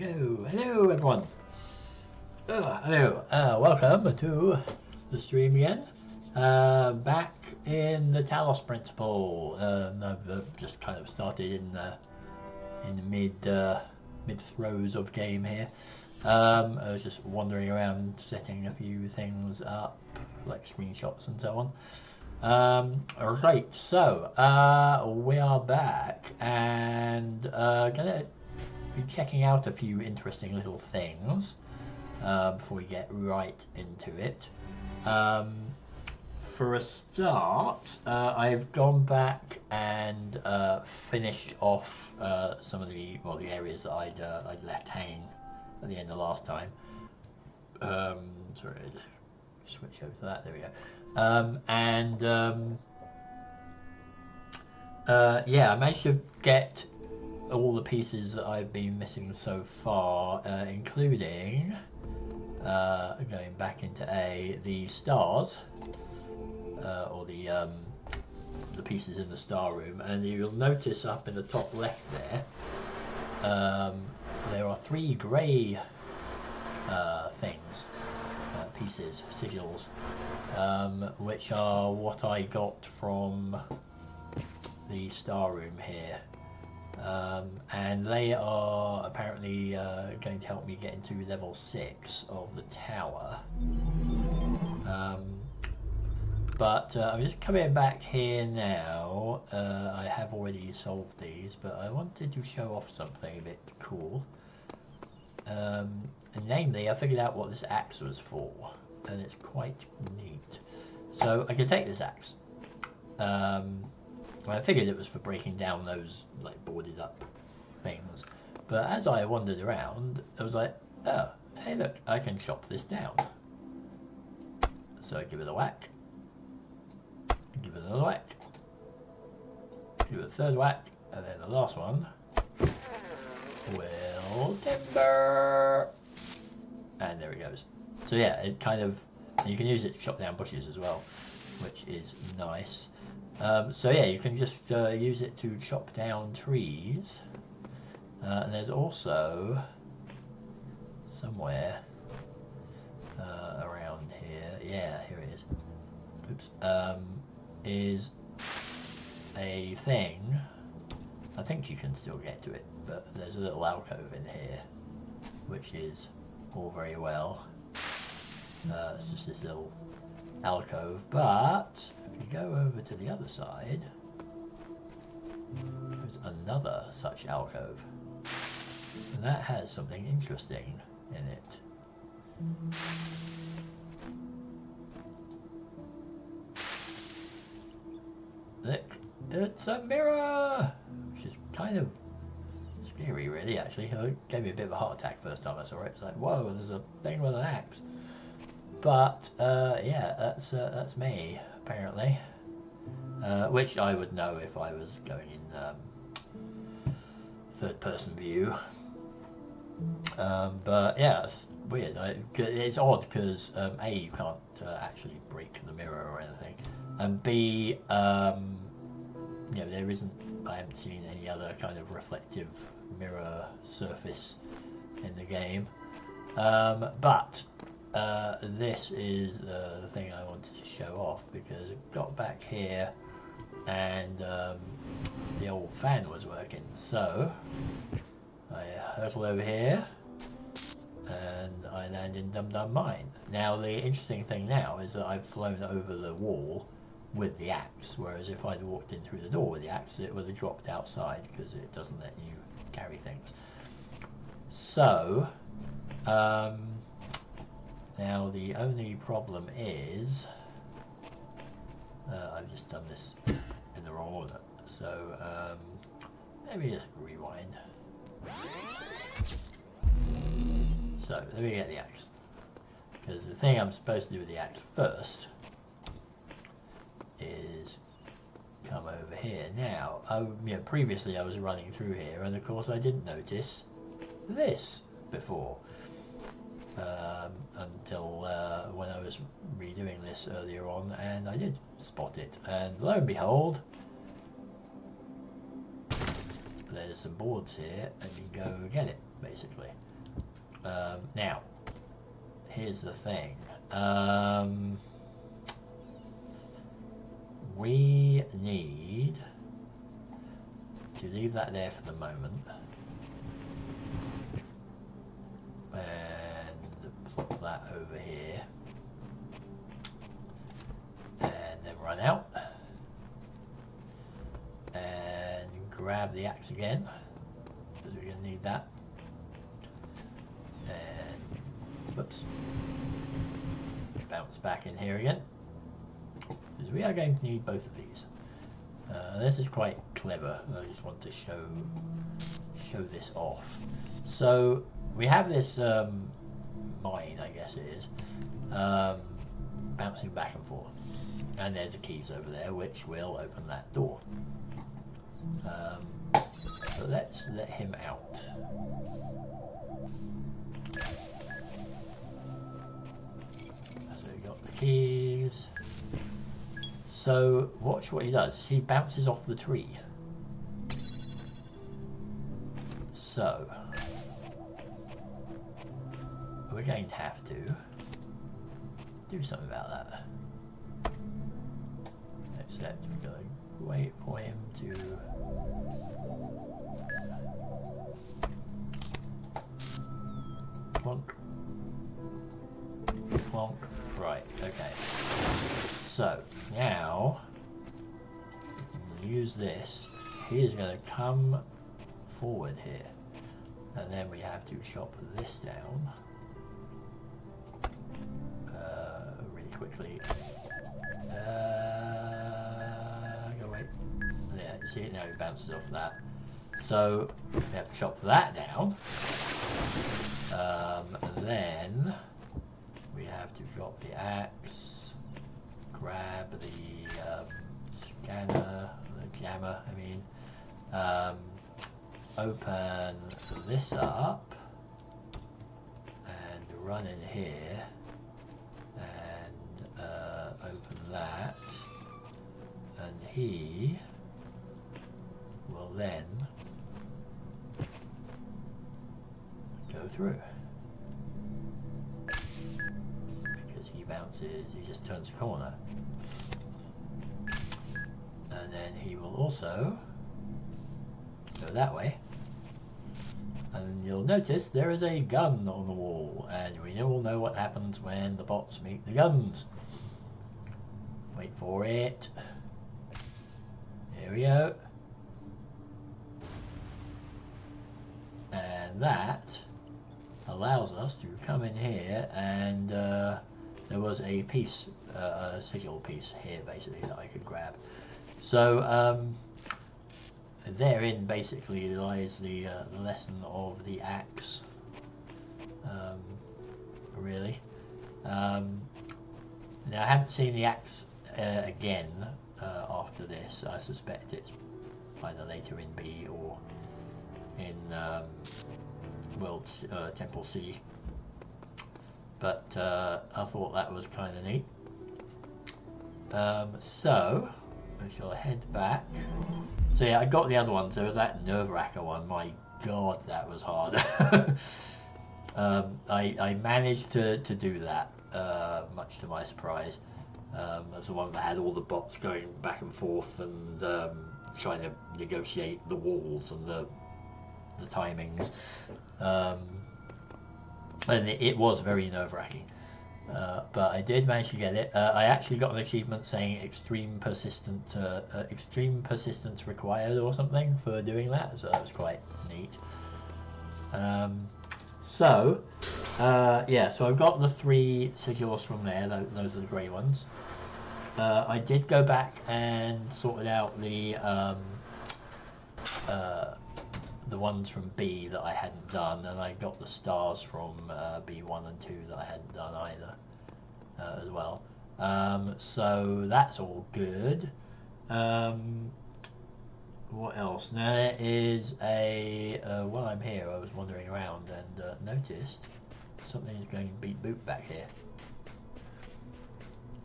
go. Hello, everyone. Hello. Welcome to the stream again. Back in the Talos principle. I've just kind of started in the mid throes of game here. I was just wandering around setting a few things up, like screenshots and so on. Right, so we are back and gonna be checking out a few interesting little things before we get right into it. For a start, I've gone back and finished off some of the areas that I'd left hanging at the end of last time. Sorry, switch over to that. There we go. Yeah, I managed to get all the pieces that I've been missing so far, including going back into the stars, or the pieces in the star room, and you'll notice up in the top left there are 3 grey things, pieces, sigils, which are what I got from the star room here. And they are apparently going to help me get into level 6 of the tower. But I'm just coming back here now. I have already solved these, but I wanted to show off something a bit cool. And namely, I figured out what this axe was for, and it's quite neat. So I can take this axe. I figured it was for breaking down those like boarded up things, but as I wandered around, I was like, oh, hey look, I can chop this down. So I give it a whack, give it another whack, give it a third whack, and then the last one will timber, and there it goes. So yeah, it kind of, you can use it to chop down bushes as well, which is nice. So yeah, you can just use it to chop down trees, and there's also somewhere around here, yeah, here it is, oops, is a thing, I think you can still get to it, but there's a little alcove in here, which is all very well, it's just this little alcove, but if you go over to the other side, there's another such alcove, and that has something interesting in it. Look, it's a mirror, which is kind of scary really, actually. It gave me a bit of a heart attack first time I saw it. It's like, whoa, there's a thing with an axe. But yeah, that's me apparently, which I would know if I was going in third-person view. But yeah, it's weird. It's odd because A, you can't actually break the mirror or anything, and B, you know, there isn't. I haven't seen any other kind of reflective mirror surface in the game, but. This is the thing I wanted to show off because I got back here and the old fan was working. So I hurtled over here and I land in Dum Dum Mine. Now the interesting thing now is that I've flown over the wall with the axe, whereas if I'd walked in through the door with the axe, it would have dropped outside because it doesn't let you carry things. So now the only problem is I've just done this in the wrong order, so maybe just rewind. So let me get the axe, because the thing I'm supposed to do with the axe first is come over here. Now, you know, previously I was running through here, and of course I didn't notice this before. Until when I was redoing this earlier on, and I did spot it, and lo and behold, there's some boards here and you go get it basically. Now, here's the thing. We need to leave that there for the moment. And plop that over here. And then run out. And grab the axe again, because we're going to need that. And whoops, bounce back in here again, because we are going to need both of these. This is quite clever. I just want to show this off. So we have this mine, I guess it is, bouncing back and forth, and there's the keys over there which will open that door. So let's let him out. So we got the keys. So watch what he does. He bounces off the tree. So we're going to have to do something about that. Except we're going to wait for him to plonk, plonk. Right, okay. So now we can use this. He is going to come forward here, and then we have to chop this down really quickly. Go away. Yeah, you see it now, he bounces off that. So we have to chop that down, and then we have to drop the axe, grab the scanner, the jammer, I mean, open this up and run in here and open that, and he will then go through. Because he bounces, he just turns a corner. And then he will also go that way. And you'll notice there is a gun on the wall, and we all know what happens when the bots meet the guns. Wait for it. Here we go. And that allows us to come in here, and there was a piece, a sigil piece here basically that I could grab. So therein basically lies the lesson of the axe, really. Now I haven't seen the axe again after this. I suspect it's either later in B or in World Temple C, but I thought that was kind of neat. So I shall head back. So yeah, I got the other ones. There was that nerve-wracker one. My God, that was hard. I managed to do that, much to my surprise. That was the one that had all the bots going back and forth and trying to negotiate the walls and the timings. And it was very nerve-wracking. But I did manage to get it. I actually got an achievement saying extreme persistence required or something for doing that, so that was quite neat. Yeah, so I've got the 3 sigils from there. Those are the grey ones. I did go back and sorted out the ones from B that I hadn't done, and I got the stars from B1 and 2 that I hadn't done either as well. So that's all good. What else? Now there is a while I'm here I was wandering around and noticed something is going to beat boot back here,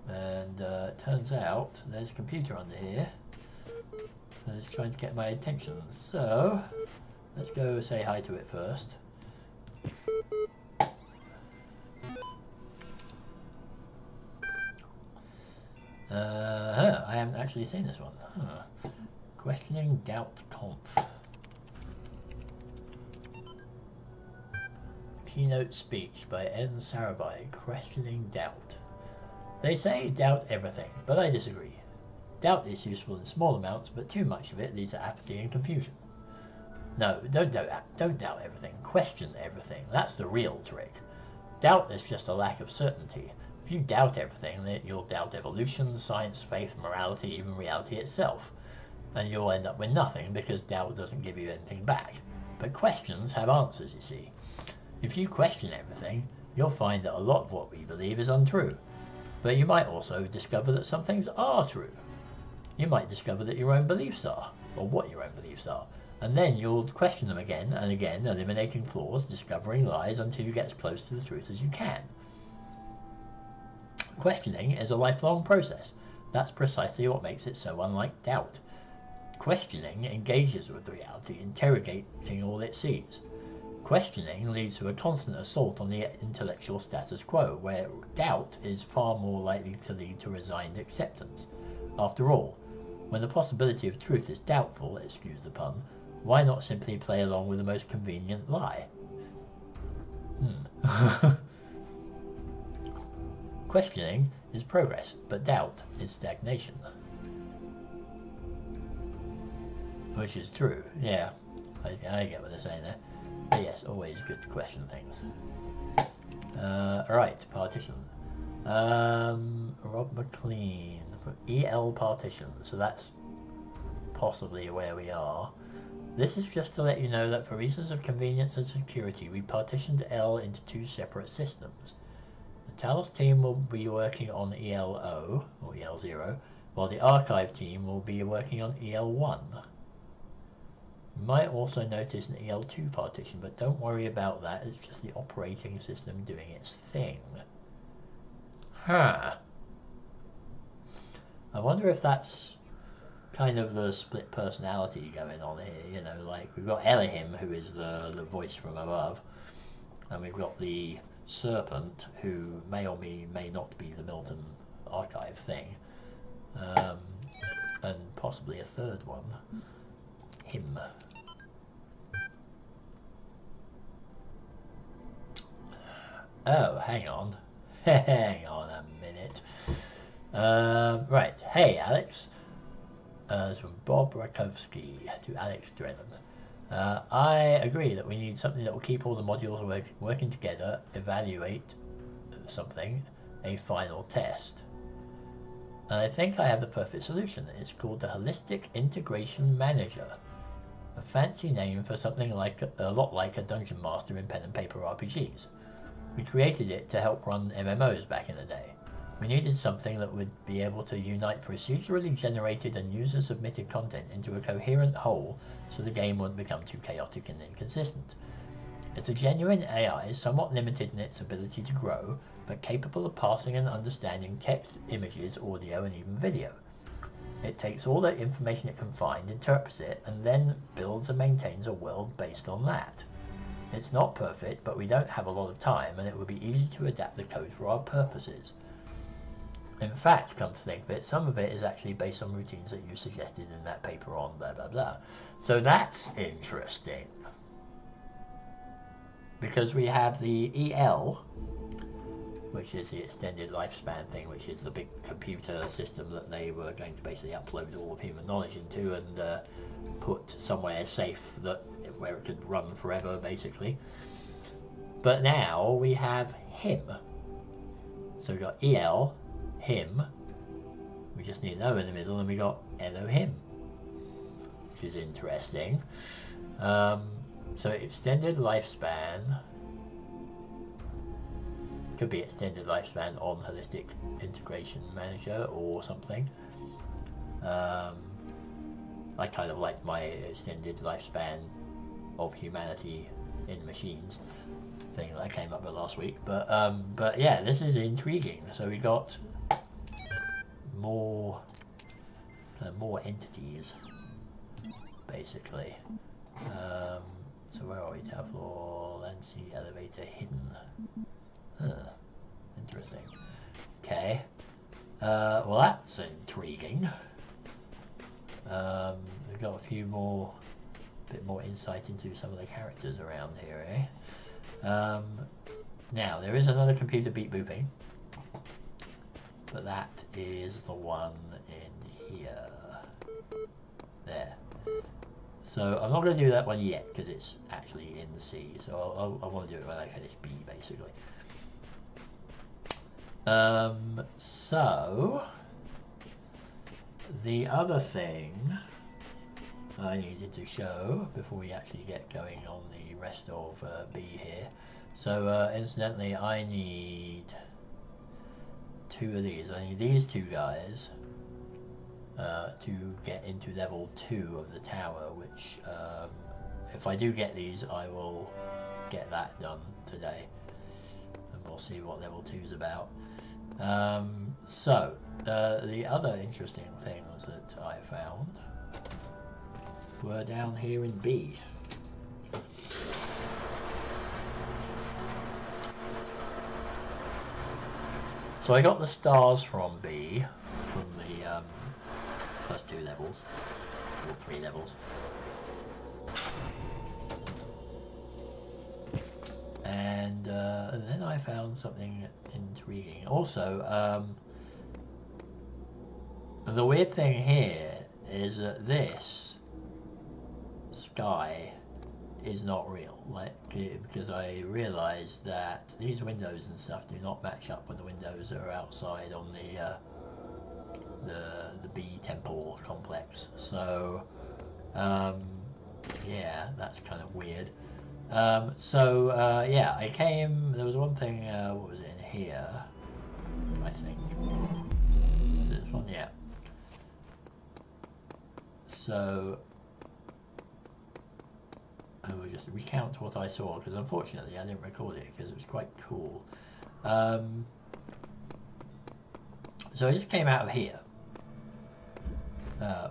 and it turns out there's a computer under here that is trying to get my attention. So let's go say hi to it first. I haven't actually seen this one. Huh. Questioning doubt conf. Keynote speech by N. Sarabhai, Questioning Doubt. They say doubt everything, but I disagree. Doubt is useful in small amounts, but too much of it leads to apathy and confusion. No, don't doubt everything. Question everything. That's the real trick. Doubt is just a lack of certainty. If you doubt everything, then you'll doubt evolution, science, faith, morality, even reality itself. And you'll end up with nothing because doubt doesn't give you anything back. But questions have answers, you see. If you question everything, you'll find that a lot of what we believe is untrue. But you might also discover that some things are true. You might discover that your own beliefs are, or what your own beliefs are, and then you'll question them again and again, eliminating flaws, discovering lies until you get as close to the truth as you can. Questioning is a lifelong process. That's precisely what makes it so unlike doubt. Questioning engages with reality, interrogating all it sees. Questioning leads to a constant assault on the intellectual status quo, where doubt is far more likely to lead to resigned acceptance. After all, when the possibility of truth is doubtful, excuse the pun, why not simply play along with the most convenient lie? Questioning is progress, but doubt is stagnation. Which is true, yeah. I get what they're saying there. But yes, always good to question things. Right, partition. Rob McLean. EL partition, so that's possibly where we are. This is just to let you know that for reasons of convenience and security, we partitioned L into two separate systems. The Talos team will be working on EL0, or EL0, while the archive team will be working on EL1. You might also notice an EL2 partition, but don't worry about that, it's just the operating system doing its thing. Huh. I wonder if that's kind of the split personality going on here, you know, like we've got Elohim, who is the voice from above, and we've got the Serpent, who may or may not be the Milton archive thing, and possibly a third one, him. Oh, hang on. Hang on a minute. Right. Hey, Alex. It's from Bob Rakowski to Alex Drennan. I agree that we need something that will keep all the modules working together, evaluate something, a final test. And I think I have the perfect solution. It's called the Holistic Integration Manager. A fancy name for something like a lot like a dungeon master in pen and paper RPGs. We created it to help run MMOs back in the day. We needed something that would be able to unite procedurally generated and user-submitted content into a coherent whole so the game wouldn't become too chaotic and inconsistent. It's a genuine AI, somewhat limited in its ability to grow, but capable of parsing and understanding text, images, audio, and even video. It takes all the information it can find, interprets it, and then builds and maintains a world based on that. It's not perfect, but we don't have a lot of time, and it would be easy to adapt the code for our purposes. In fact, come to think of it, some of it is actually based on routines that you suggested in that paper on blah blah blah. So that's interesting. Because we have the EL, which is the extended lifespan thing, which is the big computer system that they were going to basically upload all of human knowledge into and put somewhere safe where it could run forever, basically. But now we have him. So we've got EL, him, we just need an O in the middle, and we got Elohim, which is interesting. So extended lifespan could be extended lifespan on Holistic Integration Manager or something. I kind of like my extended lifespan of humanity in machines thing that I came up with last week, but yeah, this is intriguing. So we got more entities, basically. So where are we? Tower floor, land, sea, elevator, hidden. Interesting. Okay. Well, that's intriguing. We've got a few more, bit more insight into some of the characters around here, eh? Now, there is another computer beep booping, but that is the one in here. There. So I'm not going to do that one yet because it's actually in the sea. So I want to do it when I finish B, basically. So the other thing I needed to show before we actually get going on the rest of B here. So incidentally, I need two of these. I need these two guys to get into level 2 of the tower, which if I do get these, I will get that done today, and we'll see what level 2 is about. So the other interesting things that I found were down here in B. So I got the stars from B, from the first 2 levels, or 3 levels. And then I found something intriguing. Also, the weird thing here is that this sky is not real, like, because I realized that these windows and stuff do not match up with the windows that are outside on the bee temple complex. So yeah, that's kind of weird. Yeah, I came, there was one thing, what was it in here, I think, this one, yeah. So I will just recount what I saw, because unfortunately I didn't record it because it was quite cool. So I just came out of here,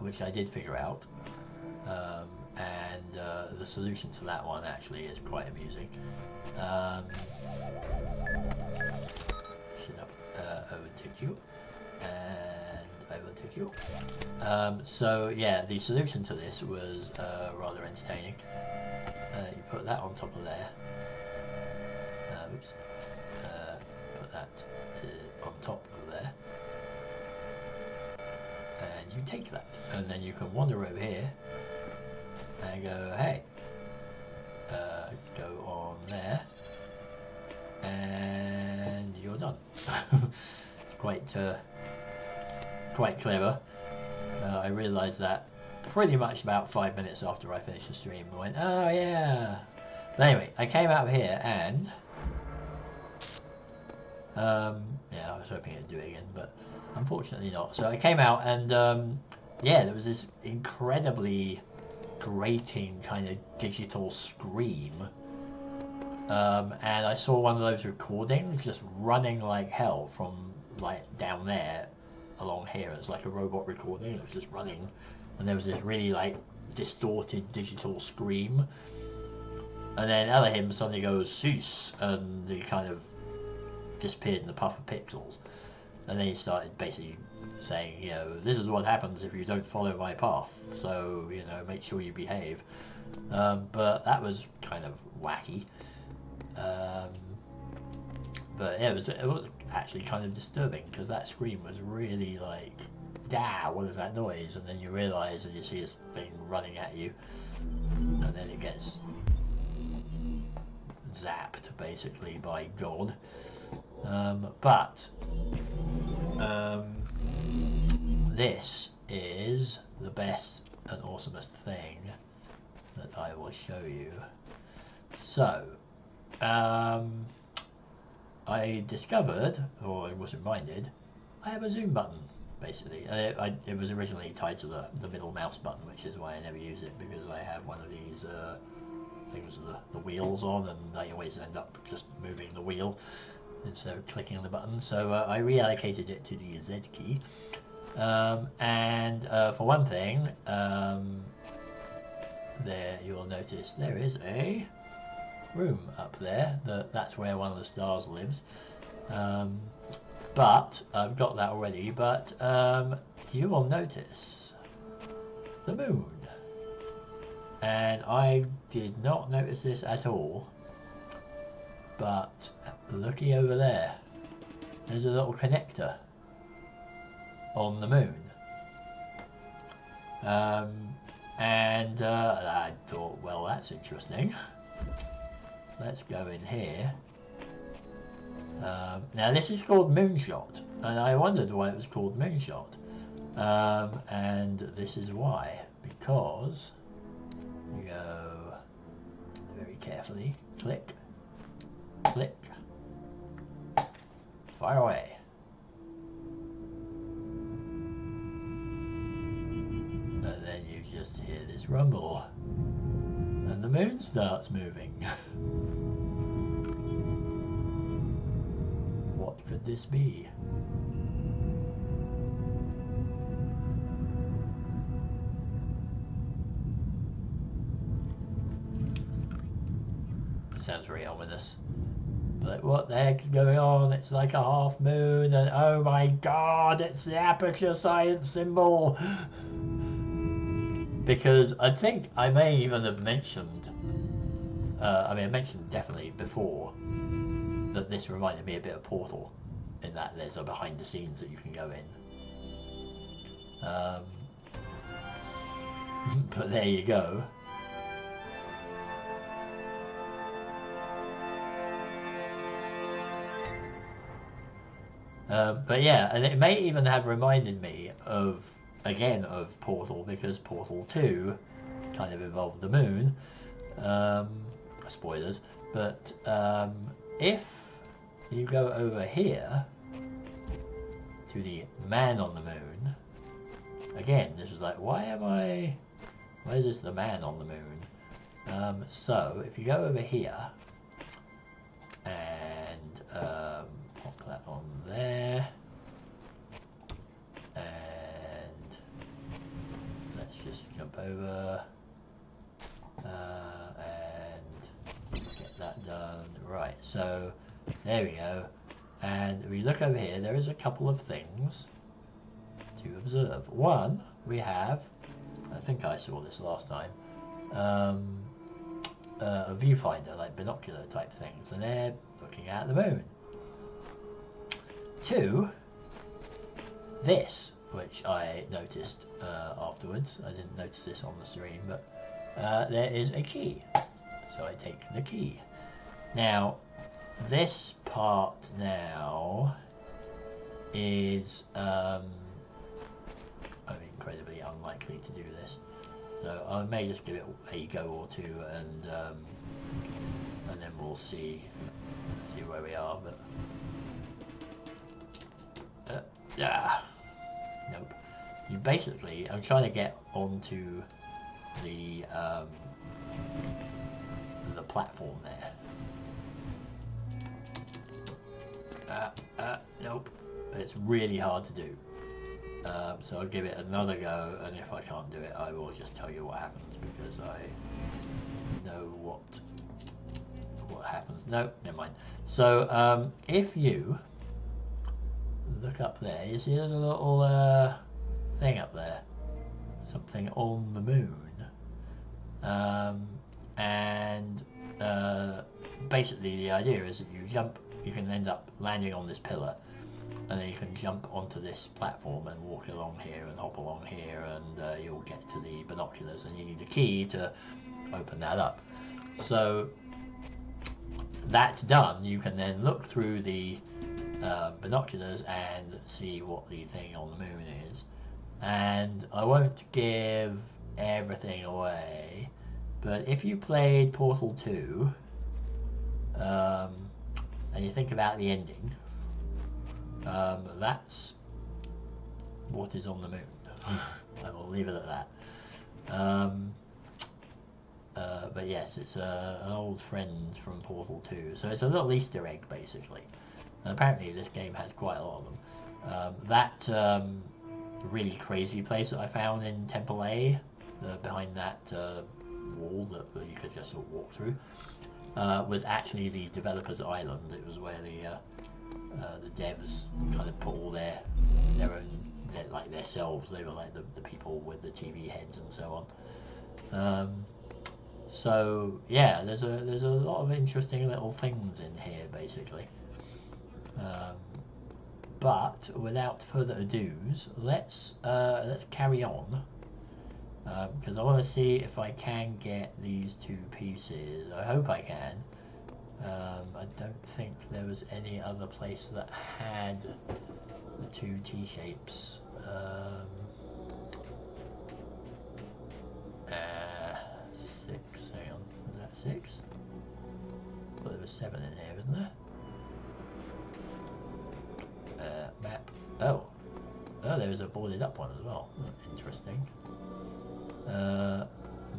which I did figure out, and the solution to that one actually is quite amusing. Should overtake you, and overtake you. So yeah, the solution to this was rather entertaining. You put that on top of there. Oops. Put that on top of there. And you take that. And then you can wander over here and go, hey. Go on there. And you're done. It's quite clever. I realised that pretty much about 5 minutes after I finished the stream. I went, oh yeah. But anyway, I came out of here and yeah, I was hoping it'd do it again, but unfortunately not. So I came out and yeah, there was this incredibly grating kind of digital scream, and I saw one of those recordings just running like hell from like down there along here. It was like a robot recording. It was just running, and there was this really like distorted digital scream, and then out of him suddenly goes cease, and he kind of disappeared in a puff of pixels. And then he started basically saying, you know, this is what happens if you don't follow my path, so, you know, make sure you behave. But that was kind of wacky. But yeah, it was actually kind of disturbing, because that scream was really like, "Dah, what is that noise?" And then you realise and you see this thing running at you, and then it gets zapped basically by God. This is the best and awesomest thing that I will show you. So, I discovered, or I was reminded, I have a zoom button, basically. It was originally tied to the middle mouse button, which is why I never use it, because I have one of these things with the wheels on, and I always end up just moving the wheel instead of clicking on the button. So I reallocated it to the Z key. For one thing, there you will notice there is a room up there. That's where one of the stars lives. But I've got that already. But you will notice the moon, and I did not notice this at all. But looking over there, there's a little connector on the moon. And I thought, well, that's interesting. Let's go in here. Now this is called Moonshot, and I wondered why it was called Moonshot. And this is why, because you go very carefully, click, click, fire away. And then you just hear this rumble, and the moon starts moving. What could this be? It sounds very ominous. But what the heck is going on? It's like a half moon, and oh my god, it's the aperture science symbol! Because I think I may even have mentioned, I mentioned definitely before, that this reminded me a bit of Portal, in that there's a behind the scenes that you can go in. But there you go. But yeah, and it may even have reminded me of, again, of Portal, because Portal 2 kind of involved the moon. Spoilers. But if you go over here to the man on the moon, again, this is like, why is this the man on the moon? So if you go over here and pop that on there, and let's just jump over and get that done. Right, so there we go. And if we look over here, there is a couple of things to observe. One, we have, I think I saw this last time, a viewfinder, like binocular type things, and they're looking at the moon. Two, this, which I noticed afterwards. I didn't notice this on the stream, but there is a key. So I take the key. Now, this part now is incredibly unlikely to do this. So I may just give it a go or two, and then we'll see where we are. But nope. You basically, I'm trying to get onto the platform there. Nope. It's really hard to do. So I'll give it another go, and if I can't do it, I will just tell you what happens, because I know what happens. No, never mind. So if you look up there, you see there's a little thing up there, something on the moon, and basically the idea is that you can end up landing on this pillar, and then you can jump onto this platform and walk along here and hop along here, and you'll get to the binoculars, and you need a key to open that up. So that's done, you can then look through the binoculars and see what the thing on the moon is. And I won't give everything away, but if you played Portal 2 and you think about the ending, that's what is on the moon. I will leave it at that. But yes, it's an old friend from Portal 2, so it's a little Easter egg basically. And apparently this game has quite a lot of them. That really crazy place that I found in Temple A, behind that wall that you could just sort of walk through, was actually the developer's island. It was where the devs kind of put all their own, like themselves. They were like the people with the TV heads and so on. So yeah, there's a lot of interesting little things in here basically. But without further ado, let's carry on, because I want to see if I can get these two pieces. I hope I can. I don't think there was any other place that had the two T-shapes. 6, hang on, was that 6? I thought there was 7 in here, wasn't there? Map. Oh, there was a boarded up one as well. Interesting.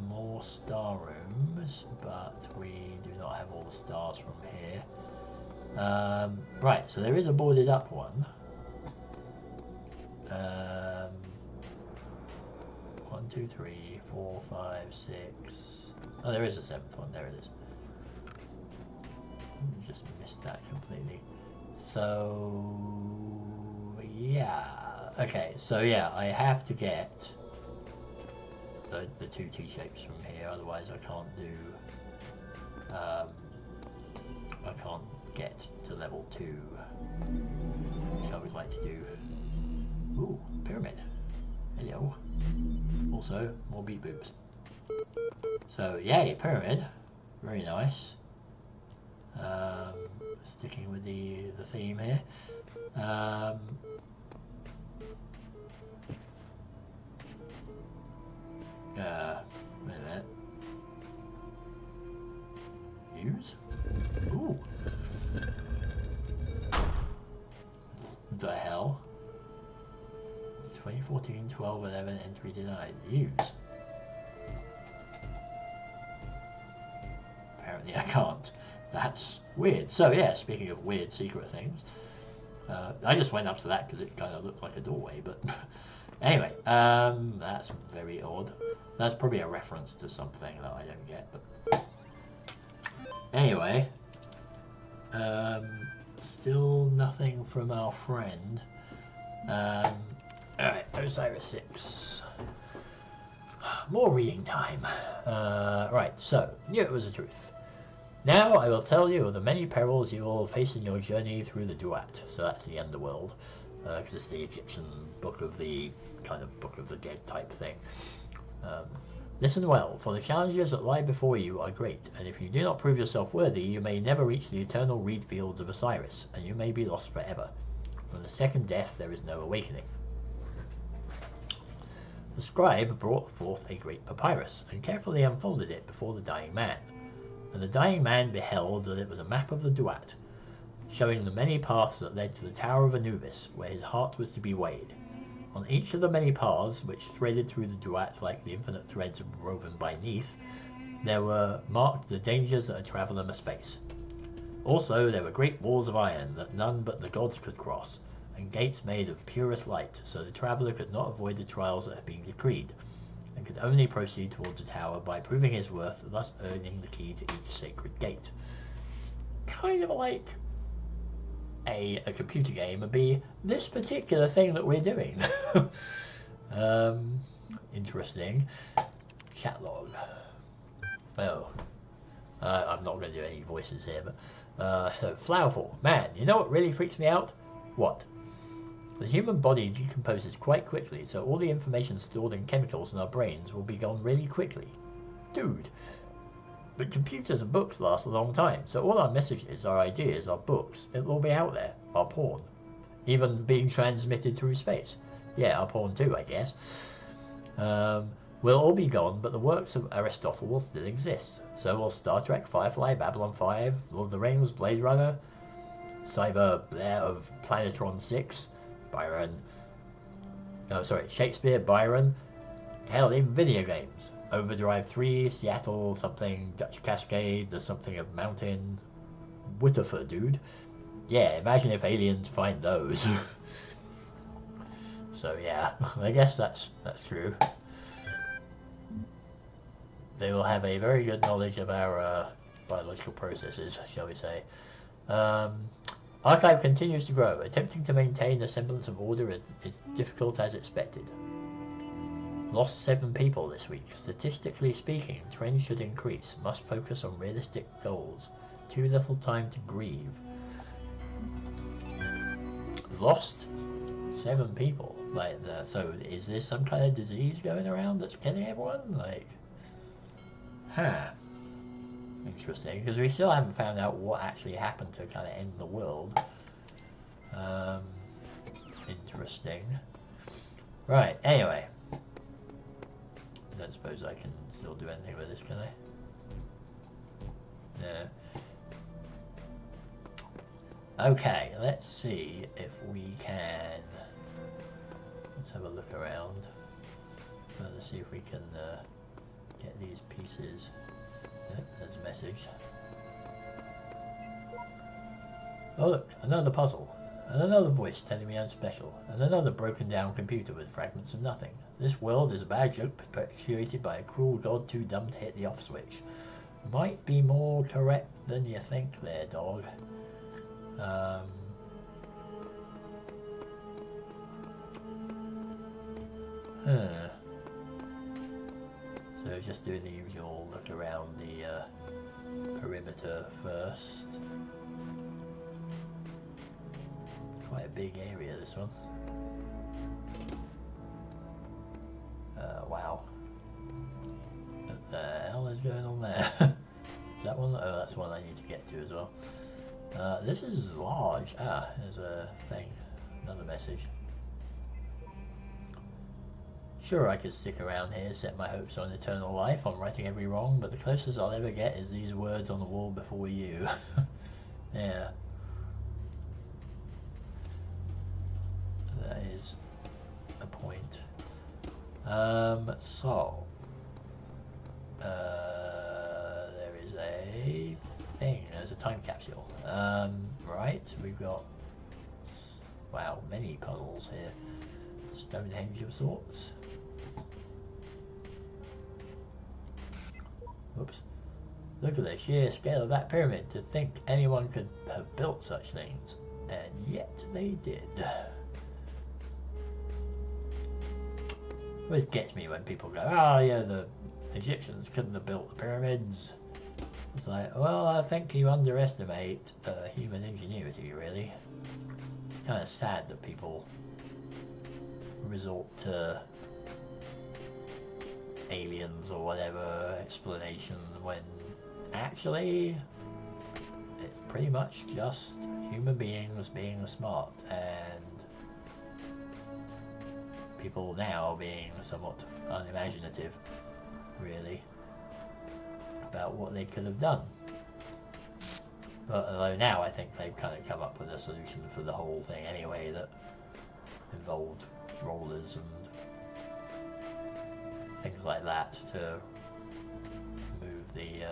More star rooms, but we do not have all the stars from here. Right, so there is a boarded up one. 1, 2, 3, 4, 5, 6. Oh, there is a 7th one. There it is. Just missed that completely. So yeah. Okay. So yeah, I have to get the two T-shapes from here. Otherwise, I can't do. I can't get to level 2, which I would like to do. Ooh, pyramid. Hello. Also, more beat boobs. So, yay, pyramid. Very nice. Sticking with the theme here. Wait a minute. Use? Ooh. What the hell? 2014, 12, 11, entry denied. Use. Apparently I can't. That's weird. So yeah, speaking of weird secret things, I just went up to that because it kind of looked like a doorway, but anyway, that's very odd. That's probably a reference to something that I don't get, but anyway, still nothing from our friend. Alright, Osiris 6. More reading time. Right, so, knew it was the truth. Now I will tell you of the many perils you will face in your journey through the Duat. So that's the underworld, because it's the Egyptian book of the dead type thing. Listen well, for the challenges that lie before you are great, and if you do not prove yourself worthy, you may never reach the eternal reed fields of Osiris, and you may be lost forever. From the second death there is no awakening. The scribe brought forth a great papyrus, and carefully unfolded it before the dying man. And the dying man beheld that it was a map of the Duat, showing the many paths that led to the Tower of Anubis, where his heart was to be weighed. On each of the many paths, which threaded through the Duat like the infinite threads woven by Neith, there were marked the dangers that a traveller must face. Also, there were great walls of iron that none but the gods could cross, and gates made of purest light, so the traveller could not avoid the trials that had been decreed, and could only proceed towards the tower by proving his worth, thus earning the key to each sacred gate. Kind of like a computer game would be this particular thing that we're doing. Interesting. Chat log. Oh. I'm not going to do any voices here, but so Flowerful. Man, you know what really freaks me out? What? The human body decomposes quite quickly, so all the information stored in chemicals in our brains will be gone really quickly. Dude. But computers and books last a long time, so all our messages, our ideas, our books, it'll all be out there. Our porn. Even being transmitted through space. Yeah, our porn too, I guess. Will all be gone, but the works of Aristotle will still exist. So will Star Trek, Firefly, Babylon 5, Lord of the Rings, Blade Runner, Cyber Blair of Planetron 6, Byron. No, sorry, Shakespeare, Byron. Hell, even video games. Overdrive 3, Seattle, something, Dutch Cascade, there's something of Mountain. Whittafer, dude. Yeah, imagine if aliens find those. So yeah, I guess that's true. They will have a very good knowledge of our biological processes, shall we say. Archive continues to grow. Attempting to maintain a semblance of order is difficult as expected. Lost 7 people this week. Statistically speaking, trends should increase. Must focus on realistic goals. Too little time to grieve. Lost 7 people. Like, so is there some kind of disease going around that's killing everyone? Like, huh. Interesting, because we still haven't found out what actually happened to kind of end the world. Interesting. Right, anyway. I don't suppose I can still do anything with this, can I? No. Okay, let's see if we can... Let's have a look around. Let's see if we can get these pieces. Yeah, there's a message. Oh look, another puzzle. And another voice telling me I'm special. And another broken down computer with fragments of nothing. This world is a bad joke perpetuated by a cruel god too dumb to hit the off switch. Might be more correct than you think there, dog. So just doing the usual look around the perimeter first. Quite a big area, this one. Wow. What the hell is going on there? Is that one? Oh, that's one I need to get to as well. This is large. Ah, there's a thing. Another message. Sure, I could stick around here, set my hopes on eternal life, on righting every wrong, but the closest I'll ever get is these words on the wall before you. Yeah. That is a point. There is a thing. There's a time capsule. Right, we've got, wow, many puzzles here. Stonehenge of sorts. Whoops. Look at the sheer scale of that pyramid. To think anyone could have built such things. And yet they did. It always gets me when people go, oh yeah, the Egyptians couldn't have built the pyramids. It's like, well, I think you underestimate human ingenuity, really. It's kind of sad that people resort to aliens or whatever explanation when actually it's pretty much just human beings being smart and people now being somewhat unimaginative, really, about what they could have done. But although now I think they've kind of come up with a solution for the whole thing anyway that involved rollers and things like that to move the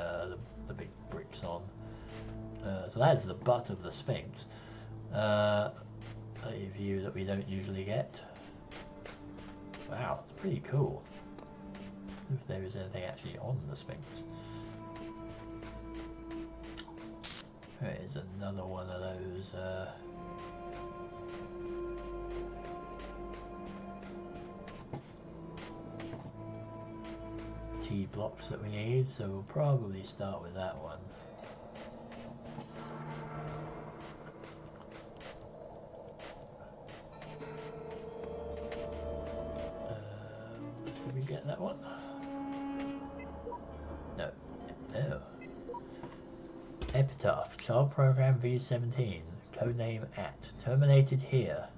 big bricks on. So that is the butt of the Sphinx, a view that we don't usually get. Wow, it's pretty cool. If there is anything actually on the Sphinx. There is another one of those T blocks that we need, so we'll probably start with that one. Did we get that one? No. No. Epitaph, Child Program V17, codename AT, terminated here.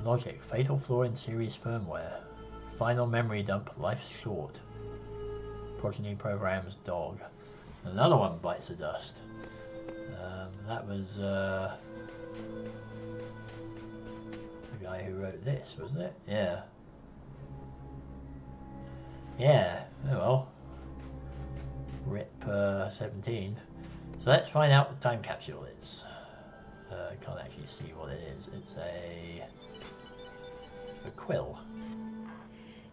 Logic, fatal flaw in series firmware. Final memory dump, life short. Progeny programs dog. Another one bites the dust. That was the guy who wrote this, wasn't it? Yeah. Yeah, oh well. RIP 17. So let's find out what the time capsule is. I can't actually see what it is. It's a quill.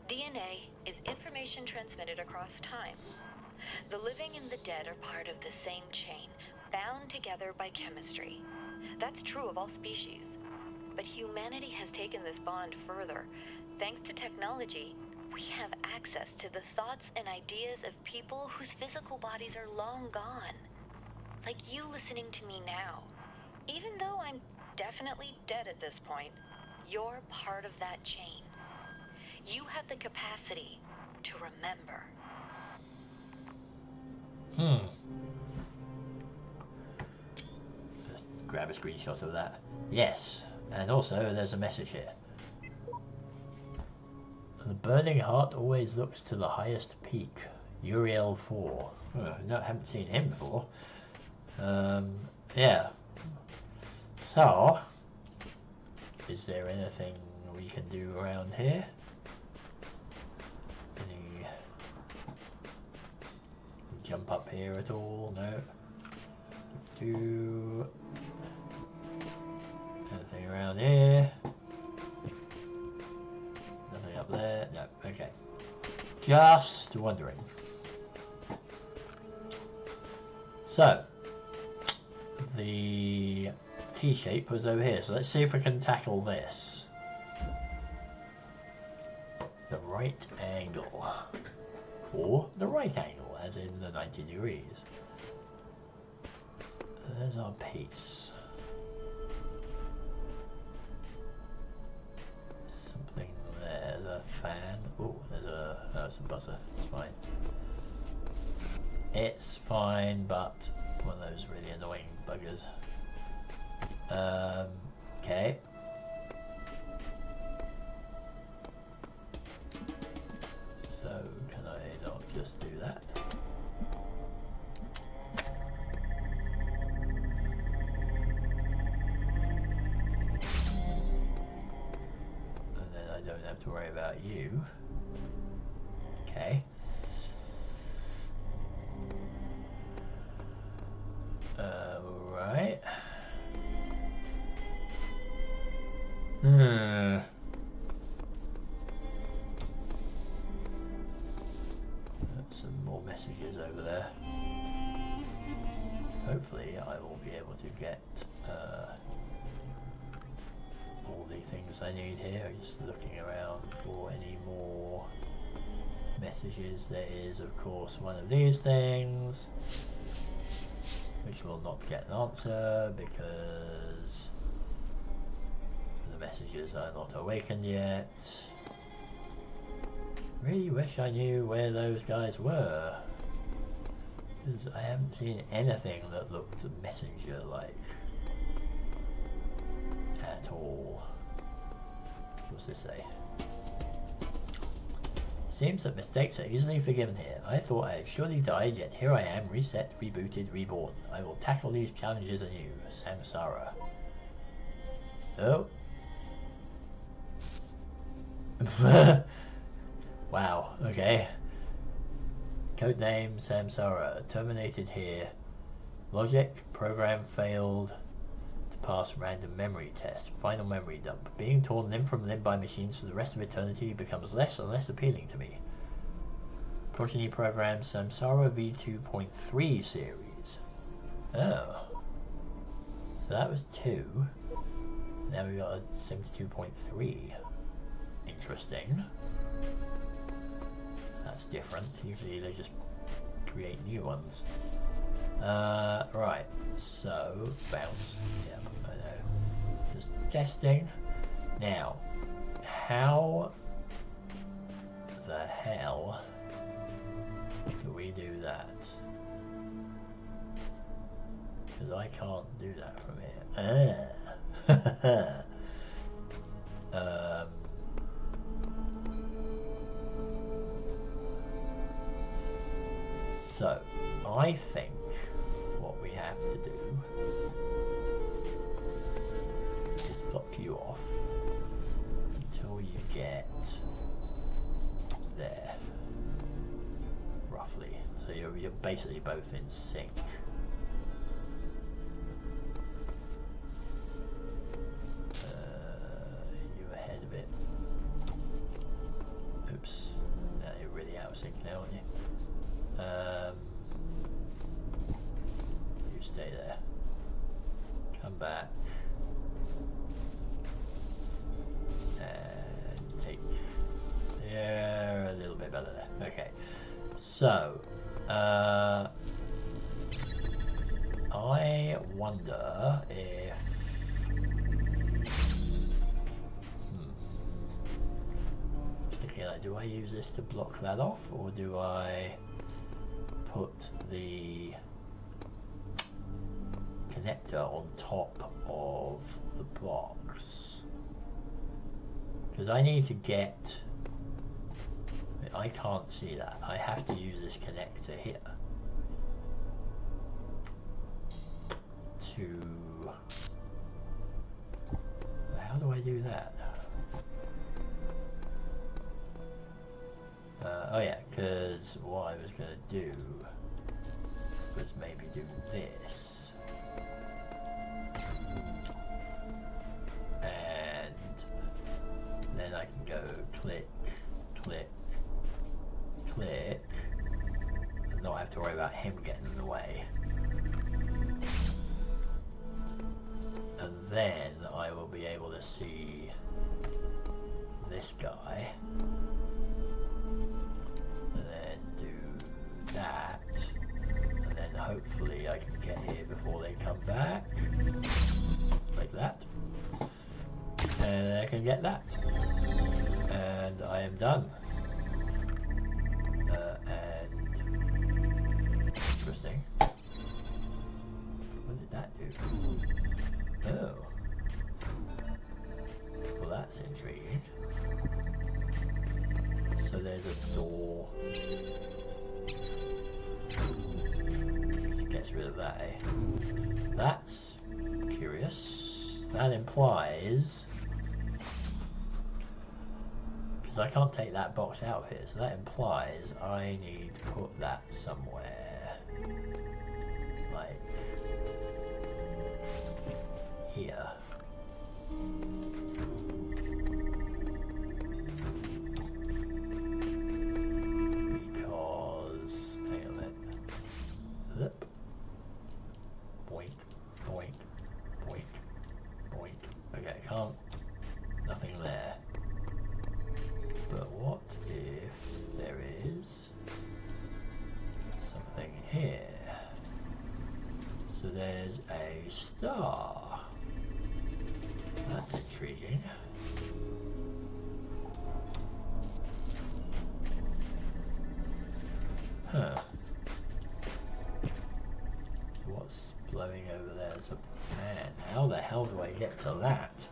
DNA is information transmitted across time. The living and the dead are part of the same chain, bound together by chemistry. That's true of all species. But humanity has taken this bond further. Thanks to technology, we have access to the thoughts and ideas of people whose physical bodies are long gone. Like you listening to me now. Even though I'm definitely dead at this point, you're part of that chain. You have the capacity to remember. Just grab a screenshot of that. Yes, and also there's a message here. The burning heart always looks to the highest peak. Uriel 4. Oh, no, I haven't seen him before. Yeah. So, is there anything we can do around here? Any jump up here at all? No. Do anything around here? Nothing up there? No. Okay. Just wondering. So, the T-shape was over here, so let's see if we can tackle this. The right angle. Or the right angle, as in the 90 degrees. There's our piece. Something there, the fan. Oh, there's a buzzer, it's fine. It's fine, but one of those really annoying buggers. Okay. So, can I not just do that? And then I don't have to worry about you. Okay. Right. Some more messages over there. Hopefully I will be able to get all the things I need here. Just looking around for any more messages. There is of course one of these things, which will not get an answer because the messages are not awakened yet. Really wish I knew where those guys were, because I haven't seen anything that looked messenger-like at all. What's this say? Seems that mistakes are easily forgiven here. I thought I had surely died, yet here I am, reset, rebooted, reborn. I will tackle these challenges anew. Samsara. Oh. Wow, okay. Codename Samsara. Terminated here. Logic. Program failed to pass random memory test. Final memory dump. Being torn limb from limb by machines for the rest of eternity becomes less and less appealing to me. Progeny program Samsara v2.3 series. Oh. So that was 2. Now we got a 72.3. Interesting. That's different. Usually they just create new ones. Right. So, bounce. Yep, I know. Just testing. Now, how the hell do we do that? Because I can't do that from here. So, I think what we have to do is block you off until you get there, roughly. So you're basically both in sync. You ahead a bit. Oops. Now you're really out of sync now, aren't you? You stay there. So, I wonder if... Thinking like, do I use this to block that off, or do I put the connector on top of the box? Because I need to get... I can't see that. I have to use this connector here to... How do I do that? Oh yeah, because what I was going to do was maybe do this. And then I can go click, click, click, and not have to worry about him getting in the way. And then I will be able to see this guy. And then do that. And then hopefully I can get here before they come back. Like that. And I can get that. And I am done. Interesting. What did that do? Oh. Well, that's intriguing. So there's a door. Gets rid of that, eh? That's curious. That implies... Because I can't take that box out of here, so that implies I need to put that somewhere. Like... here. Because... hang on a minute. Zip. Boink, boink, boink, boink. Okay, can't... nothing there. But what if there is something here? So there's a star. That's intriguing. Huh. What's blowing over there? It's a fan. How the hell do I get to that?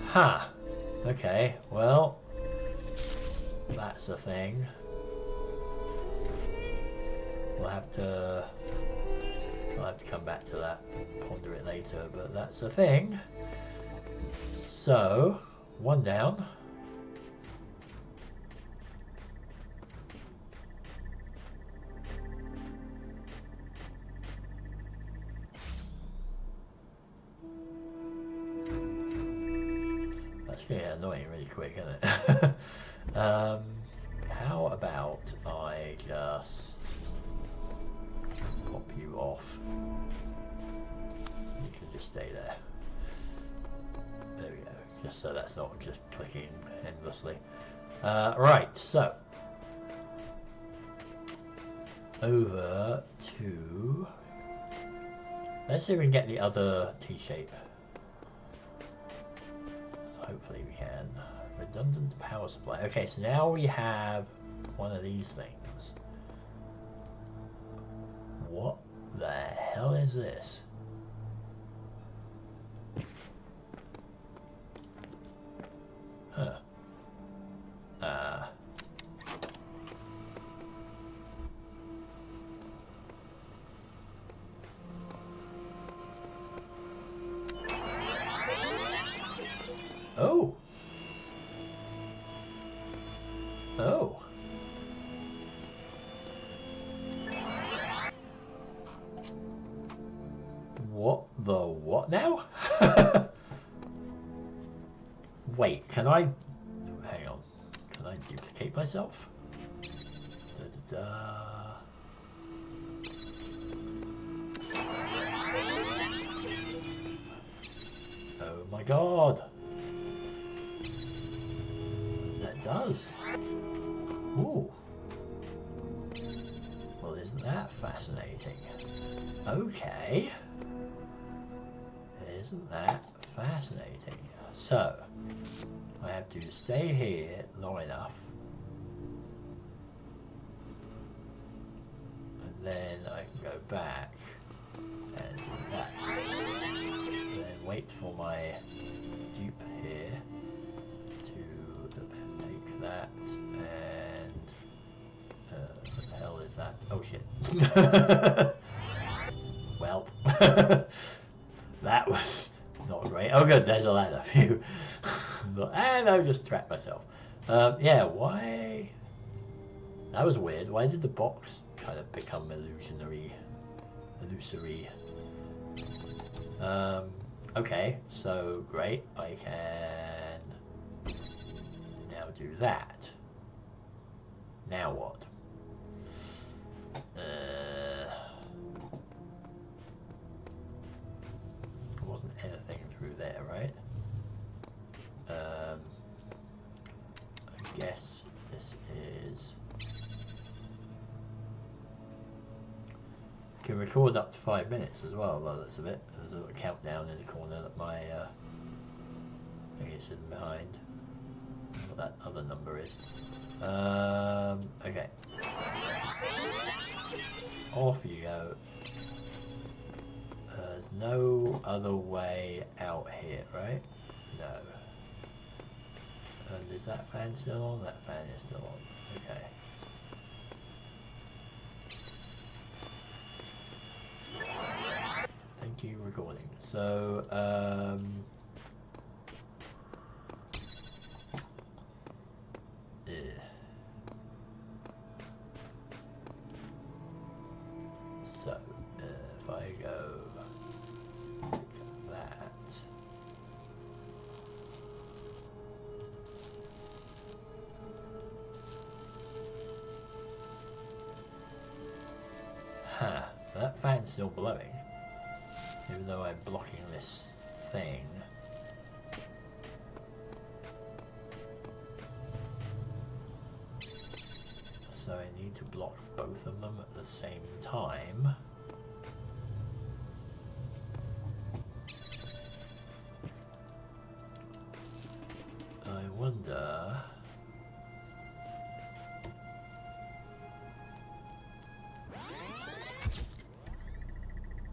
Ha! Huh. Okay, well, that's a thing. I'll have to come back to that and ponder it later, but that's a thing. So, one down. That's getting annoying really quick, isn't it? How about I just pop you off? You can just stay there. There we go. Just so that's not just clicking endlessly. Right, so over to... let's see if we can get the other T-shape. Hopefully we can. Redundant power supply. Okay, so now we have one of these things. What the hell is this? Huh. Oh. Oh. What the what now? Wait, can I... hang on. Can I duplicate myself? Da-da-da. Oh my god. does. Ooh. Well, isn't that fascinating? Okay. Isn't that fascinating? So, I have to stay here long enough, and then I can go back and do that. And then wait for my dupe here to take that, and what the hell is that? Oh shit. Well, that was not great. Oh good, there's a ladder. Phew. And I just trapped myself. Yeah, why? That was weird. Why did the box kind of become illusory? Okay, so great. I can now do that. Now what? Wasn't anything through there, right? I guess this is... Can record up to 5 minutes as well, by the looks of it. There's a little countdown in the corner that my thing is hidden behind. What that other number is. Okay. Off you go. There's no other way out here, right? No. And is that fan still on? That fan is still on. Okay. Thank you, recording. So, so, if I go that, that fan's still blowing, even though I'm blocking this thing. So I need to block both of them at the same time. I wonder...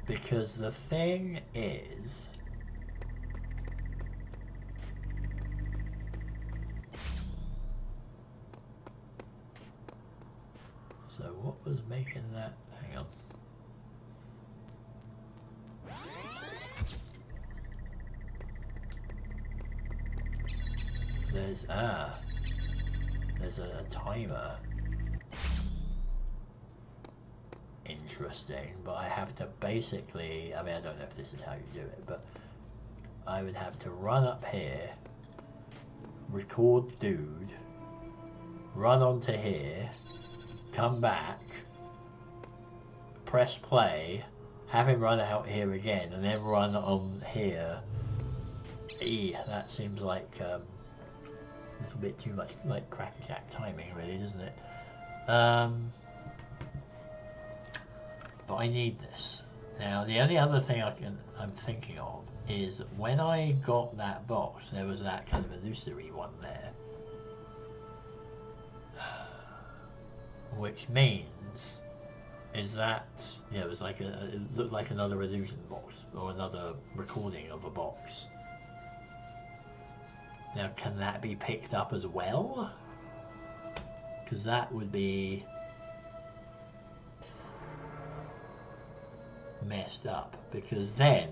Because the thing is... So what was making that? Hang on. There's a timer. Interesting, but I have to basically, I mean, I don't know if this is how you do it, but I would have to run up here, record dude, run onto here, come back, press play, have him run out here again, and then run on here. That seems like a little bit too much like crackerjack timing, really, doesn't it? But I need this. Now, the only other thing I'm thinking of is when I got that box, there was that kind of illusory one there. Which means is that, yeah, it was like it looked like another illusion box or another recording of a box. Now, can that be picked up as well? Because that would be messed up, because then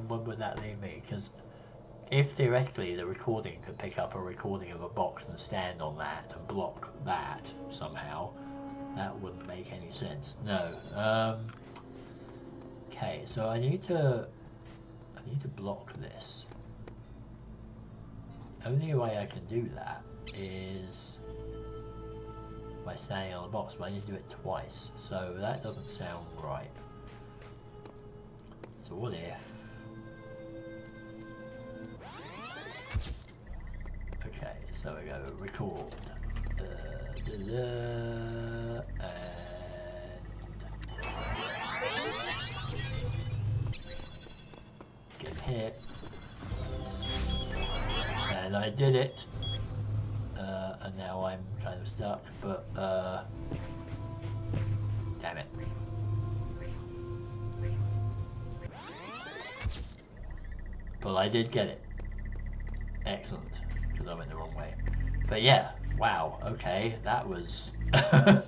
what would that leave me? Because if theoretically the recording could pick up a recording of a box and stand on that and block that somehow, that wouldn't make any sense. No. Okay, so I need to block this. Only way I can do that is by standing on the box, but I need to do it twice, so that doesn't sound right. So what if... Okay, so we go. Record. And get hit. And I did it. And now I'm kind of stuck, but damn it. But I did get it. Excellent, because I went the wrong way. But yeah, wow, okay, that was that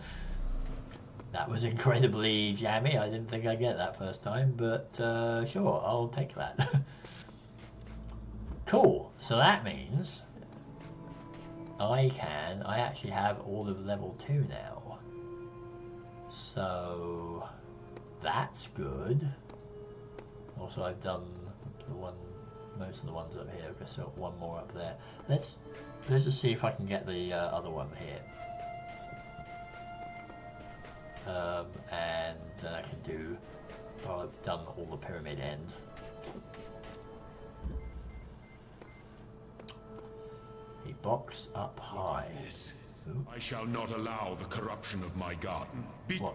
was incredibly jammy. I didn't think I'd get that first time, but sure, I'll take that. Cool, so that means I actually have all of level 2 now. So that's good. Also, I've done most of the ones up here. Okay, so one more up there. Let's just see if I can get the other one here. And then I can do. Well, I've done all the pyramid end. A box up high. Ooh. I shall not allow the corruption of my garden. Be gone.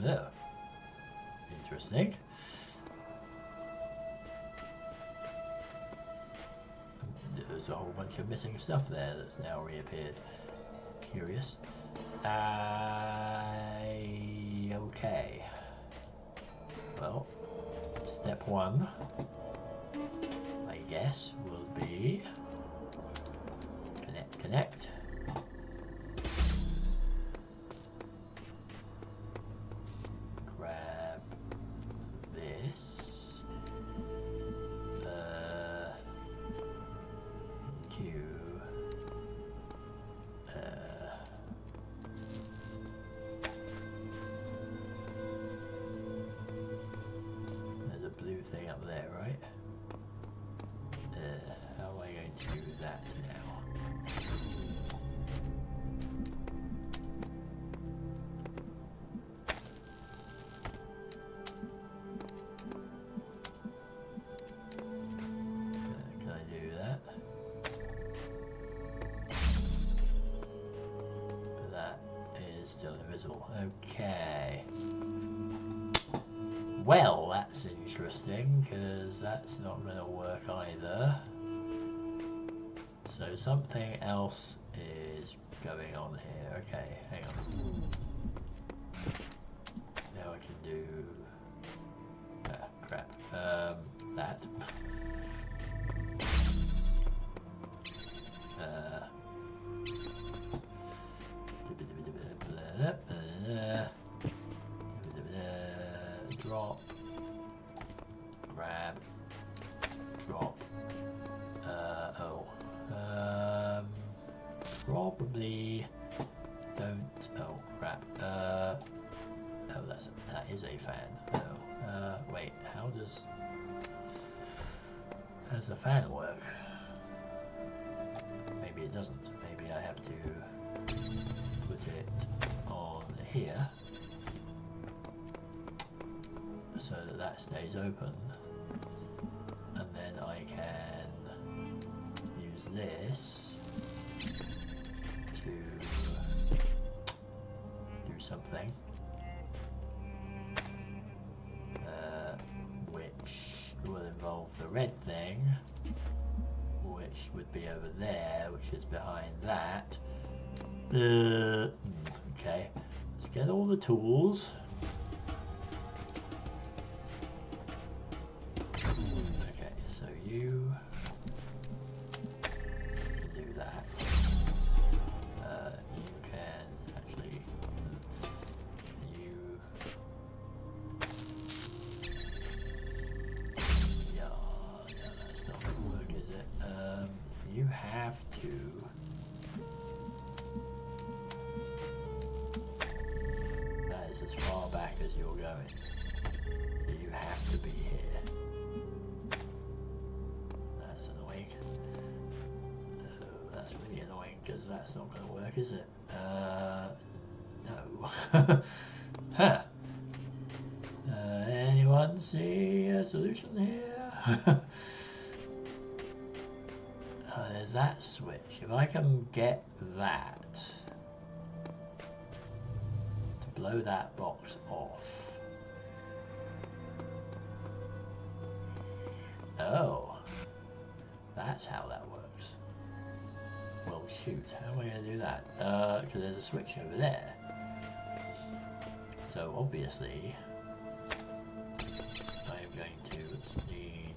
Oh, interesting. There's a whole bunch of missing stuff there that's now reappeared. Curious. Okay. Well, step 1, I guess, will be connect. Grab this. There's a blue thing up there, right? How am I going to do that now? Can I do that? That is still invisible. Okay. Well, that's interesting, because that's not going to work either. So something else is going on here. Okay, hang on. Now I can do... Ah, crap. That. Drop. Grab. Drop. Probably don't. Oh crap. Oh, that is a fan. Oh. Wait. How does the fan work? Maybe it doesn't. Maybe I have to put it on here so that stays open, and then I can use this to do something, which will involve the red thing, which would be over there, which is behind that. Okay, let's get all the tools. Okay, so you can do that. You can actually, yeah, that's not going to work, is it? You have to. That is as far back as you're going. You have to be here. That's annoying. That's really annoying because that's not going to work, is it? No. Huh. Anyone? Anyone see a solution here? There's that switch. If I can get that to blow that box off. Oh, that's how that works. Well, shoot, how am I going to do that? Because there's a switch over there. So obviously, I'm going to need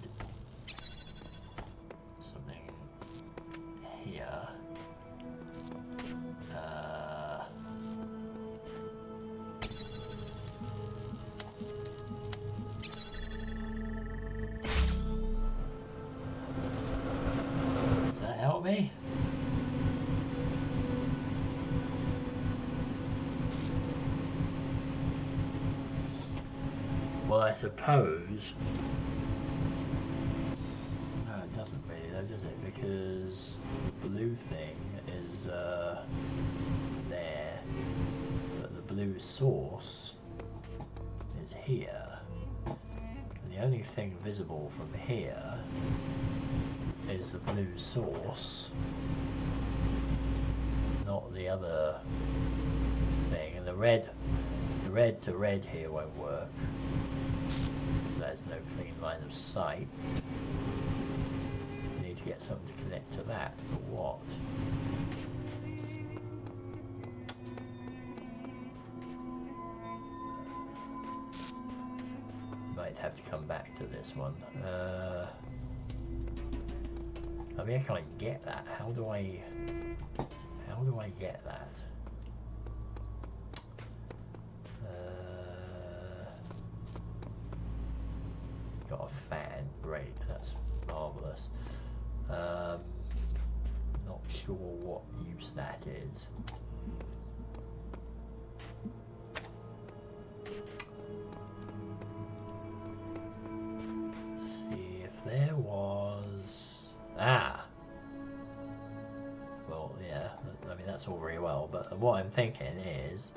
something here. Does that help me? Well, I suppose. No, it doesn't really, though, does it? Because the blue thing is there, but the blue source is here. And the only thing visible from here is the blue source, not the other thing. And the red to red here won't work. There's no clean line of sight. We need to get something to connect to that, but what? Might have to come back to this one. I mean, I can't get that. How do I get that? Got a fan, great, that's marvellous. Not sure what use that is. See if there was... Well, yeah, I mean that's all very well, but what I'm thinking is,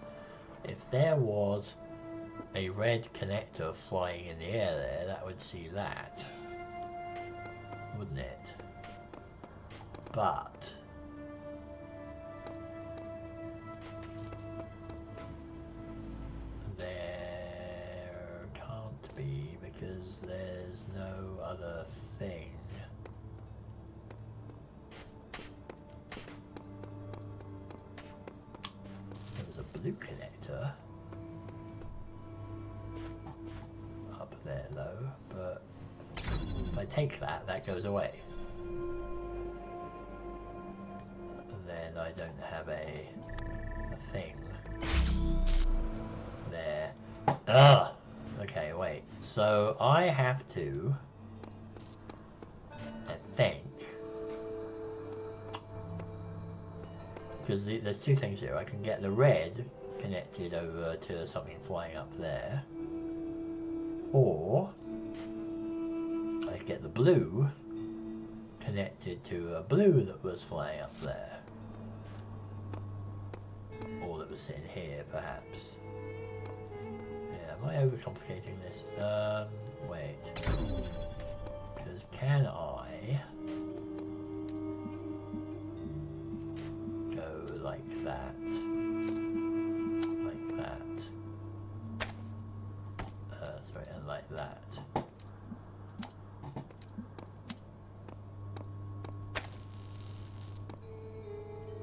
if there was a red connector flying in the air there, that would see that, wouldn't it? But there can't be, because there's no other thing. There was a blue connector up there though, but if I take that, that goes away. And then I don't have a thing there. Ah! Okay, wait. So I have to, I think, because there's two things here. I can get the red connected over to something flying up there, or I could get the blue connected to a blue that was flying up there, or that was sitting here perhaps. Yeah, am I overcomplicating this? Wait, because can I go like that, like that, sorry, and like that?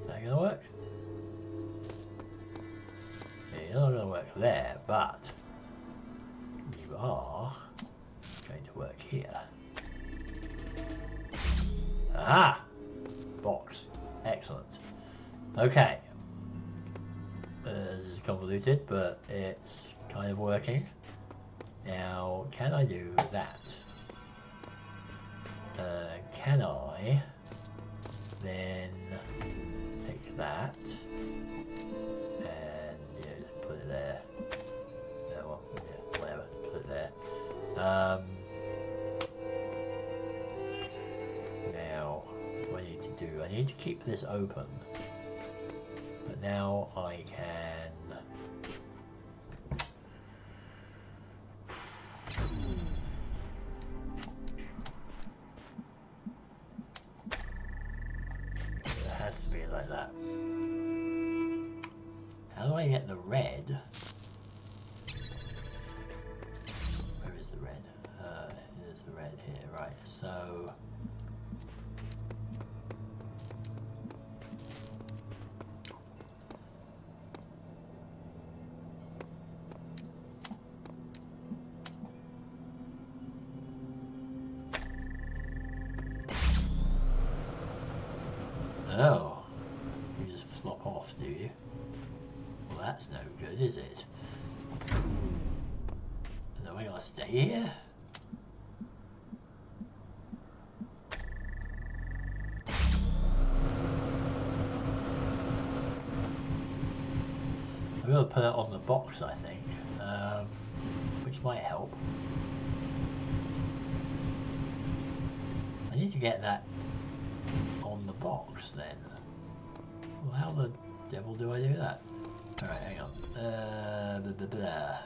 Is that gonna work? It's not gonna work there, but you are going to work here. Aha! Box. Excellent. Okay. This is convoluted, but it's kind of working. Now, can I do that? Can I then take that and just put it there? Well, yeah, whatever, put it there. Now, what I need to do, I need to keep this open, but now I can I get the red? Where is the red? Here's the red here, right, so... Oh, you just flop off, do you? Well, that's no good, is it? And then we gotta stay here? I'm gonna put it on the box, I think, which might help. I need to get that on the box then. Well, how the devil do I do that? Alright, hang on. Blah, blah, blah.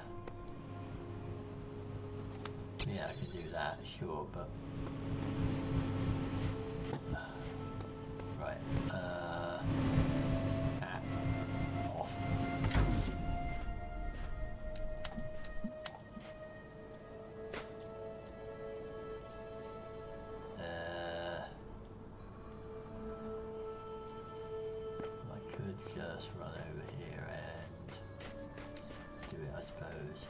Yeah, I can do that, sure, but... Right, off. Just run over here and do it, I suppose,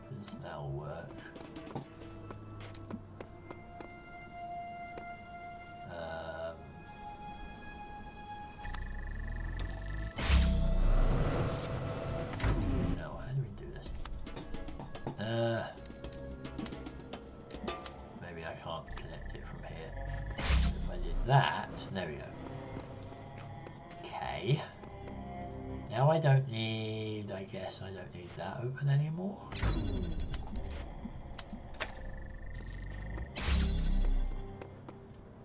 because that'll work. No, how do we do this? Maybe I can't connect it from here. If I did that, there we go. Okay. Now I don't need, I guess I don't need that open anymore.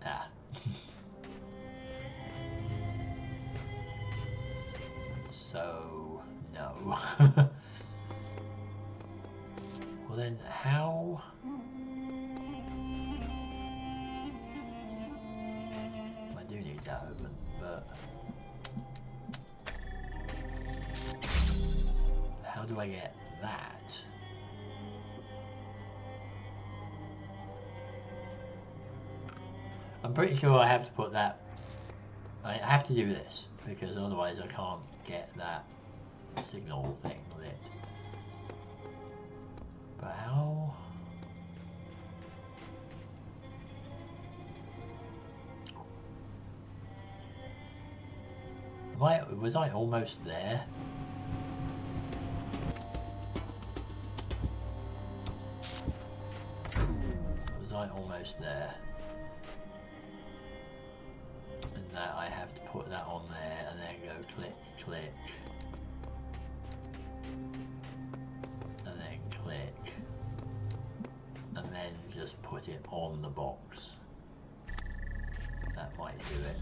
Ah. So, no. Well then, how? I do need that open, but... How do I get that? I'm pretty sure I have to put that... I have to do this, because otherwise I can't get that signal thing lit. But how... Was I almost there? Was I almost there? And that I have to put that on there and then go click, click. And then click. And then just put it on the box. That might do it.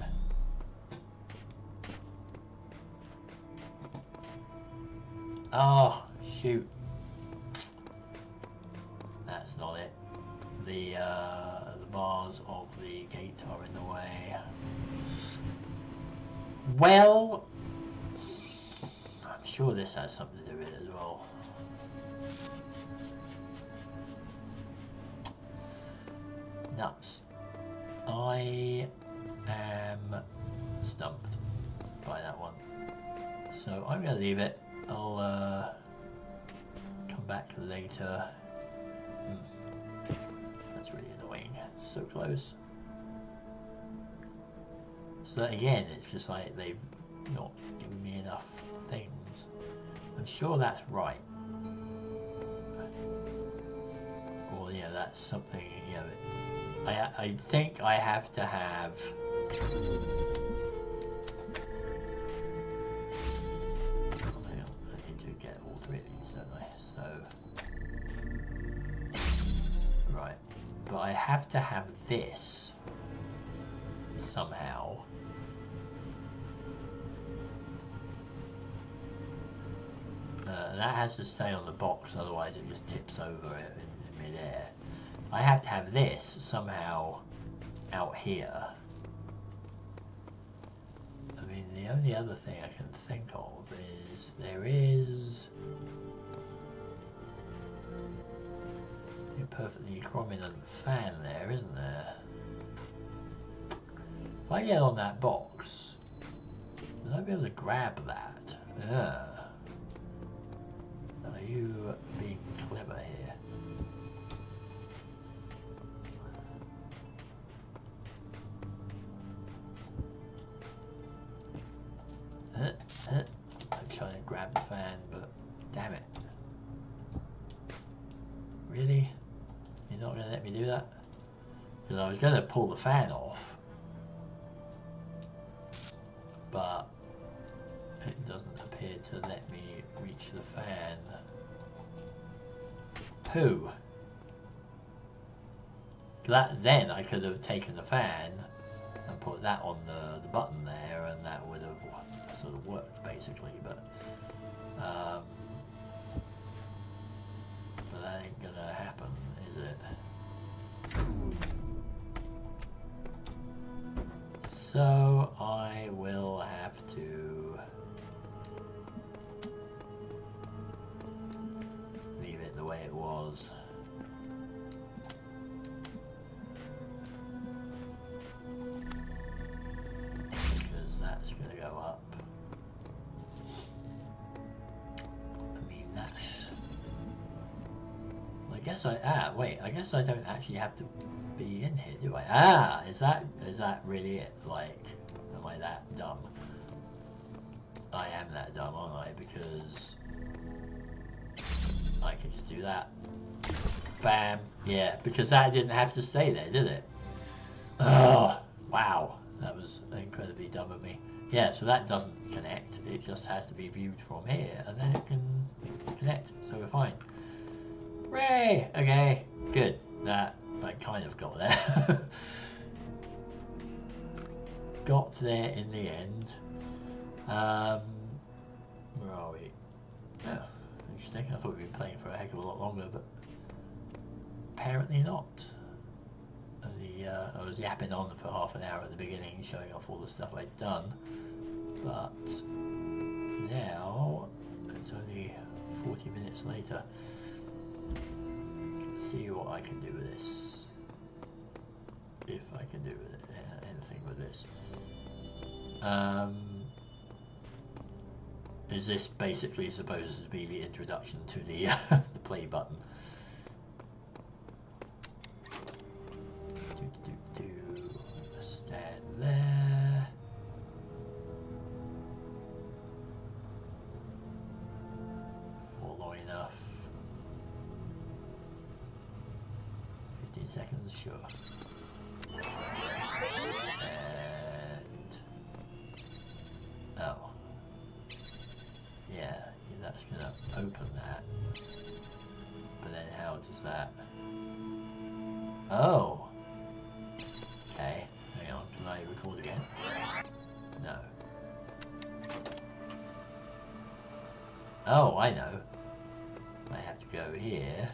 Oh, shoot. That's not it. The bars of the gate are in the way. Well, I'm sure this has something to do with it as well. Nuts. I am stumped by that one. So I'm going to leave it. I'll come back later. That's really annoying. It's so close. So that, again, it's just like they've not given me enough things. I'm sure that's right. Or, you know, that's something, you know, I think I have to have... But I have to have this somehow. That has to stay on the box, otherwise it just tips over it in mid-air. I have to have this somehow out here. I mean, the only other thing I can think of is... there is a perfectly prominent fan there, isn't there? If I get on that box, will I be able to grab that? Yeah. Are you being clever here? I'm trying to grab the fan, but damn it. Really? You're not going to let me do that? Because I was going to pull the fan off, but it doesn't appear to let me reach the fan. Pooh. Then I could have taken the fan and put that on the button there, and that would have sort of worked basically, but that ain't gonna happen, is it? So I will have to leave it the way it was. Because that's gonna go up. I mean that. Well, I guess I guess I don't actually have to be in here, do I? Is that really it? Like, am I that dumb? I am that dumb, aren't I? Because I can just do that. Bam. Yeah, because that didn't have to stay there, did it? Oh, wow. That was incredibly dumb of me. Yeah, so that doesn't connect. It just has to be viewed from here, and then it can connect. So we're fine. Hooray! Okay, good. That I kind of got there. Got there in the end. Where are we? Oh, interesting. I thought we'd been playing for a heck of a lot longer, but apparently not. I was yapping on for half an hour at the beginning, showing off all the stuff I'd done, but now it's only 40 minutes later. Let's see what I can do with this. If I can do with it, anything with this. Is this basically supposed to be the introduction to the, the play button? Stand there. For long enough. 15 seconds, sure. And oh, yeah, that's gonna open that. But then how does that? Oh, okay. Hang on, can I record again? No. Oh, I know. I have to go here,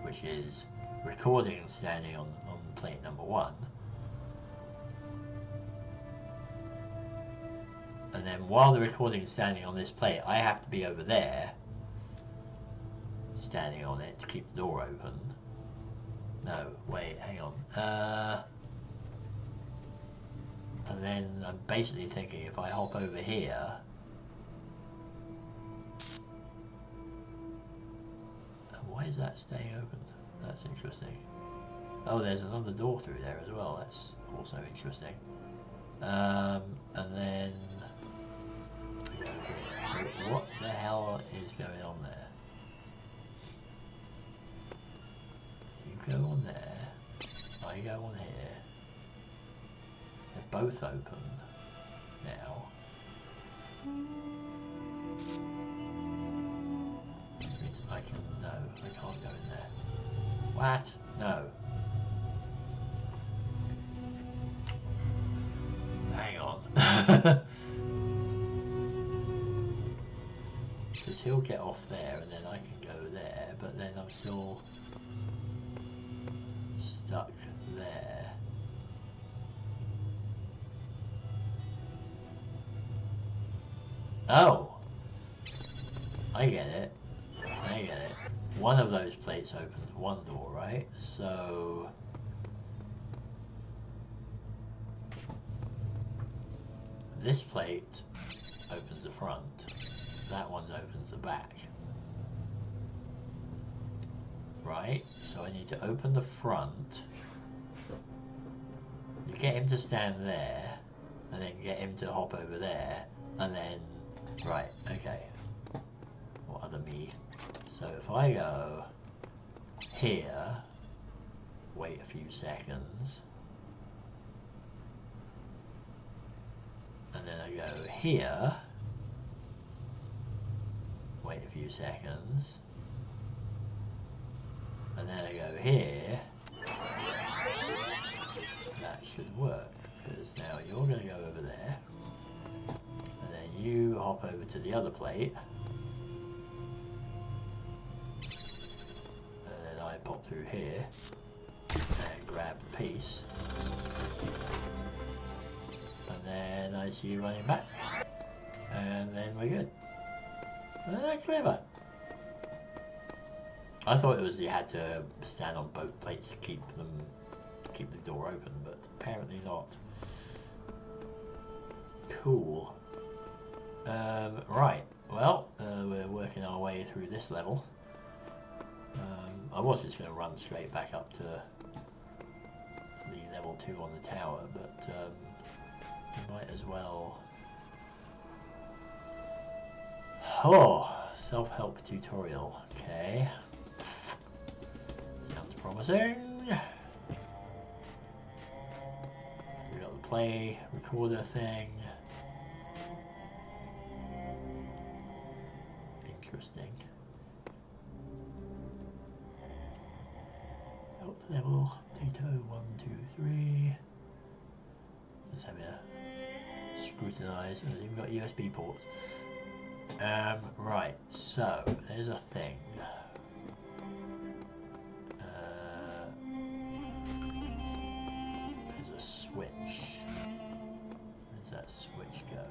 which is recording standing on plate number 1. And then while the recording is standing on this plate, I have to be over there, standing on it to keep the door open. No, wait, hang on. And then I'm basically thinking if I hop over here, why is that staying open? That's interesting. Oh, there's another door through there as well. That's also interesting. And then so what the hell is going on there? You go on there. I go on here. They're both open now. I can, no, I can't go in there. What? No. Hang on. Because he'll get off there and then I can go there, but then I'm still stuck there. Oh! I get it. I get it. One of those plates opens one door, right? So... this plate opens the front. That one opens the back. Right? So I need to open the front. You get him to stand there. And then get him to hop over there. And then... right, okay. What other me? So if I go here, wait a few seconds, and then I go here, wait a few seconds, and then I go here, that should work, because now you're going to go over there, and then you hop over to the other plate, pop through here and grab the piece, and then I see you running back, and then we're good. Clever. I thought it was you had to stand on both plates to keep the door open, but apparently not. Cool. Right. Well, we're working our way through this level. I was just going to run straight back up to the level 2 on the tower, but we might as well... Oh, self-help tutorial, okay. Sounds promising. We got the play recorder thing. Interesting. Level data 1, 2, 3. Just have a scrutinize, and we've got USB ports. Right, so there's a thing. There's a switch. Where's that switch go?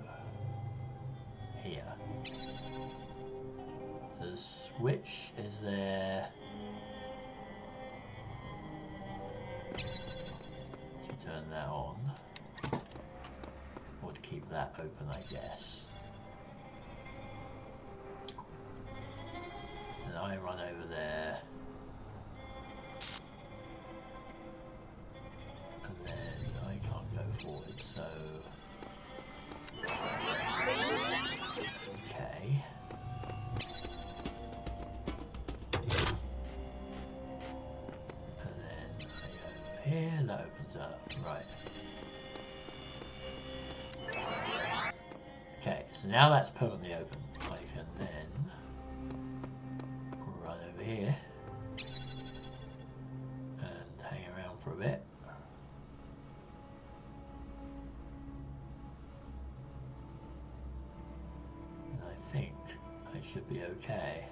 Here. So the switch is there. Turn that on, or to keep that open, I guess. And I run over there, and then I can't go forward, so... okay. And then I go here, that opens up. Right. Okay, so now that's permanently open. I can then run over here and hang around for a bit. And I think I should be okay.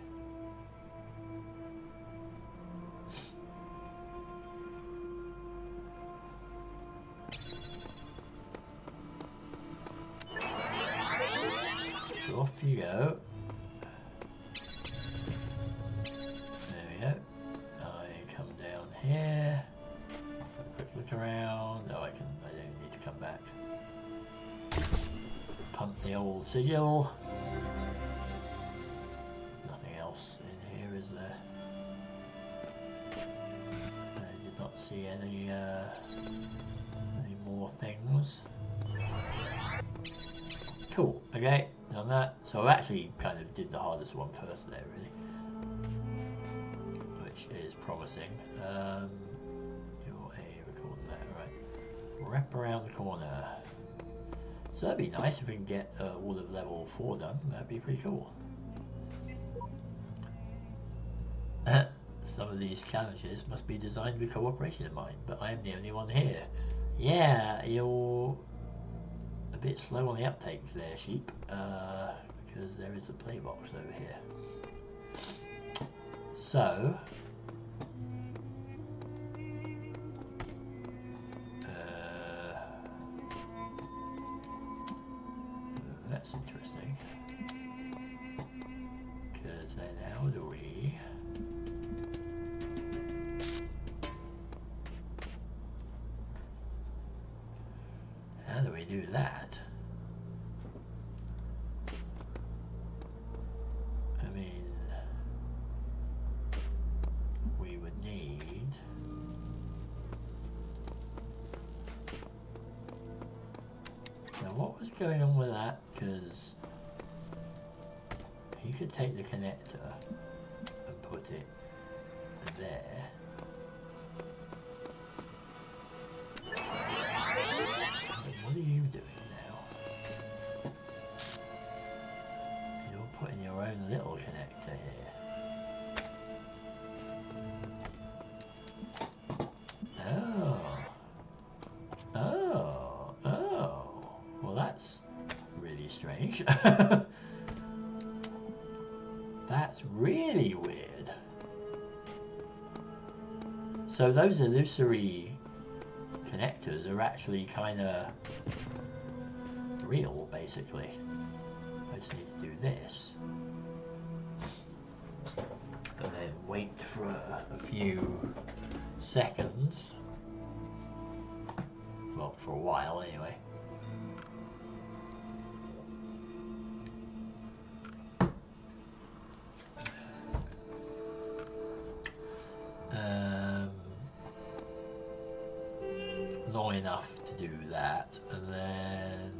Off you go. There we go. I come down here. Quick look around. Oh, I don't need to come back. Pump the old sigil. Nothing else in here, is there? I did not see any more things. Cool. Okay. Done that. So I actually kind of did the hardest one first there, really, which is promising. You're recording that, right? Wrap around the corner. So that'd be nice if we can get all of level 4 done. That'd be pretty cool. Some of these challenges must be designed with cooperation in mind, but I am the only one here. Yeah, you're a bit slow on the uptake there, sheep, because there is a play box over here. So, that's interesting. do that, I mean, we would need now what was going on with that, because you could take the connector and put it there. What are you doing now? You're putting your own little connector here. Oh. Well, that's really strange. That's really weird. So those illusory connectors are actually kind of real, basically. I just need to do this. And then wait for a few seconds. Well, for a while anyway. Long enough to do that, and then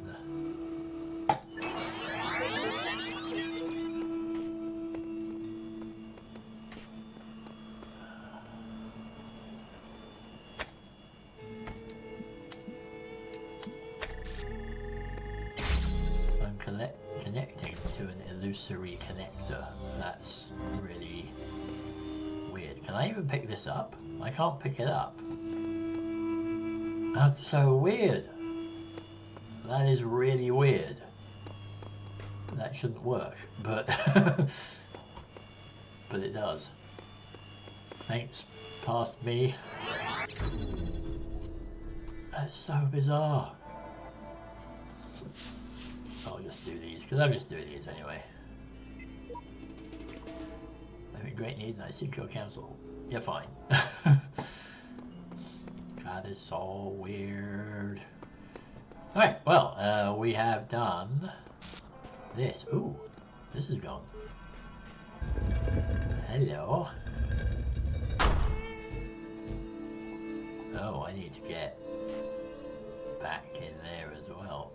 I'm connecting to an illusory connector. That's really weird. Can I even pick this up? I can't pick it up. That's so weird. That is really weird. That shouldn't work, but but it does. Thanks, past me. That's so bizarre. I'll just do these, because I'm just doing these anyway. I'm in great need and I seek your counsel. You're fine. God, this is all weird. Alright, well, we have done this. Ooh, this is gone. Hello. Oh, I need to get back in there as well.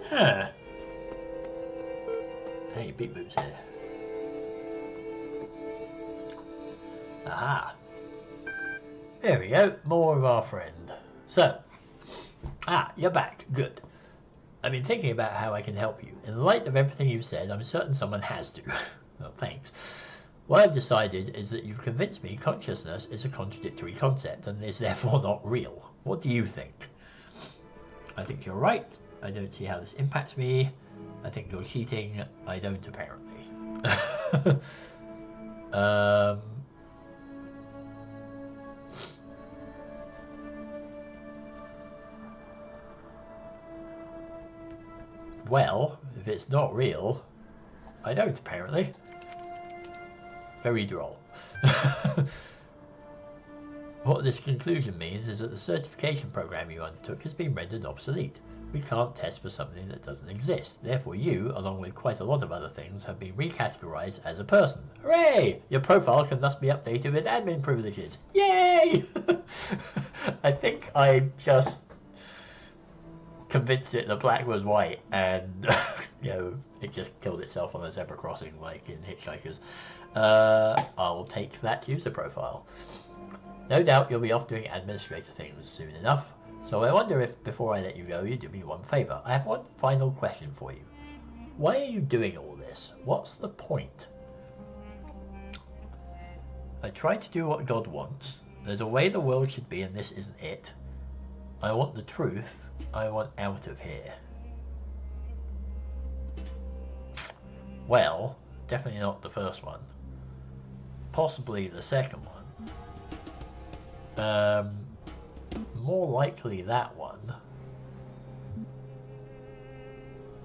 Huh. Hey, Beep Boop's here. Aha. There we go, more of our friend. So, you're back. Good. I've been thinking about how I can help you. In light of everything you've said, I'm certain someone has to. Well, thanks. What I've decided is that you've convinced me consciousness is a contradictory concept and is therefore not real. What do you think? I think you're right. I don't see how this impacts me. I think you're cheating. I don't, apparently. Well, if it's not real, I don't, apparently. Very droll. What this conclusion means is that the certification program you undertook has been rendered obsolete. We can't test for something that doesn't exist. Therefore you, along with quite a lot of other things, have been recategorized as a person. Hooray! Your profile can thus be updated with admin privileges. Yay! I think I just convinced it that black was white and you know, it just killed itself on a zebra crossing like in Hitchhikers. I'll take that user profile. No doubt you'll be off doing administrator things soon enough, so I wonder if before I let you go you do me one favour. I have one final question for you. Why are you doing all this? What's the point? I try to do what God wants. There's a way the world should be and this isn't it. I want the truth. I want out of here. Well, definitely not the first one. Possibly the second one. More likely that one.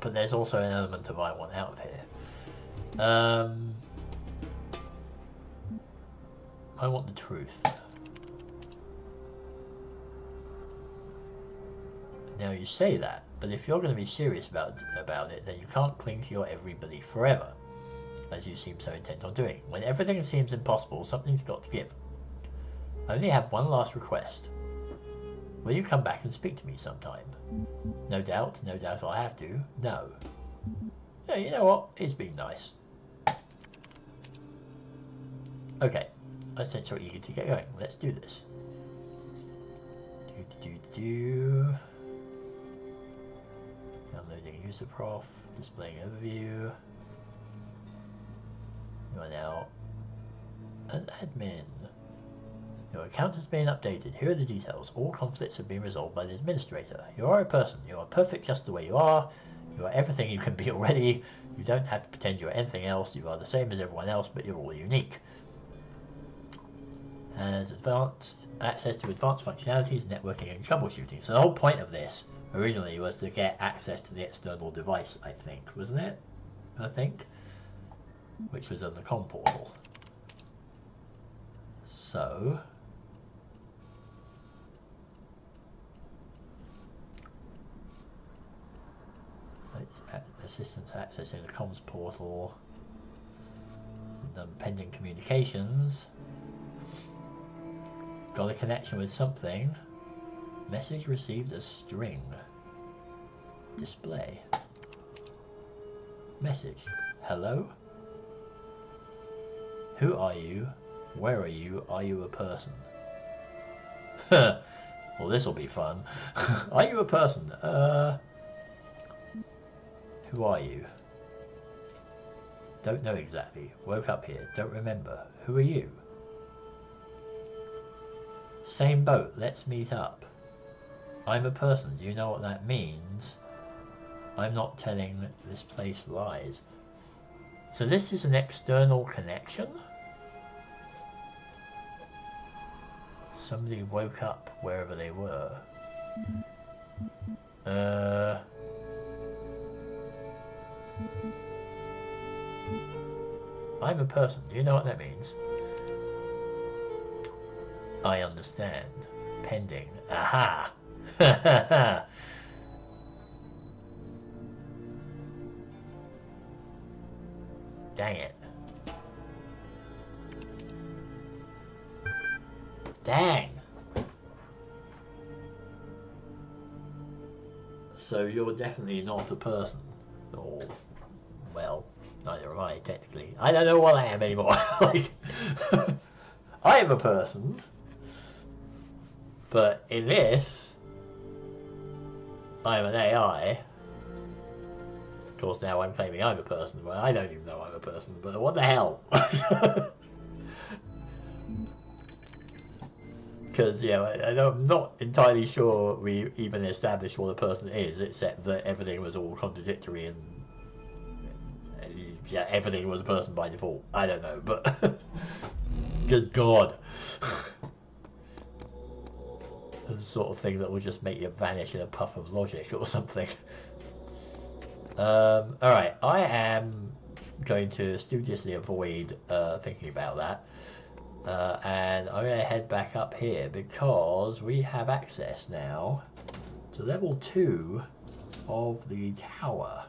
But there's also an element of I want out of here. I want the truth. Now you say that, but if you're going to be serious about it, then you can't cling to your every belief forever, as you seem so intent on doing. When everything seems impossible, something's got to give. I only have one last request. Will you come back and speak to me sometime? No doubt I'll have to. No. Yeah, you know what? It's been nice. Okay, I sense you're eager to get going. Let's do this. Downloading user prof, displaying overview. You are now an admin. Your account has been updated. Here are the details. All conflicts have been resolved by the administrator. You are a person. You are perfect just the way you are. You are everything you can be already. You don't have to pretend you're anything else. You are the same as everyone else, but you're all unique. Has advanced access to advanced functionalities, networking and troubleshooting. So the whole point of this originally was to get access to the external device, I think, wasn't it? I think. Which was on the comm portal. So assistance accessing the comms portal. Pending communications. Got a connection with something. Message received as string. Display. Message. Hello? Who are you? Where are you? Are you a person? Well, this'll be fun. Are you a person? Who are you? Don't know exactly. Woke up here. Don't remember. Who are you? Same boat. Let's meet up. I'm a person. Do you know what that means? I'm not telling this place lies. So this is an external connection? Somebody woke up wherever they were. I'm a person. Do you know what that means? I understand. Pending. Aha! Dang it. Dang! So you're definitely not a person. Or, well, neither am I, technically. I don't know what I am anymore. Like, I am a person. But in this, I'm an AI. Of course, now I'm claiming I'm a person, but I don't even know I'm a person. But what the hell? Because, yeah, I'm not entirely sure we even established what a person is, except that everything was all contradictory and yeah, everything was a person by default. I don't know, but good God. The sort of thing that will just make you vanish in a puff of logic or something. Alright, I am going to studiously avoid thinking about that. And I'm going to head back up here because we have access now to level 2 of the tower.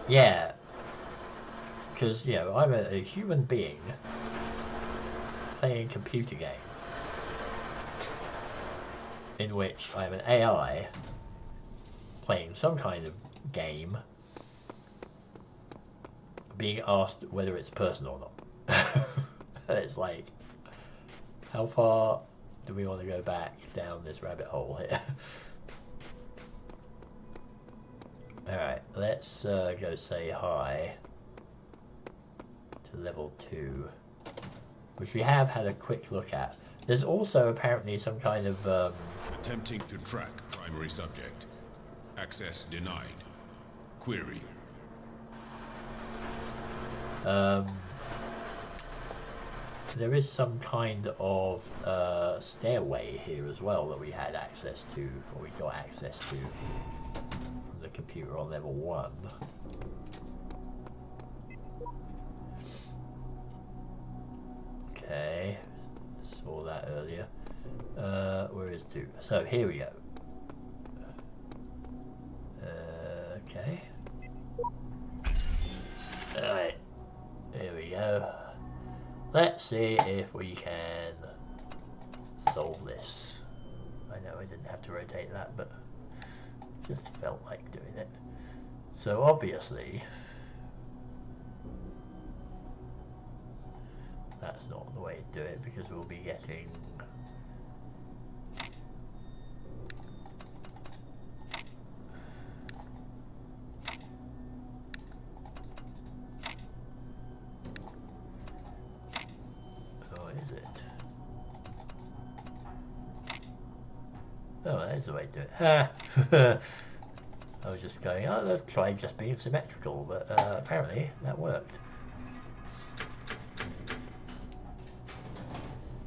Yeah, because, you know, I'm a human being playing a computer game in which I'm an AI playing some kind of game being asked whether it's a person or not. And it's like, how far do we want to go back down this rabbit hole here? Alright, let's go say hi to level 2, which we have had a quick look at. There's also apparently some kind of Attempting to track primary subject. Access denied. Query. there is some kind of stairway here as well that we had access to, or we got access to from the computer on level 1. Okay, saw that earlier. Where is 2? So here we go. Okay. Alright. Here we go. Let's see if we can solve this. I know I didn't have to rotate that, but just felt like doing it. So obviously, that's not the way to do it, because we'll be getting oh, that is the way to do it. Ha! I was just going, oh, let's try just being symmetrical, but apparently that worked.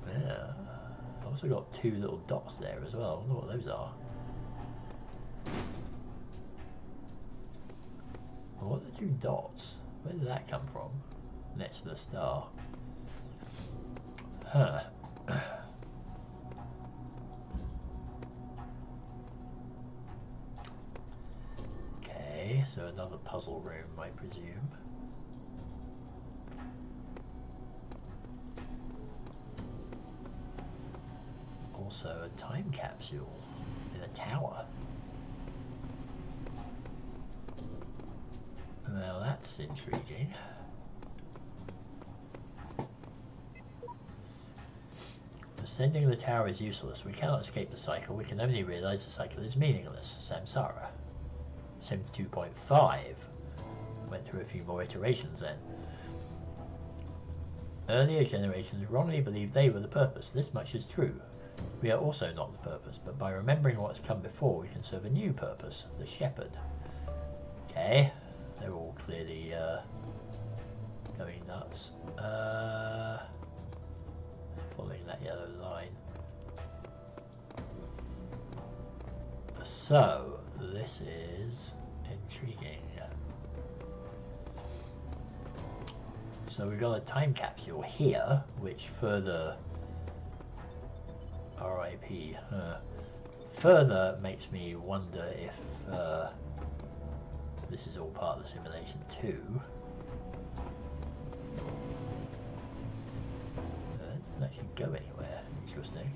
Yeah. I've also got 2 little dots there as well. I wonder what those are. Well, what are the 2 dots? Where did that come from? Next to the star. Huh. Okay, so another puzzle room, I presume. Also a time capsule in a tower. Well, that's intriguing. Ascending the tower is useless. We cannot escape the cycle. We can only realize the cycle is meaningless. Samsara. 72.5. Went through a few more iterations then. Earlier generations wrongly believed they were the purpose. This much is true. We are also not the purpose, but by remembering what has come before, we can serve a new purpose, the shepherd. Okay, they're all clearly going nuts. Following that yellow line. So, this is intriguing. So we've got a time capsule here, which further RIP further makes me wonder if this is all part of the simulation too. It doesn't actually go anywhere. Interesting.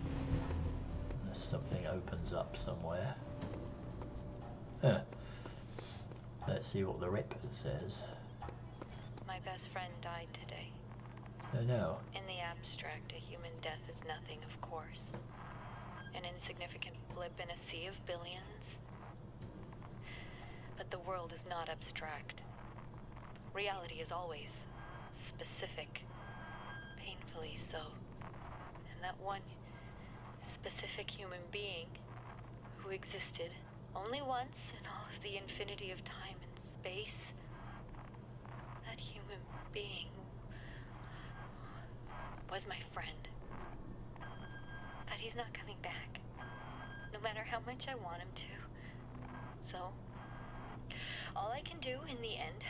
Unless something opens up somewhere. Huh. Let's see what the rip says. My best friend died today. Oh no. In the abstract, a human death is nothing, of course. An insignificant blip in a sea of billions. But the world is not abstract. Reality is always specific. Painfully so. And that one specific human being who existed only once in all of the infinity of time and space, that human being was my friend. But he's not coming back, no matter how much I want him to. So, all I can do in the end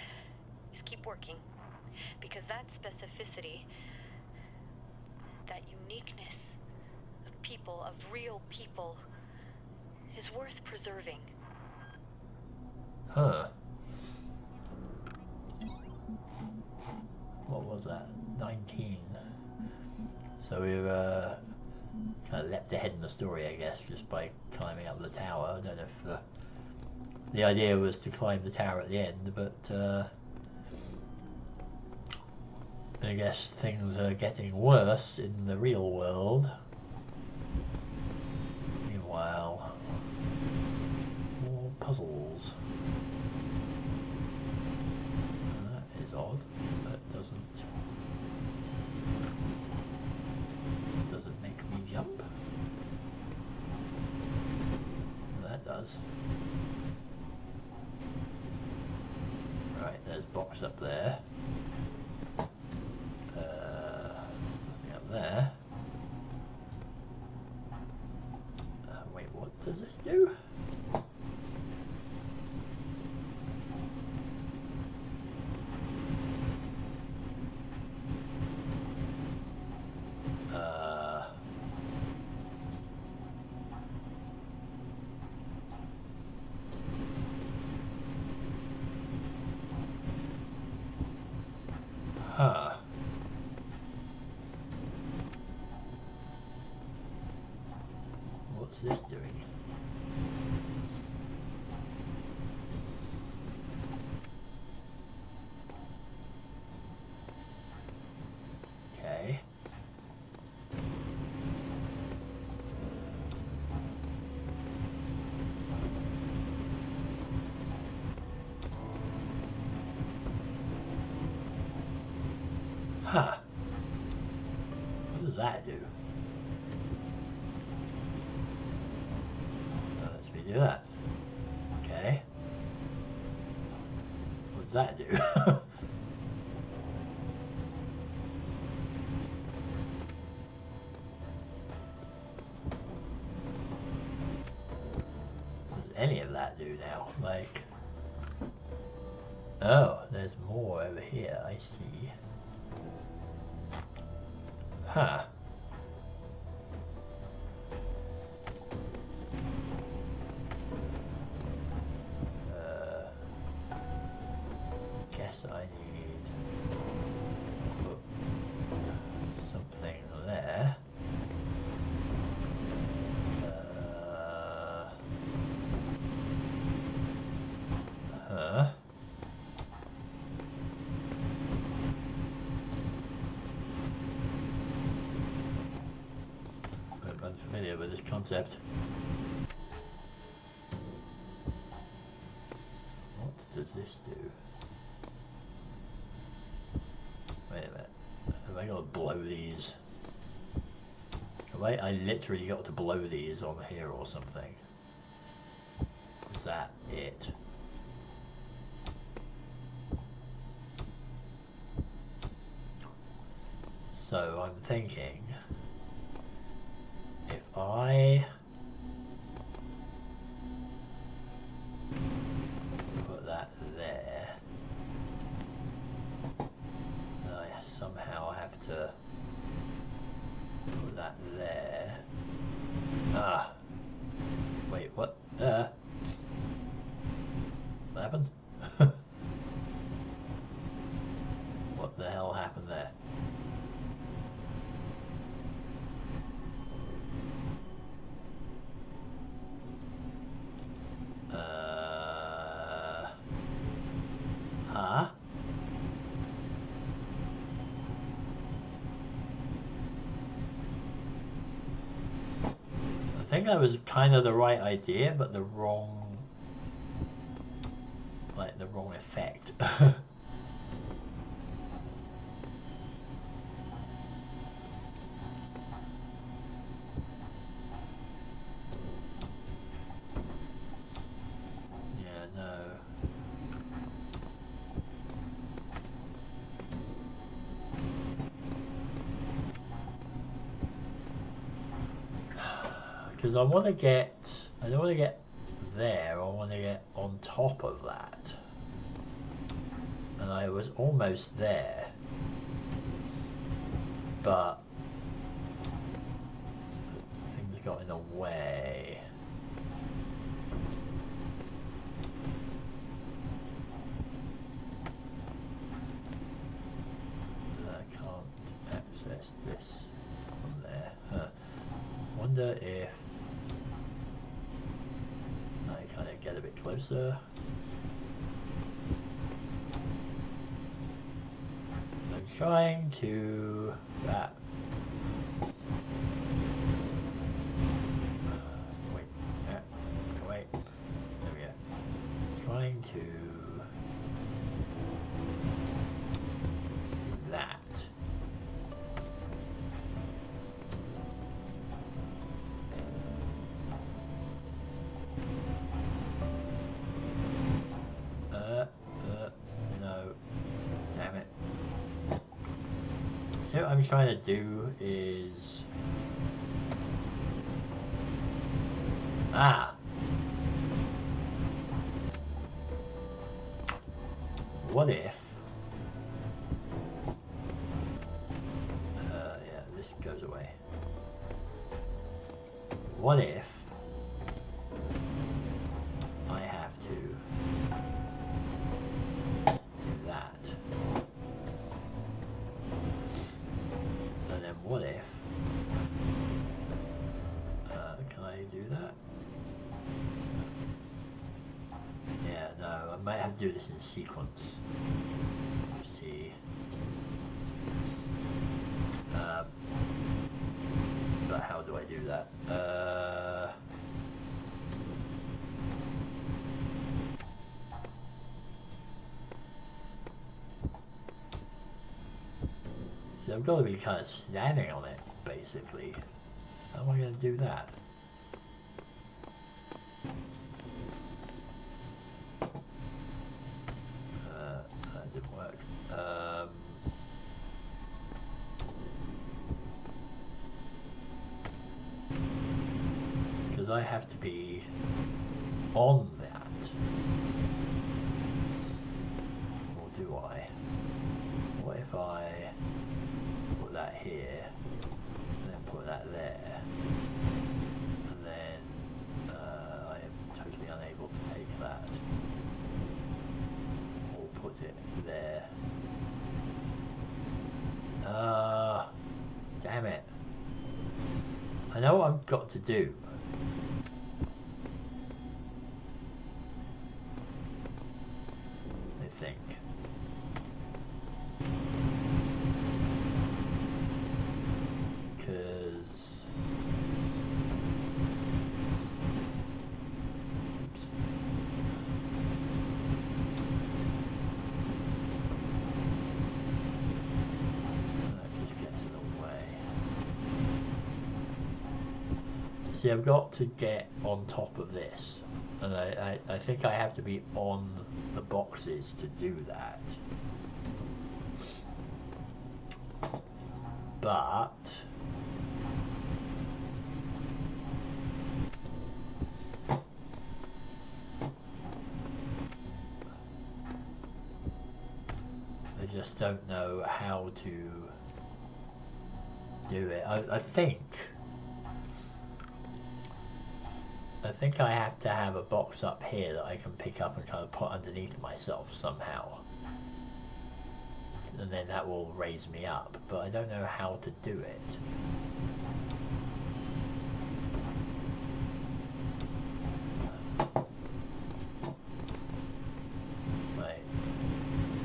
is keep working, because that specificity, that uniqueness of people, of real people, is worth preserving. Huh. What was that? 19. So we've kind of leapt ahead in the story, I guess, just by climbing up the tower. I don't know if the idea was to climb the tower at the end, but I guess things are getting worse in the real world. Meanwhile, more puzzles. That is odd. That doesn't make me jump. That does. Right, there's a box up there. Nothing up there. Wait, what does this do? What's this doing? Okay. Huh. What does that do? Let's me do that. Okay. What does that do? What does any of that do now? Like... Oh, there's more over here, I see. Huh. Guess I need to put something there. Huh. I'm unfamiliar with this concept. What does this do? Wait a minute. Have I got to blow these? Have I literally got to blow these on here or something? Is that it? So I'm thinking, if I put that there, then I somehow have to put that there. Ah, wait, what? What happened? What the hell happened there? Huh? I think that was kind of the right idea, but the wrong, like the wrong effect. Yeah, no. Because I want to get, I don't want to get there, I want to get on top of that. And I was almost there. But things got in the way. I can't access this from there. Wonder if I kind of get a bit closer. I'm trying to wait. Wait. There we go. Trying to do that. No. Damn it. So what I'm trying to do is... What if... yeah, this goes away. What if I have to do that? And then what if... can I do that? might have to do this in sequence. Let's see. But how do I do that? So I've got to be kind of standing on it, basically. How am I going to do that? That didn't work. Because I have to be on that. Or do I? What if I put that here, and then put that there, and then I am totally unable to take that, or put it there. Damn it. I know what I've got to do. I think. Because... Oops. That just gets in the way. See, I've got to get on top of this. And I think I have to be on the boxes to do that. But... I just don't know how to do it. I think I have to have a box up here that I can pick up and kind of put underneath myself somehow. And then that will raise me up, but I don't know how to do it. Right.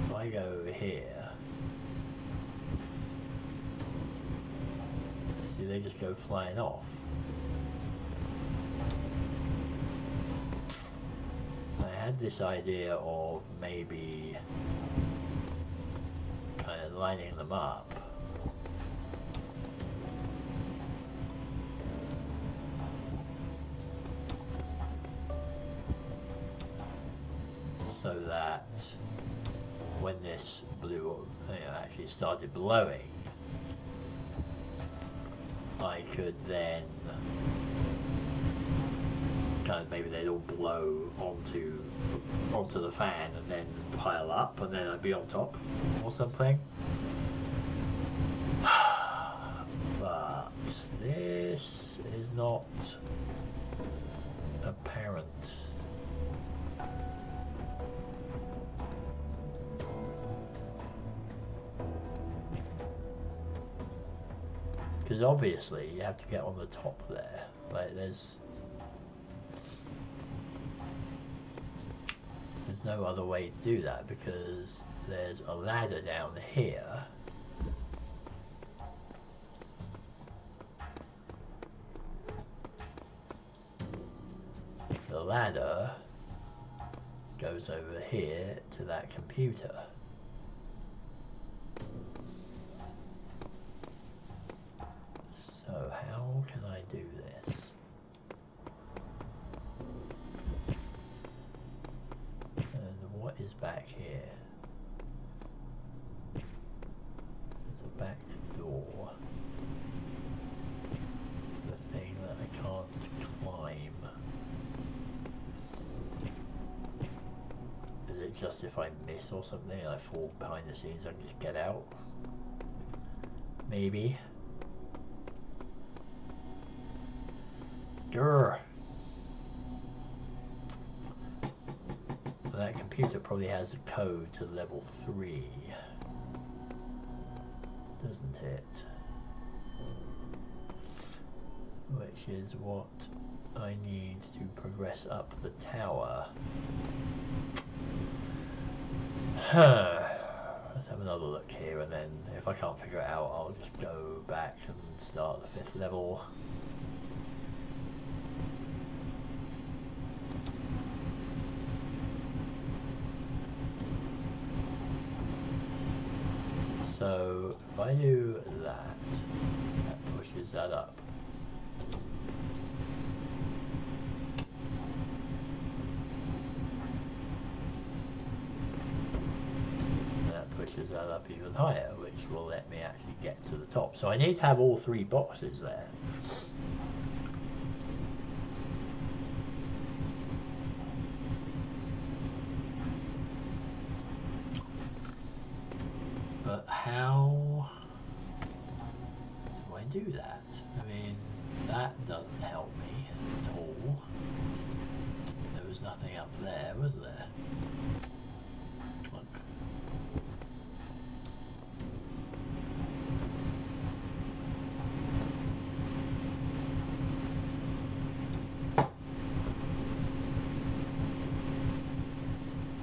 If I go here, see, they just go flying off. I had this idea of maybe kind of lining them up. So that when this blew, actually started blowing, I could then kind of, maybe they'd all blow onto the fan and then pile up, and then I'd be on top or something. But this is not apparent. Because obviously you have to get on the top there. Like there's no other way to do that, because there's a ladder down here. The ladder goes over here to that computer. So how can I do this? What is back here? There's a back door. The thing that I can't climb. Is it just if I miss or something and I fall behind the scenes I can just get out? Maybe. Grr. That computer probably has a code to level 3, doesn't it? Which is what I need to progress up the tower. Let's have another look here, and then if I can't figure it out, I'll just go back and start the 5th level. So if I do that, that pushes that up. Pushes that up even higher, which will let me actually get to the top. So I need to have all 3 boxes there. But how do I do that? I mean, that doesn't help me at all. There was nothing up there, was there?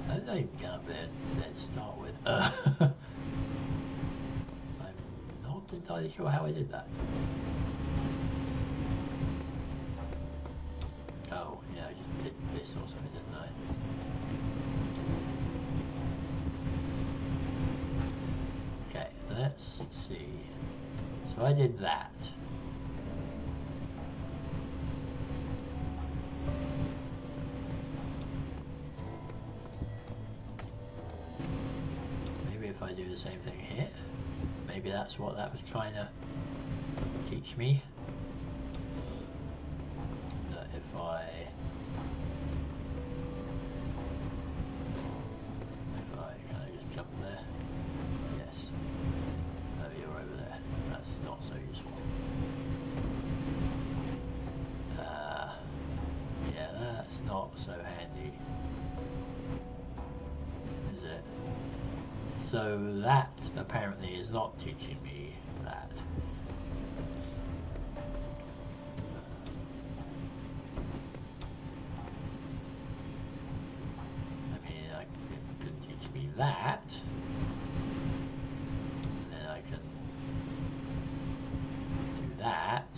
I don't get up there to start with. I'm not entirely sure how I did that. Oh, yeah, I just did this or something, didn't I? Okay, let's see. So I did that. If I do the same thing here, maybe that's what that was trying to teach me. That if I kind of just jump there, yes, no, you're over there. That's not so useful. Yeah, that's not so handy, is it? So that apparently is not teaching me that. I mean, it can teach me that. And then I can do that.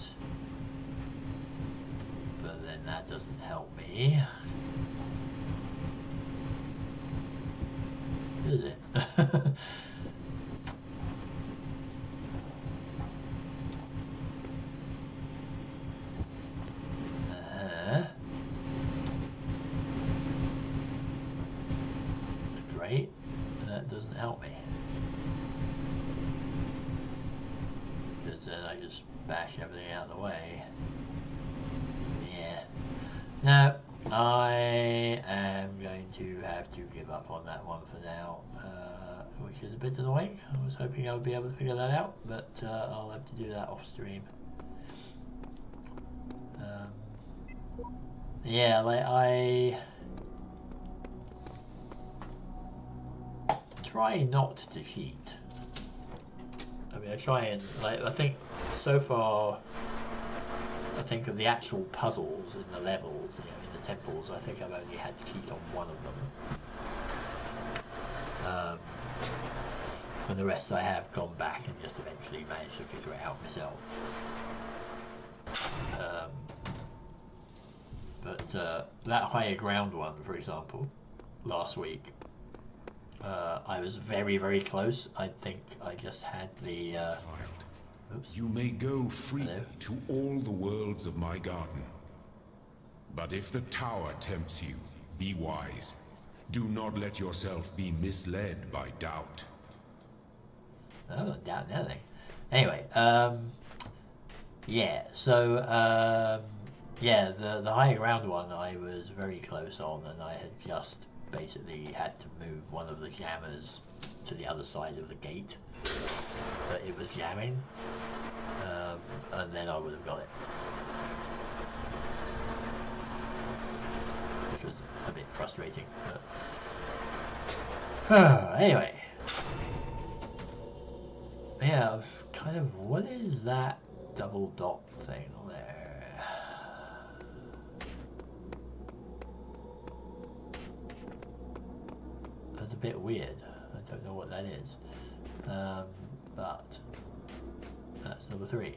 But then that doesn't help me. Is it? Great. That doesn't help me. Because then I just bash everything out of the way. Yeah. No. I am going to have to give up on that one for now, which is a bit annoying. I was hoping I would be able to figure that out, but I'll have to do that off stream. Yeah, like I try not to cheat. I mean, I try and, like, I think so far, I think of the actual puzzles in the levels, you know, in the temples, I think I've only had to cheat on one of them. And the rest I have gone back and just eventually managed to figure it out myself. But that higher ground one, for example, last week, I was very, very close. I think I just had the... Oops. You may go freely Hello? to all the worlds of my garden. But if the tower tempts you, be wise. Do not let yourself be misled by doubt. I'm not doubting anything. Anyway, yeah, so, yeah, the higher ground one I was very close on, and I had just basically had to move one of the jammers to the other side of the gate. But it was jamming, and then I would have got it. Which was a bit frustrating, but... anyway. Yeah, kind of, what is that double dot thing there? That's a bit weird. don't know what that is. But that's number 3.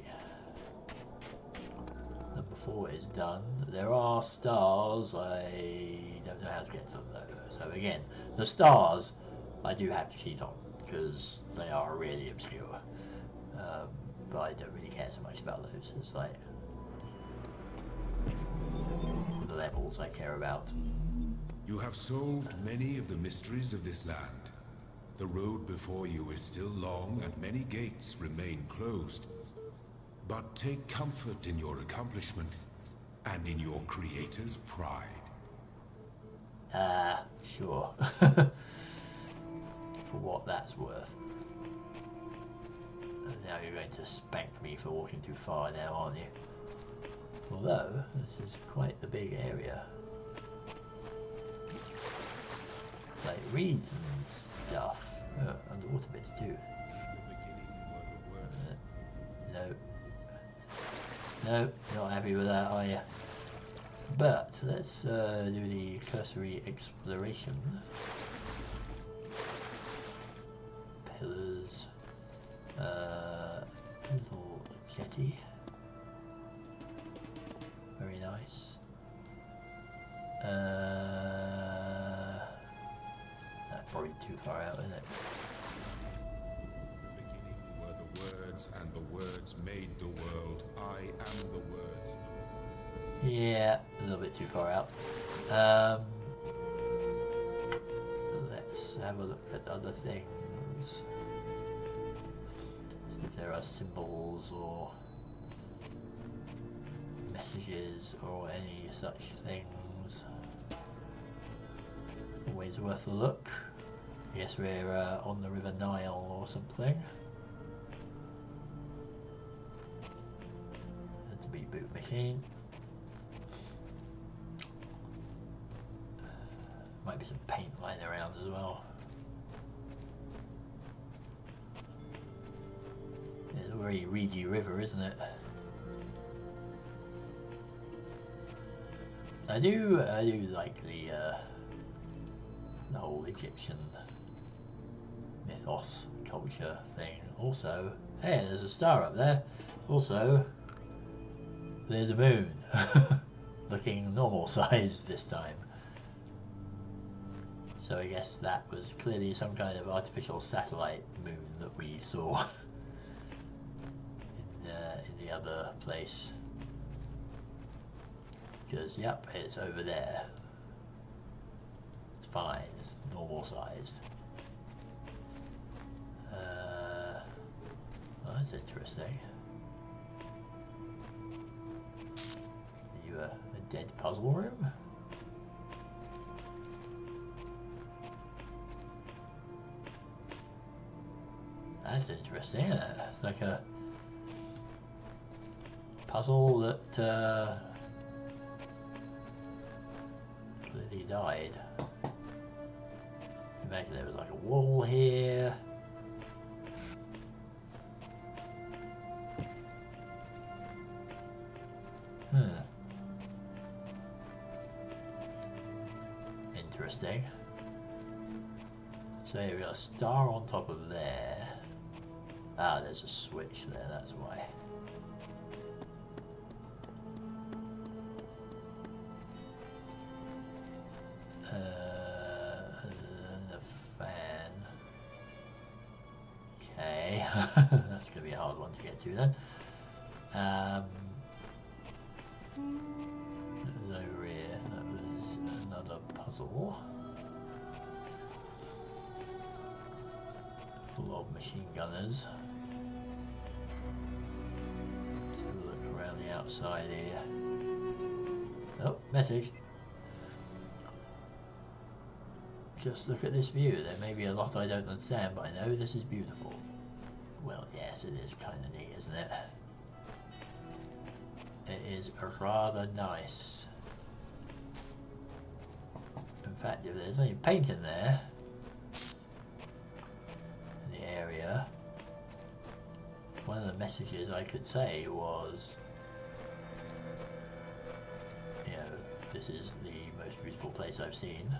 Number 4 is done. There are stars. I don't know how to get to them though. So again, the stars I do have to cheat on because they are really obscure. But I don't really care so much about those. It's like the levels I care about. You have solved many of the mysteries of this land. The road before you is still long and many gates remain closed. But take comfort in your accomplishment and in your creator's pride. Sure. For what that's worth. And now you're going to spank me for walking too far now, aren't you? Although, this is quite the big area. Like reeds and stuff. Oh, underwater bits too. No. No, not happy with that, are you? But let's do the cursory exploration. Pillars. Little jetty. Very nice. That's probably too far out, isn't it? The words and the words made the world. I am the words. Yeah, a little bit too far out. Let's have a look at other things. See if there are symbols or messages or any such things. Always worth a look. I guess we're on the River Nile or something. That's a big boot machine. Might be some paint lying around as well. It's a very reedy river, isn't it? I do like the whole Egyptian mythos culture thing. Also, hey, there's a star up there. Also, there's a moon, looking normal size this time. So I guess that was clearly some kind of artificial satellite moon that we saw in the other place. Because, yep, it's over there. It's fine, it's normal sized. Well, that's interesting. Are you a dead puzzle room? That's interesting, isn't it? It's like a puzzle that clearly died. Imagine there was like a wall here. Interesting. So you've got a star on top of there. Ah, there's a switch there, that's why. The fan. Okay, that's going to be a hard one to get to then. Over here, that was another puzzle. Full of machine gunners. Let's have a look around the outside here. Oh, message. Just look at this view. There may be a lot I don't understand, but I know this is beautiful. Well, yes, it is kind of neat, isn't it? It is rather nice. In fact, if there's any paint in there, in the area, one of the messages I could say was, you know, this is the most beautiful place I've seen.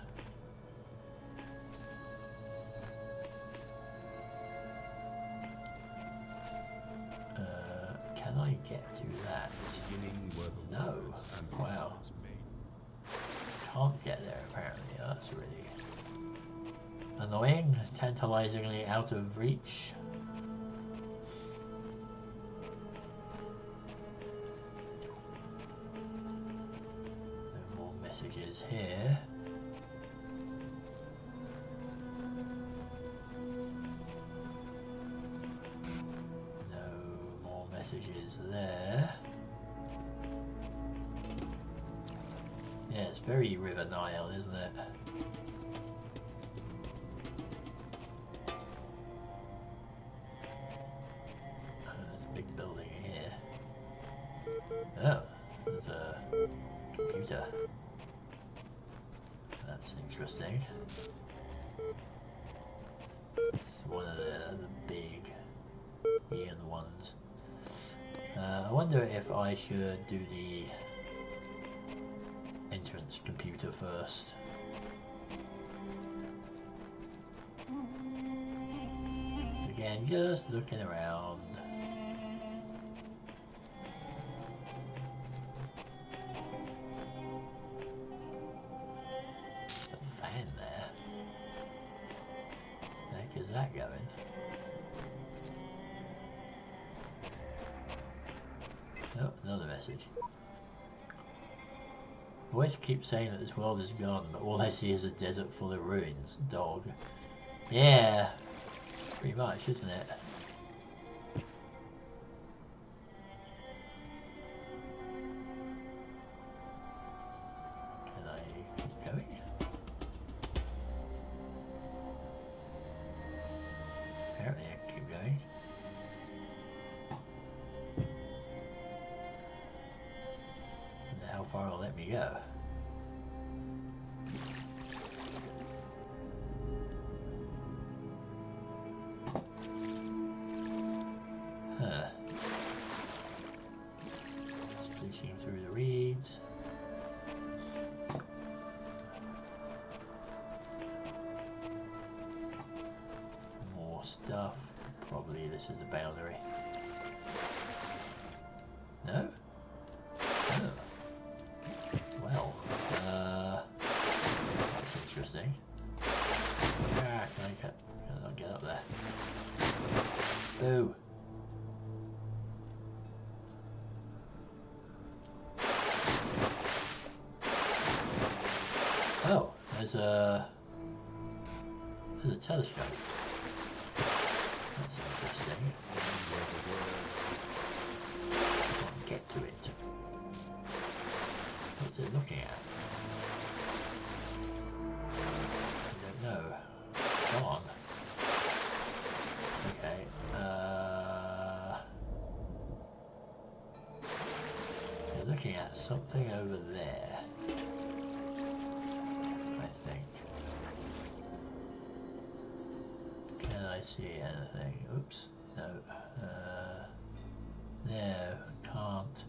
Can I get to that? Beginning were the No. words and the Wow. words made. Can't get there apparently. That's really annoying. Tantalizingly out of reach. No more messages here. No more messages there. Yeah, it's very River Nile, isn't it? There's a big building here. Oh, there's a computer. That's interesting. It's one of the big Ian ones. I wonder if I should do the entrance computer first. Again, just looking around. A fan there. The heck is that going? Oh, another message. Voice keeps saying that this world is gone, but all I see is a desert full of ruins. Dog. Yeah, pretty much, isn't it? Can I keep going? Apparently I can keep going. How far will let me go? Huh. Splishing through the reeds. More stuff. Probably this is the boundary. No? Oh. Well, that's interesting. Ah, can I get up there? Boo! Oh, there's a telescope. That's interesting. I can't get to it. What's it looking at? I don't know. Come on. Okay. They're looking at something over there. I think. Can I see anything? Oops. No. No, can't.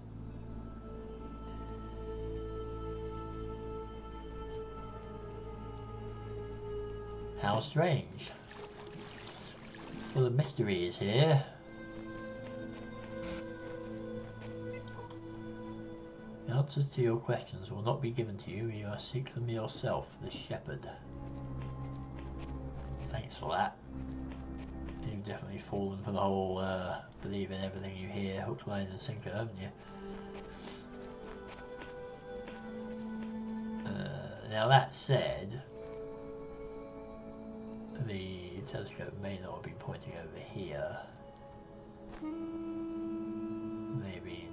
How strange. Well, the mystery is here. The answers to your questions will not be given to you. You must seek them yourself, the shepherd. Thanks for that. You've definitely fallen for the whole believe in everything you hear, hook, line and sinker, haven't you? Now that said, the telescope may not have been pointing over here. Maybe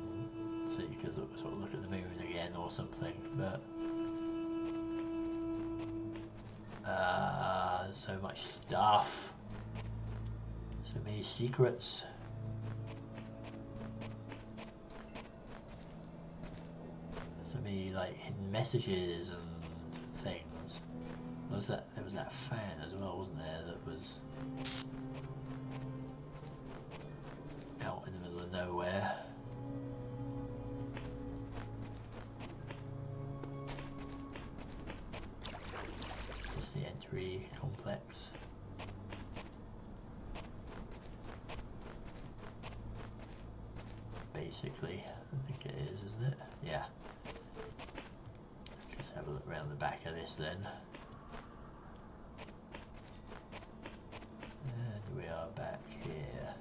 so you could sort of look at the moon again or something, but there's so much stuff. So many secrets. So many like hidden messages and things. There was that fan as well, wasn't there, that was out in the middle of nowhere. Just the entry complex. basically. I think it is, isn't it? Yeah. Let's just have a look around the back of this then. And we are back here.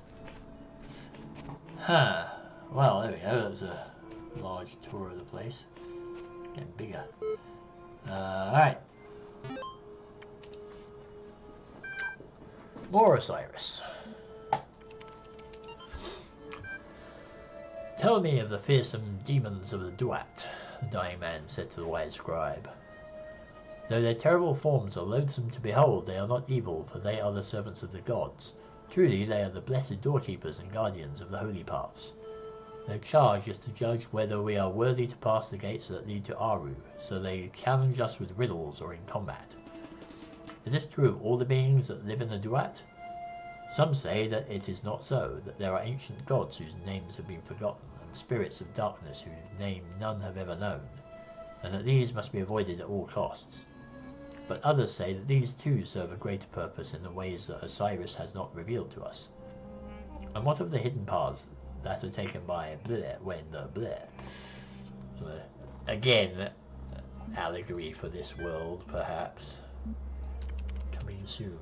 Huh. Well, there we go. That was a large tour of the place. Getting bigger. Alright. More Osiris. Tell me of the fearsome demons of the Duat, the dying man said to the wise scribe. Though their terrible forms are loathsome to behold, they are not evil, for they are the servants of the gods. Truly, they are the blessed doorkeepers and guardians of the holy paths. Their charge is to judge whether we are worthy to pass the gates that lead to Aru, so they challenge us with riddles or in combat. Is this true of all the beings that live in the Duat? Some say that it is not so, that there are ancient gods whose names have been forgotten, and spirits of darkness whose name none have ever known, and that these must be avoided at all costs. But others say that these too serve a greater purpose in the ways that Osiris has not revealed to us. And what of the hidden paths that are taken by Blair when Blair? So, again, allegory for this world, perhaps. Coming soon.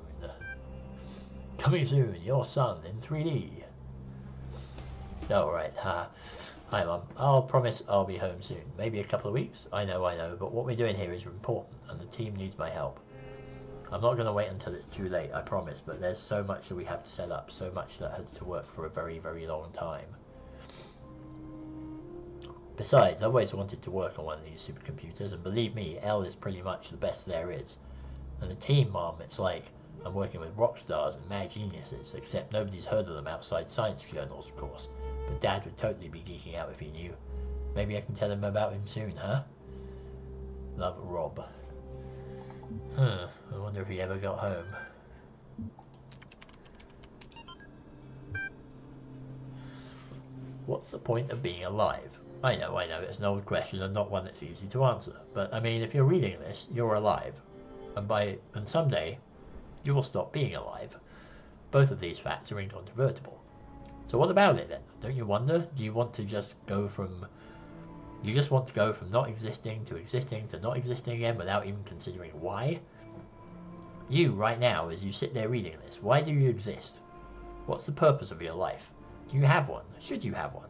Coming soon, your son in 3D. Oh, right, haha. Hi, Mum. I'll promise I'll be home soon. Maybe a couple of weeks. I know, but what we're doing here is important, and the team needs my help. I'm not going to wait until it's too late, I promise, but there's so much that we have to set up, so much that has to work for a very, very long time. Besides, I've always wanted to work on one of these supercomputers, and believe me, L is pretty much the best there is. And the team, Mom, it's like I'm working with rock stars and mad geniuses, except nobody's heard of them outside science journals, of course. But Dad would totally be geeking out if he knew. Maybe I can tell him about him soon, huh? Love, Rob. I wonder if he ever got home. What's the point of being alive? I know, it's an old question and not one that's easy to answer. But, I mean, if you're reading this, you're alive. And someday, you will stop being alive. Both of these facts are incontrovertible. So what about it then? Don't you wonder? Do you want to just go from... You just want to go from not existing to not existing again without even considering why? You, right now, as you sit there reading this, why do you exist? What's the purpose of your life? Do you have one? Should you have one?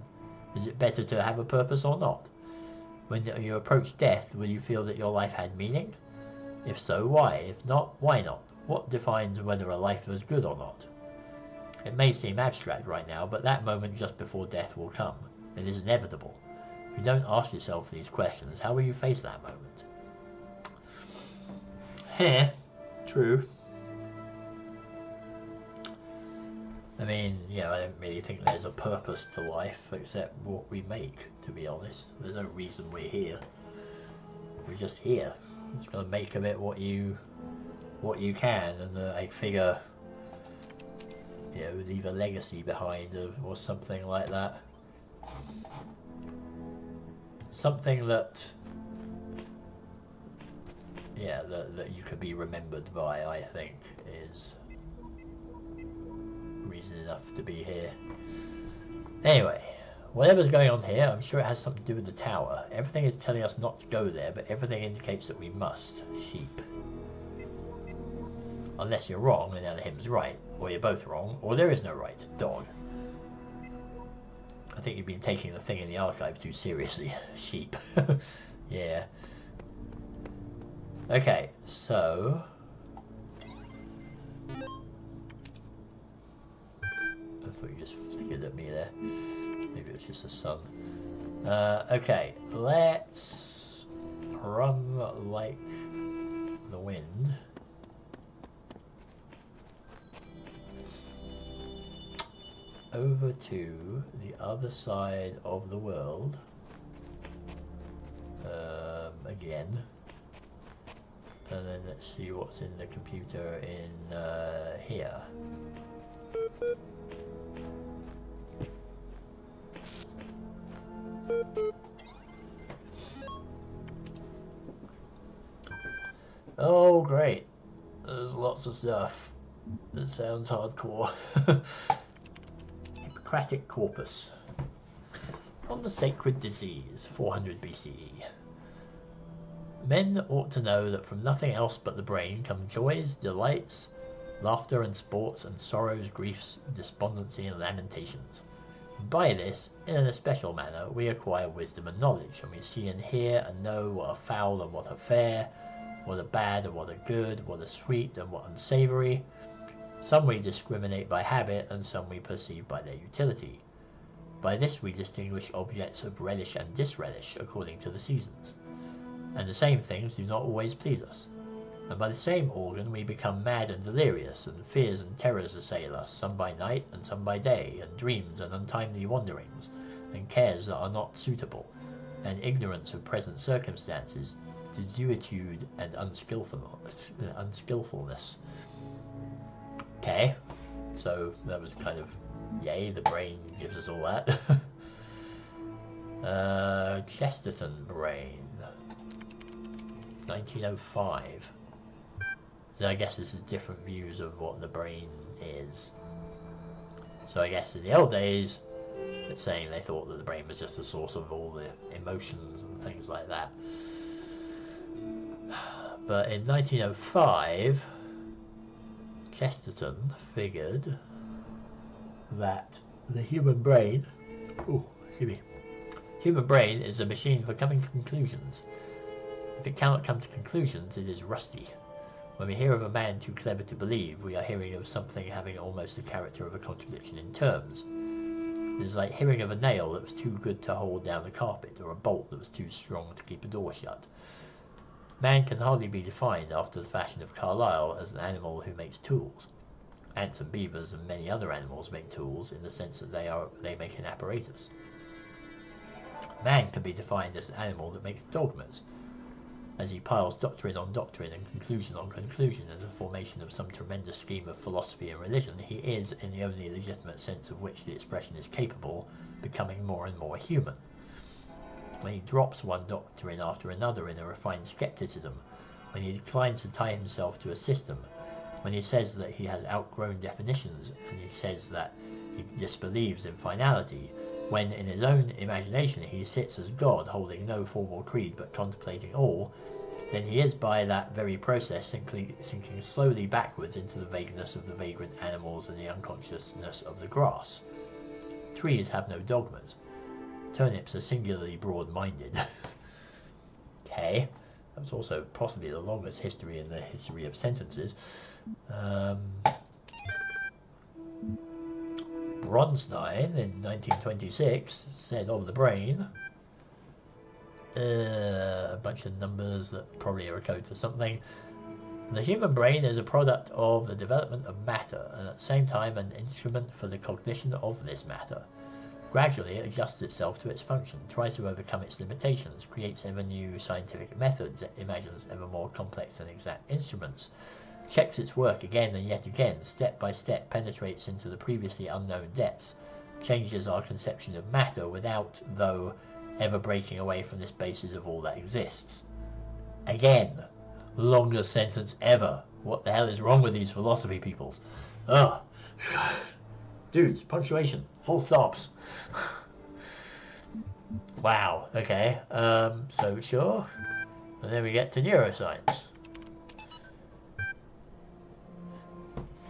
Is it better to have a purpose or not? When you approach death, will you feel that your life had meaning? If so, why? If not, why not? What defines whether a life was good or not? It may seem abstract right now, but that moment just before death will come. It is inevitable. If you don't ask yourself these questions, how will you face that moment? True. I mean, I don't really think there's a purpose to life except what we make, to be honest. There's no reason we're here. We're just here. You're just gonna make of it what you can, and I figure, leave a legacy behind or something like that. Something that, that you could be remembered by, I think, is reason enough to be here. Anyway, whatever's going on here, I'm sure it has something to do with the tower. Everything is telling us not to go there, but everything indicates that we must. Sheep. Unless you're wrong and the other hymn's right, or you're both wrong, or there is no right. Dog. I think you've been taking the thing in the archive too seriously. Sheep. Yeah. Okay, so... I thought you just flickered at me there. Maybe it was just the sun. Okay, let's run like the wind. Over to the other side of the world. Again. And then let's see what's in the computer in here. Oh great, there's lots of stuff. That sounds hardcore. Hippocratic corpus. On the sacred disease, 400 BCE. Men ought to know that from nothing else but the brain come joys, delights, laughter and sports, and sorrows, griefs, despondency and lamentations. By this, in an especial manner, we acquire wisdom and knowledge, and we see and hear and know what are foul and what are fair, what are bad and what are good, what are sweet and what unsavoury. Some we discriminate by habit, and some we perceive by their utility. By this we distinguish objects of relish and disrelish according to the seasons. And the same things do not always please us. And by the same organ we become mad and delirious, and fears and terrors assail us, some by night and some by day, and dreams and untimely wanderings, and cares that are not suitable, and ignorance of present circumstances, desuetude and unskillfulness. Okay, so that was kind of, yay, the brain gives us all that. Chesterton brain. 1905. So I guess this is different views of what the brain is. So I guess in the old days, it's saying they thought that the brain was just the source of all the emotions and things like that. But in 1905, Chesterton figured that the human brain, human brain is a machine for coming to conclusions. If it cannot come to conclusions, it is rusty. When we hear of a man too clever to believe, we are hearing of something having almost the character of a contradiction in terms. It is like hearing of a nail that was too good to hold down the carpet, or a bolt that was too strong to keep a door shut. Man can hardly be defined after the fashion of Carlyle as an animal who makes tools. Ants and beavers and many other animals make tools in the sense that they make an apparatus. Man can be defined as an animal that makes dogmas, as he piles doctrine on doctrine and conclusion on conclusion as a formation of some tremendous scheme of philosophy and religion. He is, in the only legitimate sense of which the expression is capable, becoming more and more human. When he drops one doctrine after another in a refined skepticism, when he declines to tie himself to a system, when he says that he has outgrown definitions, and he says that he disbelieves in finality, when in his own imagination he sits as God, holding no formal creed but contemplating all, then he is by that very process sinking slowly backwards into the vagueness of the vagrant animals and the unconsciousness of the grass. Trees have no dogmas. Turnips are singularly broad-minded. Okay, that was also possibly the longest history in the history of sentences. Bronstein in 1926 said of the brain, a bunch of numbers that probably are a code for something. The human brain is a product of the development of matter, and at the same time an instrument for the cognition of this matter. Gradually it adjusts itself to its function, tries to overcome its limitations, creates ever new scientific methods, imagines ever more complex and exact instruments, checks its work again and yet again, step by step penetrates into the previously unknown depths, changes our conception of matter without, though, ever breaking away from this basis of all that exists. Again, longest sentence ever. What the hell is wrong with these philosophy peoples? Ugh. Dudes, punctuation, full stops. Wow, okay, so sure. And then we get to neuroscience.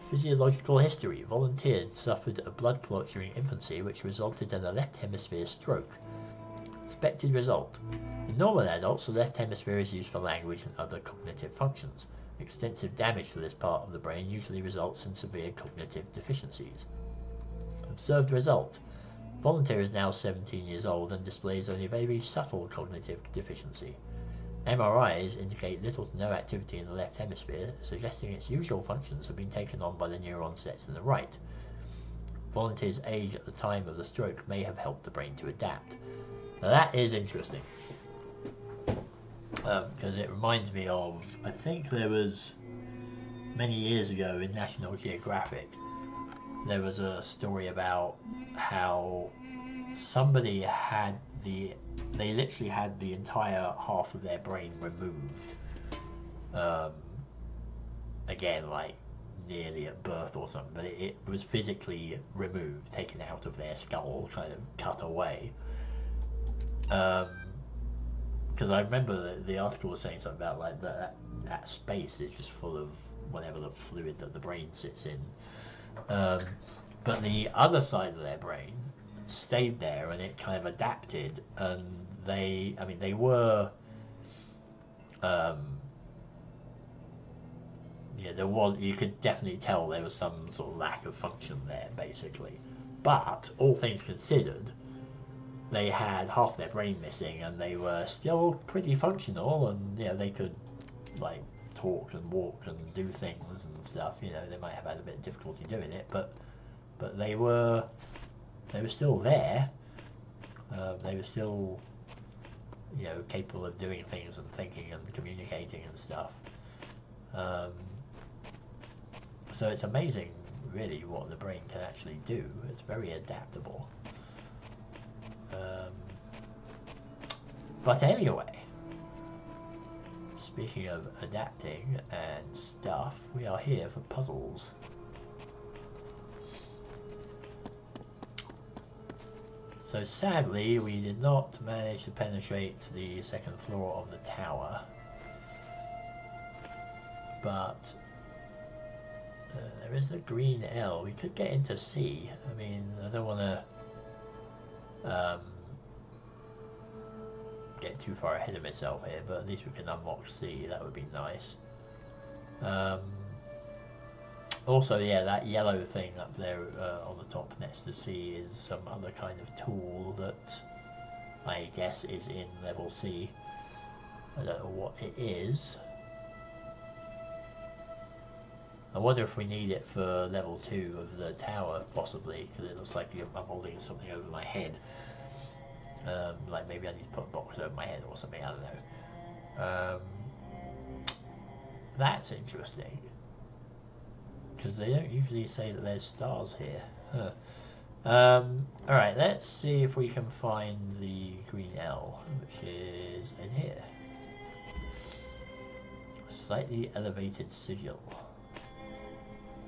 Physiological history. Volunteers suffered a blood clot during infancy which resulted in a left hemisphere stroke. Expected result. In normal adults, the left hemisphere is used for language and other cognitive functions. Extensive damage to this part of the brain usually results in severe cognitive deficiencies. Observed result. Volunteer is now 17 years old and displays only very subtle cognitive deficiency. MRIs indicate little to no activity in the left hemisphere, suggesting its usual functions have been taken on by the neuron sets in the right. Volunteer's age at the time of the stroke may have helped the brain to adapt. Now that is interesting, because it reminds me of, I think there was, many years ago in National Geographic, there was a story about how somebody had they literally had the entire half of their brain removed. Again, like nearly at birth or something, but it was physically removed, taken out of their skull, kind of cut away. Because I remember the article was saying something about like that space is just full of whatever the fluid that the brain sits in. Um, but the other side of their brain stayed there and it kind of adapted, and they were, um, yeah, there was, you could definitely tell there was some sort of lack of function there, basically. But all things considered, they had half their brain missing, and they were still pretty functional, and they could like talk and walk and do things and stuff. They might have had a bit of difficulty doing it, but they were still there. They were still capable of doing things and thinking and communicating and stuff. So it's amazing, really, what the brain can actually do. It's very adaptable. But anyway, speaking of adapting and stuff, we are here for puzzles. So sadly, we did not manage to penetrate the second floor of the tower. But there is a green L. We could get into C. I mean, I don't want to get too far ahead of myself here, but at least we can unlock C. That would be nice. Also, yeah, that yellow thing up there on the top next to C is some other kind of tool that I guess is in level C. I don't know what it is. I wonder if we need it for level 2 of the tower, possibly, because it looks like I'm holding something over my head. Like maybe I need to put a box over my head or something, I don't know. That's interesting, because they don't usually say that there's stars here. Huh. Alright, let's see if we can find the green L, which is in here. Slightly elevated sigil.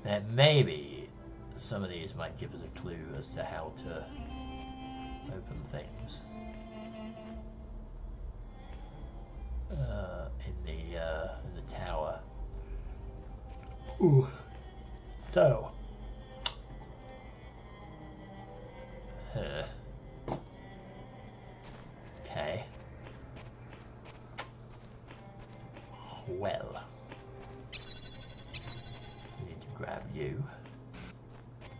Now maybe some of these might give us a clue as to how to open things. In the tower. Ooh. So. Okay. Well. We need to grab you.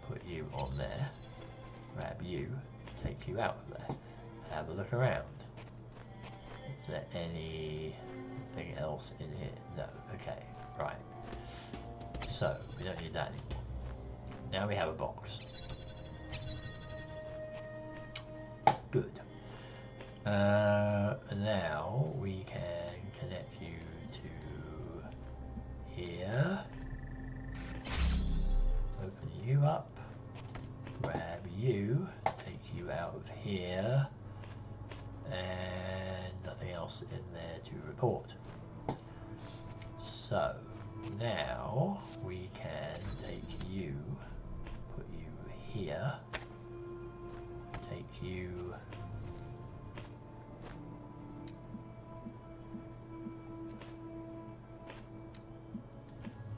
Put you on there. Grab you. Take you out of there. Have a look around. Is there anything else in here? No. Okay. Right. So, we don't need that anymore. Now we have a box. Good. Now we can connect you to here. Open you up. Grab you. Take you out of here. And nothing else in there to report. So now we can take you, put you here, take you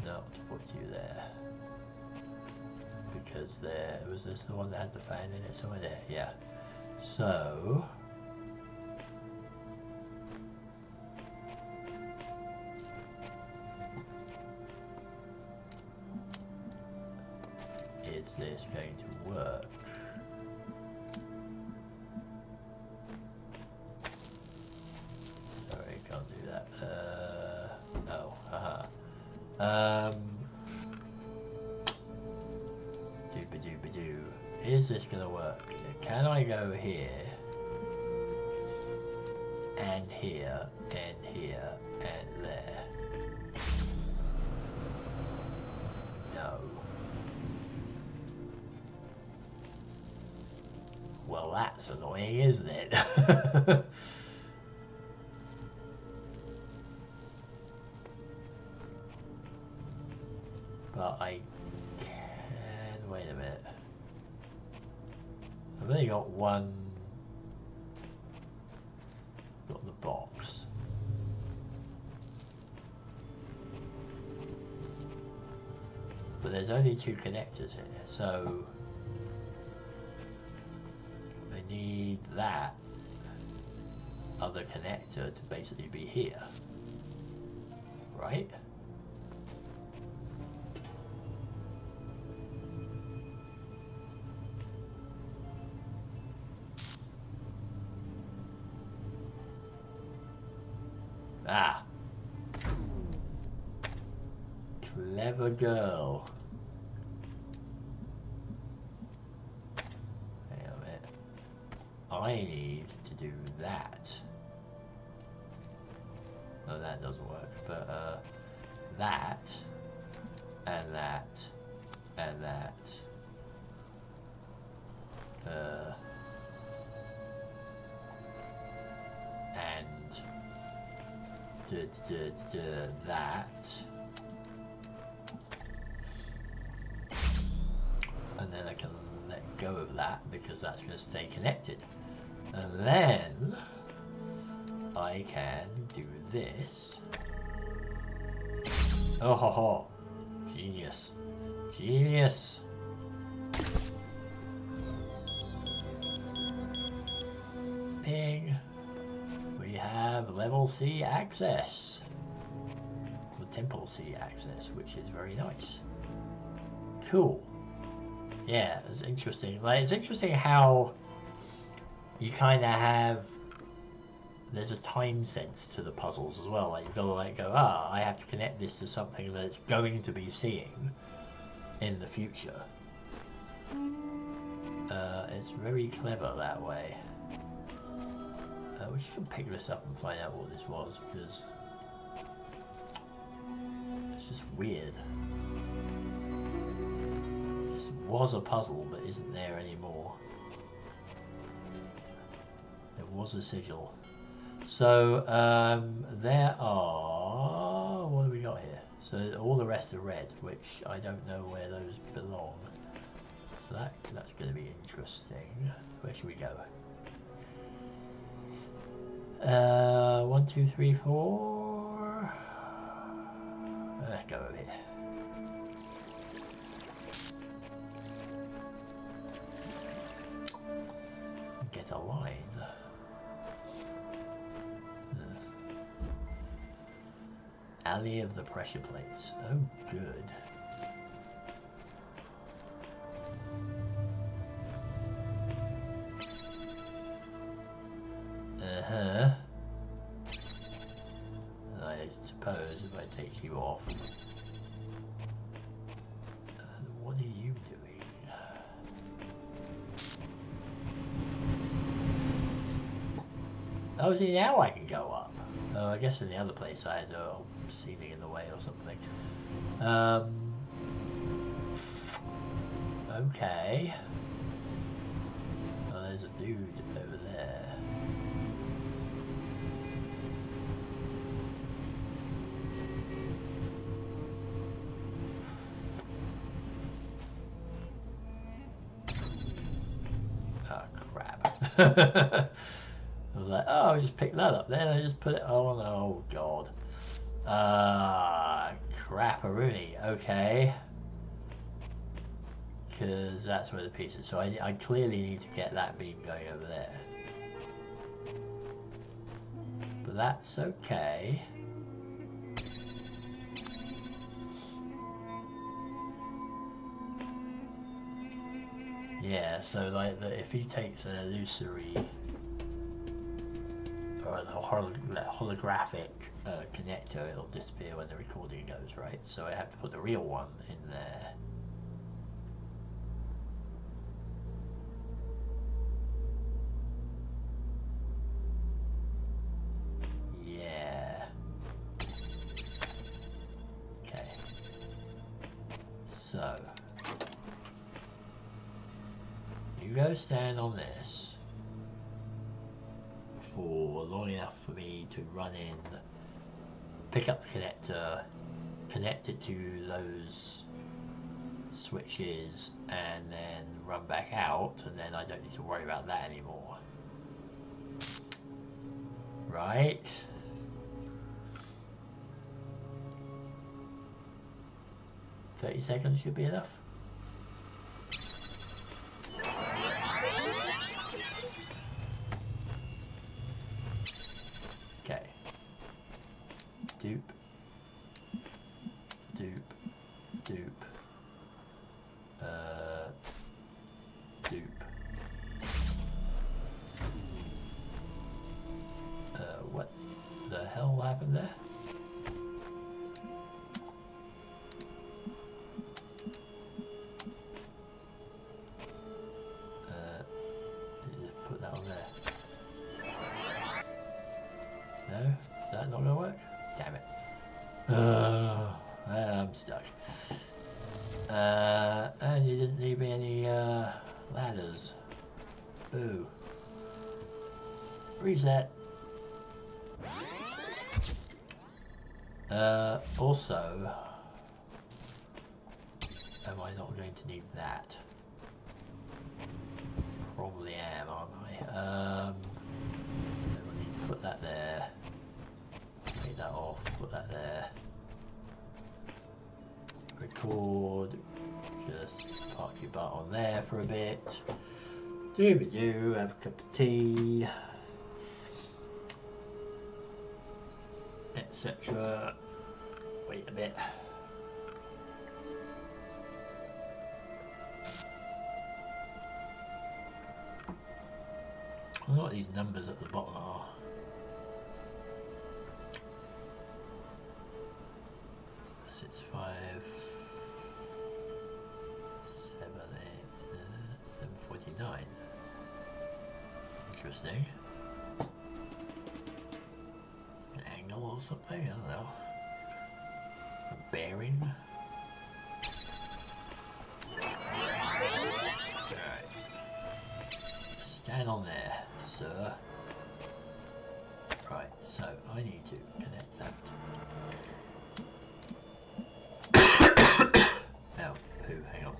not put you there, because there was this the one that had the fan in it somewhere there. Yeah, so is this going to work? Sorry, can't do that. Oh, haha. Dooba-dooba-doo. Is this gonna work? Can I go here? And here, and here, and there? No. Well, that's annoying, isn't it? But I can... wait a minute. I've only got one got the box. But there's only 2 connectors here, so they need that other connector to basically be here, right? Ah, clever girl. Hang on a minute. I need to do that. No, that doesn't work. But that, and that, and that. And that, and then I can let go of that because that's going to stay connected, and then I can do this. Oh ho ho, genius, genius. Ping. We have level C access, or temple C access, which is very nice. Cool. Yeah, it's interesting. Like, it's interesting how you kind of have, there's a time sense to the puzzles as well. Like, you've got to like go, I have to connect this to something that's going to be seeing in the future. It's very clever that way. We should pick this up and find out what this was, because it's just weird. This was a puzzle, but isn't there anymore. There was a sigil. So, there are... what have we got here? So, all the rest are red, which I don't know where those belong. So that's going to be interesting. Where should we go? 1, 2, 3, 4. Let's go over here. Get a line. Alley of the pressure plates. Oh, good. Uh-huh. And I suppose if I take you off... what are you doing? Oh, see, now I can go up. Oh, I guess in the other place I had a ceiling in the way or something. Okay. Oh, there's a dude over there. Oh, crap. I was like, oh, I just picked that up. Then I just put it on. Oh, God. Crap-a-rooney. Okay. Because that's where the piece is. So I clearly need to get that beam going over there. But that's okay. Yeah, so like if he takes an illusory or a holographic connector, it'll disappear when the recording goes, right? So I have to put the real one in there. Yeah. Okay. So you go stand on this for long enough for me to run in, pick up the connector, connect it to those switches, and then run back out, and then I don't need to worry about that anymore. Right. $30 should be enough. Okay. Dupe. Dupe. Dupe. Dupe. What the hell happened there? Put that on there. No? Is that not gonna work? Damn it. I'm stuck. And you didn't leave me any ladders. Boo. Reset. Also, am I not going to need that? Probably am, aren't I? I need to put that there. Take that off, put that there. Record. Just park your butt on there for a bit. Dooby-doo, have a cup of tea. Etc. Wait a bit. I wonder what these numbers at the bottom are. Six, 5, 7, 8, 749. Interesting. An angle or something? I don't know. A bearing. Alright. Stand on there, sir. Right, so I need to connect that. Oh, poo, hang on.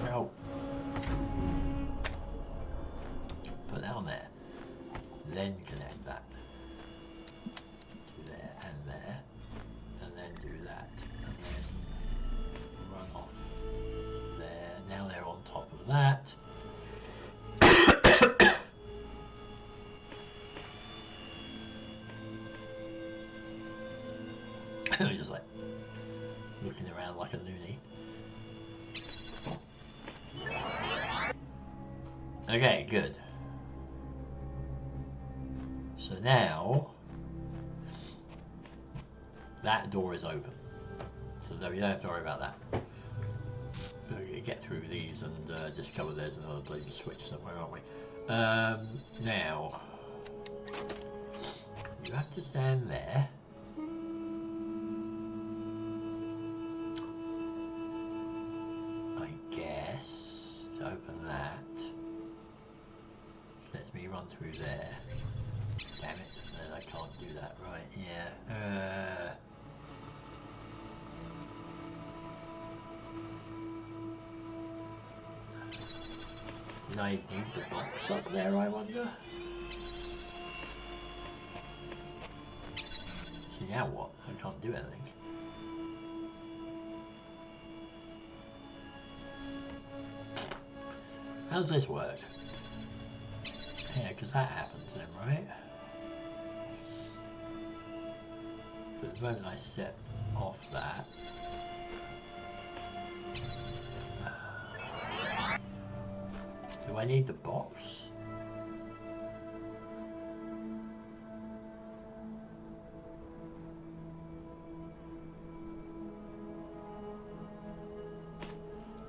No. Put that on there. Then connect that. Do there and there. And then do that. And then run off there. Now they're on top of that. Just like looking around like a loony. Okay, good. So now that door is open. So no, you don't have to worry about that. We'll get through these and discover there's another bloody switch somewhere, aren't we? Now you have to stand there. To open that, lets me run through there. Damn it, then I can't do that, right? Yeah. Did I need the box up there, I wonder? See, now what? I can't do anything. How does this work? Yeah, because that happens then, right? But the moment I set off that... Do I need the box?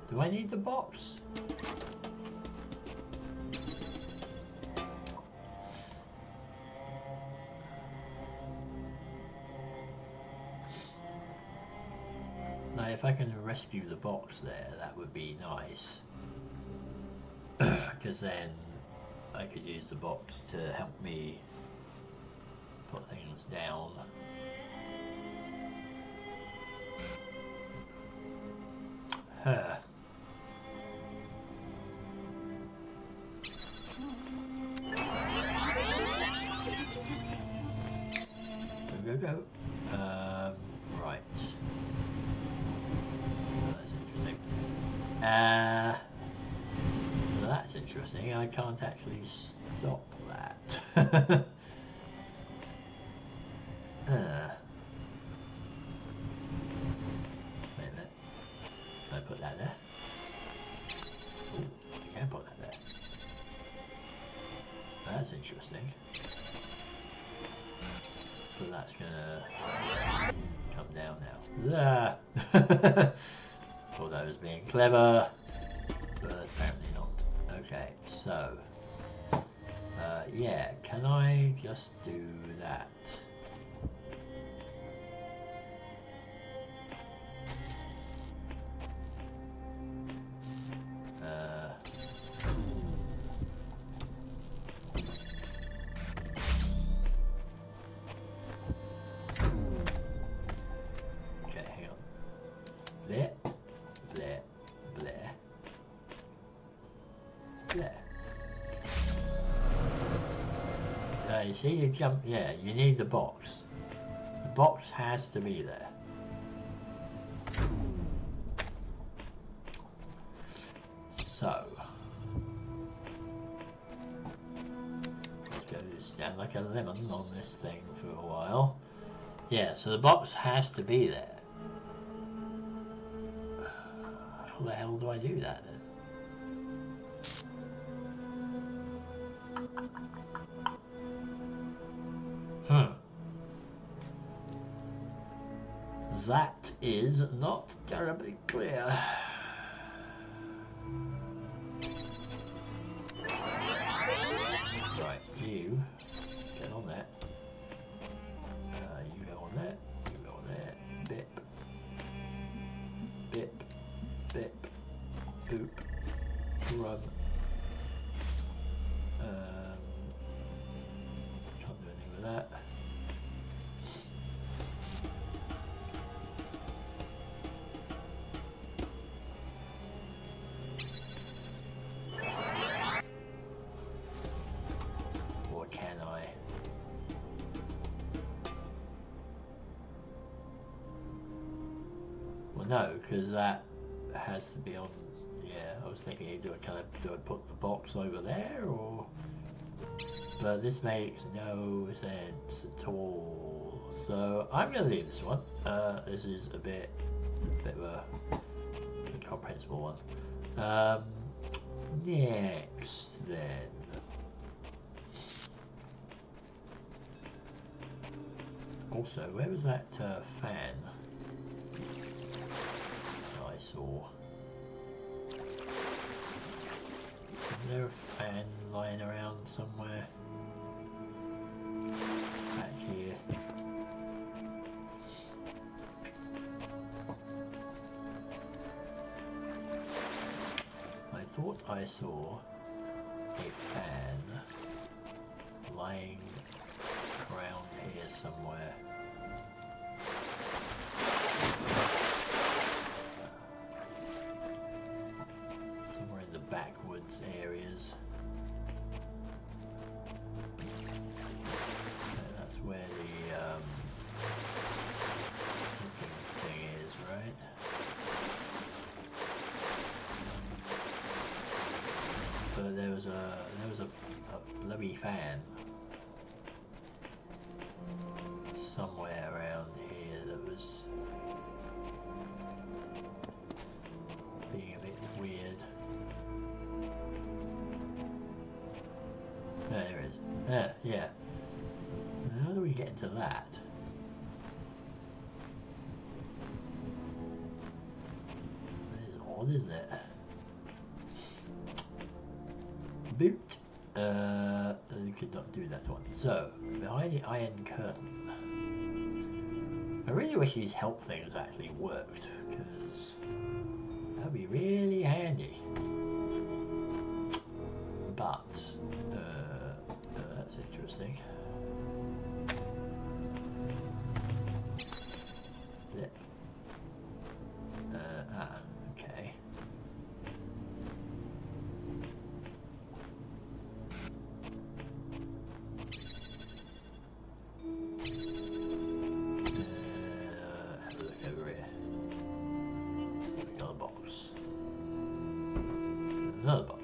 Do I need the box? Now, if I can rescue the box there, that would be nice. Because then I could use the box to help me put things down. Huh. Well, that's interesting. I can't actually stop that. Wait a minute. Can I put that there? Ooh, I can put that there. That's interesting. So that's gonna come down now. Thought I was being clever, but apparently not. Okay, so yeah, can I just do that? You see, you jump, yeah, you need the box. The box has to be there. So, let's go stand like a lemon on this thing for a while. Yeah, so the box has to be there. How the hell do I do that then? That is not terribly clear. Right, you get on that. You go on that. You go on that. Bip. Bip. Bip. Boop. Run. Can't do anything with that. No, because that has to be on. Yeah, I was thinking, do I put the box over there, or? But this makes no sense at all. So I'm going to leave this one. This is a bit of a incomprehensible one. Next then. Also, where was that fan? I saw. Is there a fan lying around somewhere? Back here. I thought I saw a fan lying around here somewhere. Backwoods areas. That's where the thing is, right? But there was a bloody fan somewhere around here that was being a bit weird. There it is. Yeah. How do we get into that? That is odd, isn't it? Boot. You could not do that one. So, behind the iron curtain. I really wish these help things actually worked, because that would be really handy. But that's interesting. Flip. Okay. Have a look over here. Another box. another box.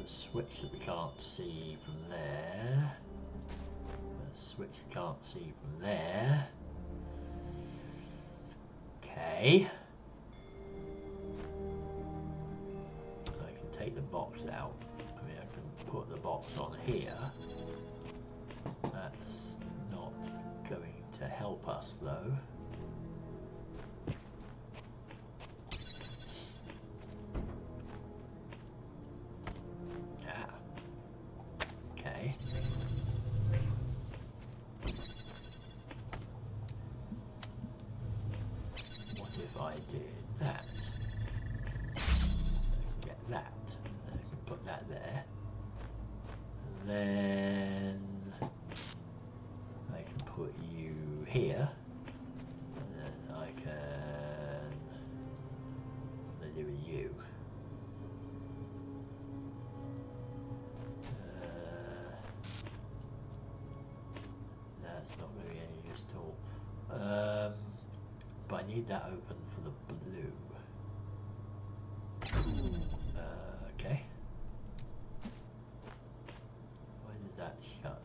The switch that we can't see from there. The switch we can't see from there. Okay. I can take the box out. I mean, I can put the box on here. That's not going to help us though. Okay. What if I did that? Get that. I can put that there. And then I can put you here. And then I can do with you. That's not going to be any use at all. But I need that open for the blue. Okay. Why did that shut?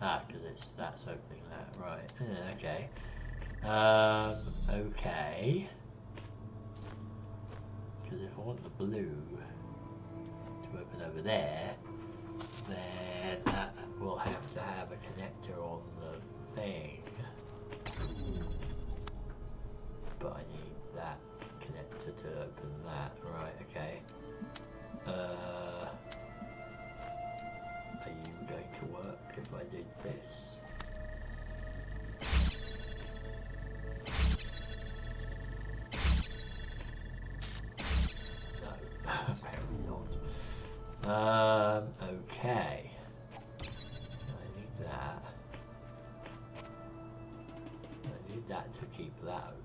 Ah, because that's opening that, right. Okay. Okay. Because if I want the blue to open over there, then that will have to have a connector on the thing. But I need that connector to open that. Right, okay. Are you going to work if I did this? No, apparently not. Okay. I need that. I need that to keep that open.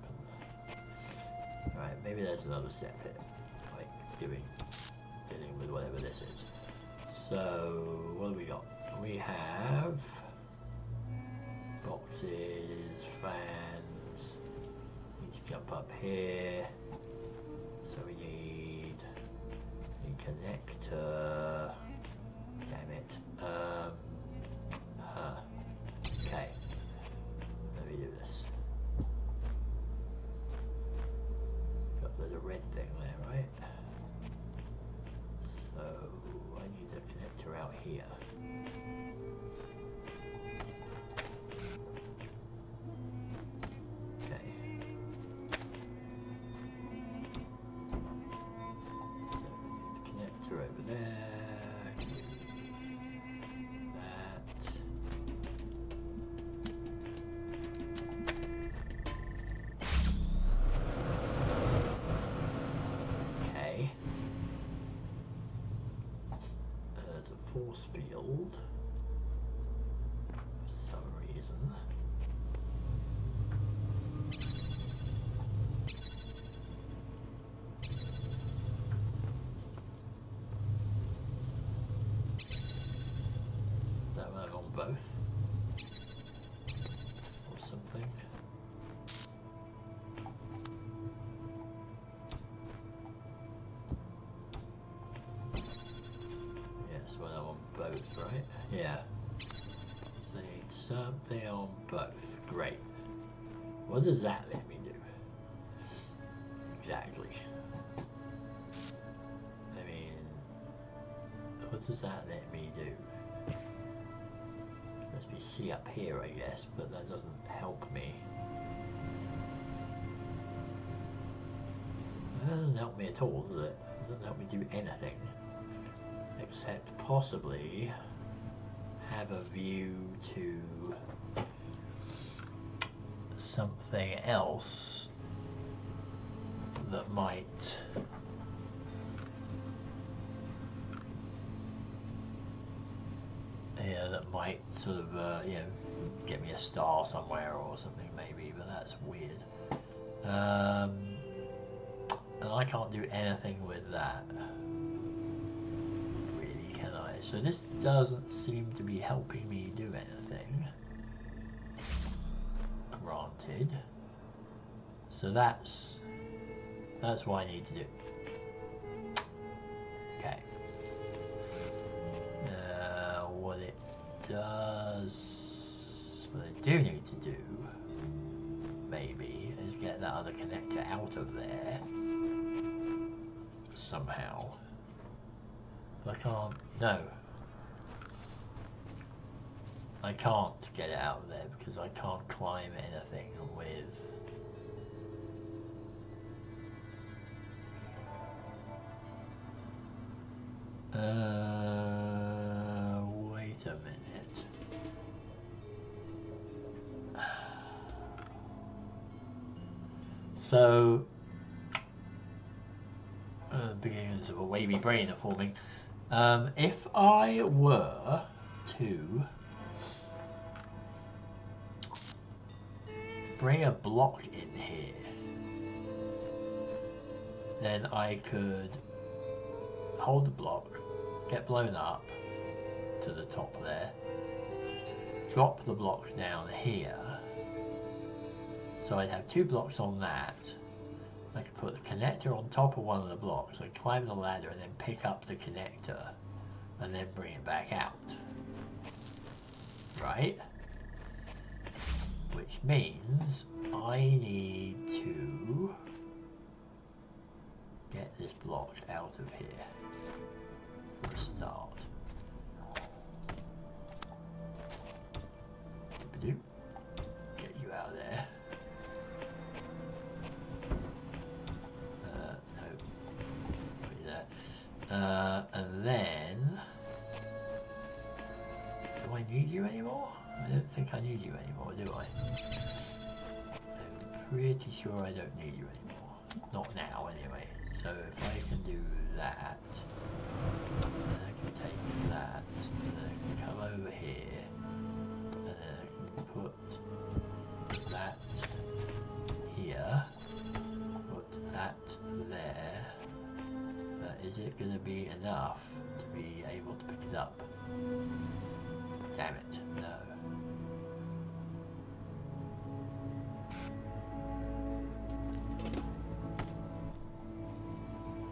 Right, maybe there's another step here, like dealing with whatever this is. So, what do we got? We have boxes, fans. Need to jump up here. So we need a connector. Damn it. Okay. Let me do this. There's a red thing there, right? So I need a connector out here. Okay. So we need a connector over there. That. There's a force field for some reason. That one on both or something. Well, I'm on both, right? Yeah. So I need something on both. Great. What does that let me do? Exactly. I mean, what does that let me do? Let's me see up here, I guess, but that doesn't help me. That doesn't help me at all, does it? It doesn't help me do anything. Except possibly have a view to something else that might sort of get me a star somewhere or something maybe, but that's weird. And I can't do anything with that. So this doesn't seem to be helping me do anything. Granted. So that's That's what I need to do. Okay. What it does, what I do need to do, maybe, is get that other connector out of there somehow. But I can't. No. I can't get it out of there because I can't climb anything with. Wait a minute. So, beginnings of a wavy brain are forming. If I were to bring a block in here, then I could hold the block, get blown up to the top there, drop the block down here, so I'd have 2 blocks on that. I could put the connector on top of one of the blocks, I'd climb the ladder and then pick up the connector and then bring it back out. Right? Which means I need to get this block out of here for a start. Get you out of there. No. Put you there. And then, do I need you anymore? I don't think I need you anymore, do I? I'm pretty sure I don't need you anymore. Not now, anyway. So if I can do that, then I can take that, and then I can come over here, and then I can put that here, put that there. Is it going to be enough to be able to pick it up? Damn it, no.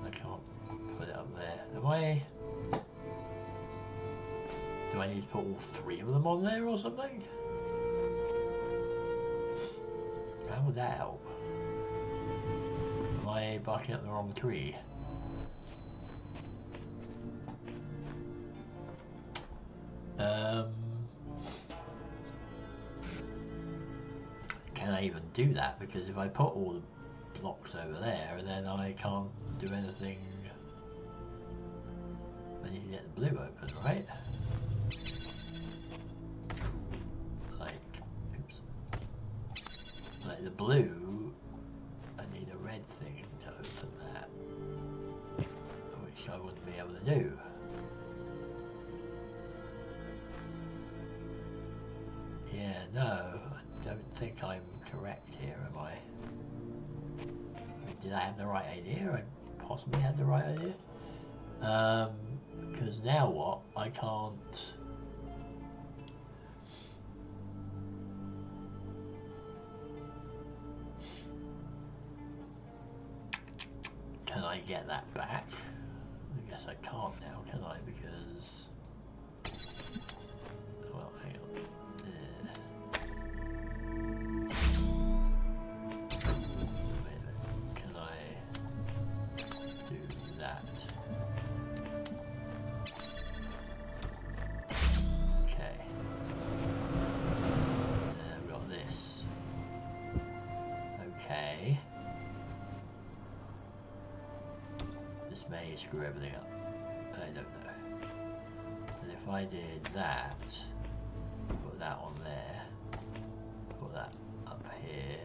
I can't put it up there. Am I... Do I need to put all 3 of them on there or something? How would that help? Am I barking up the wrong tree? Can I even do that? Because if I put all the blocks over there, then I can't do anything. I need to get the blue open, right? Like, oops. Like the blue, I need a red thing to open that, which I wouldn't be able to do. Yeah, no, I don't think I'm correct here, am I? Did I have the right idea? I possibly had the right idea. Because now what? I can't... Can I get that back? I guess I can't now, can I? Because... Well, hang on. May screw everything up. I don't know. And if I did that, put that on there, put that up here,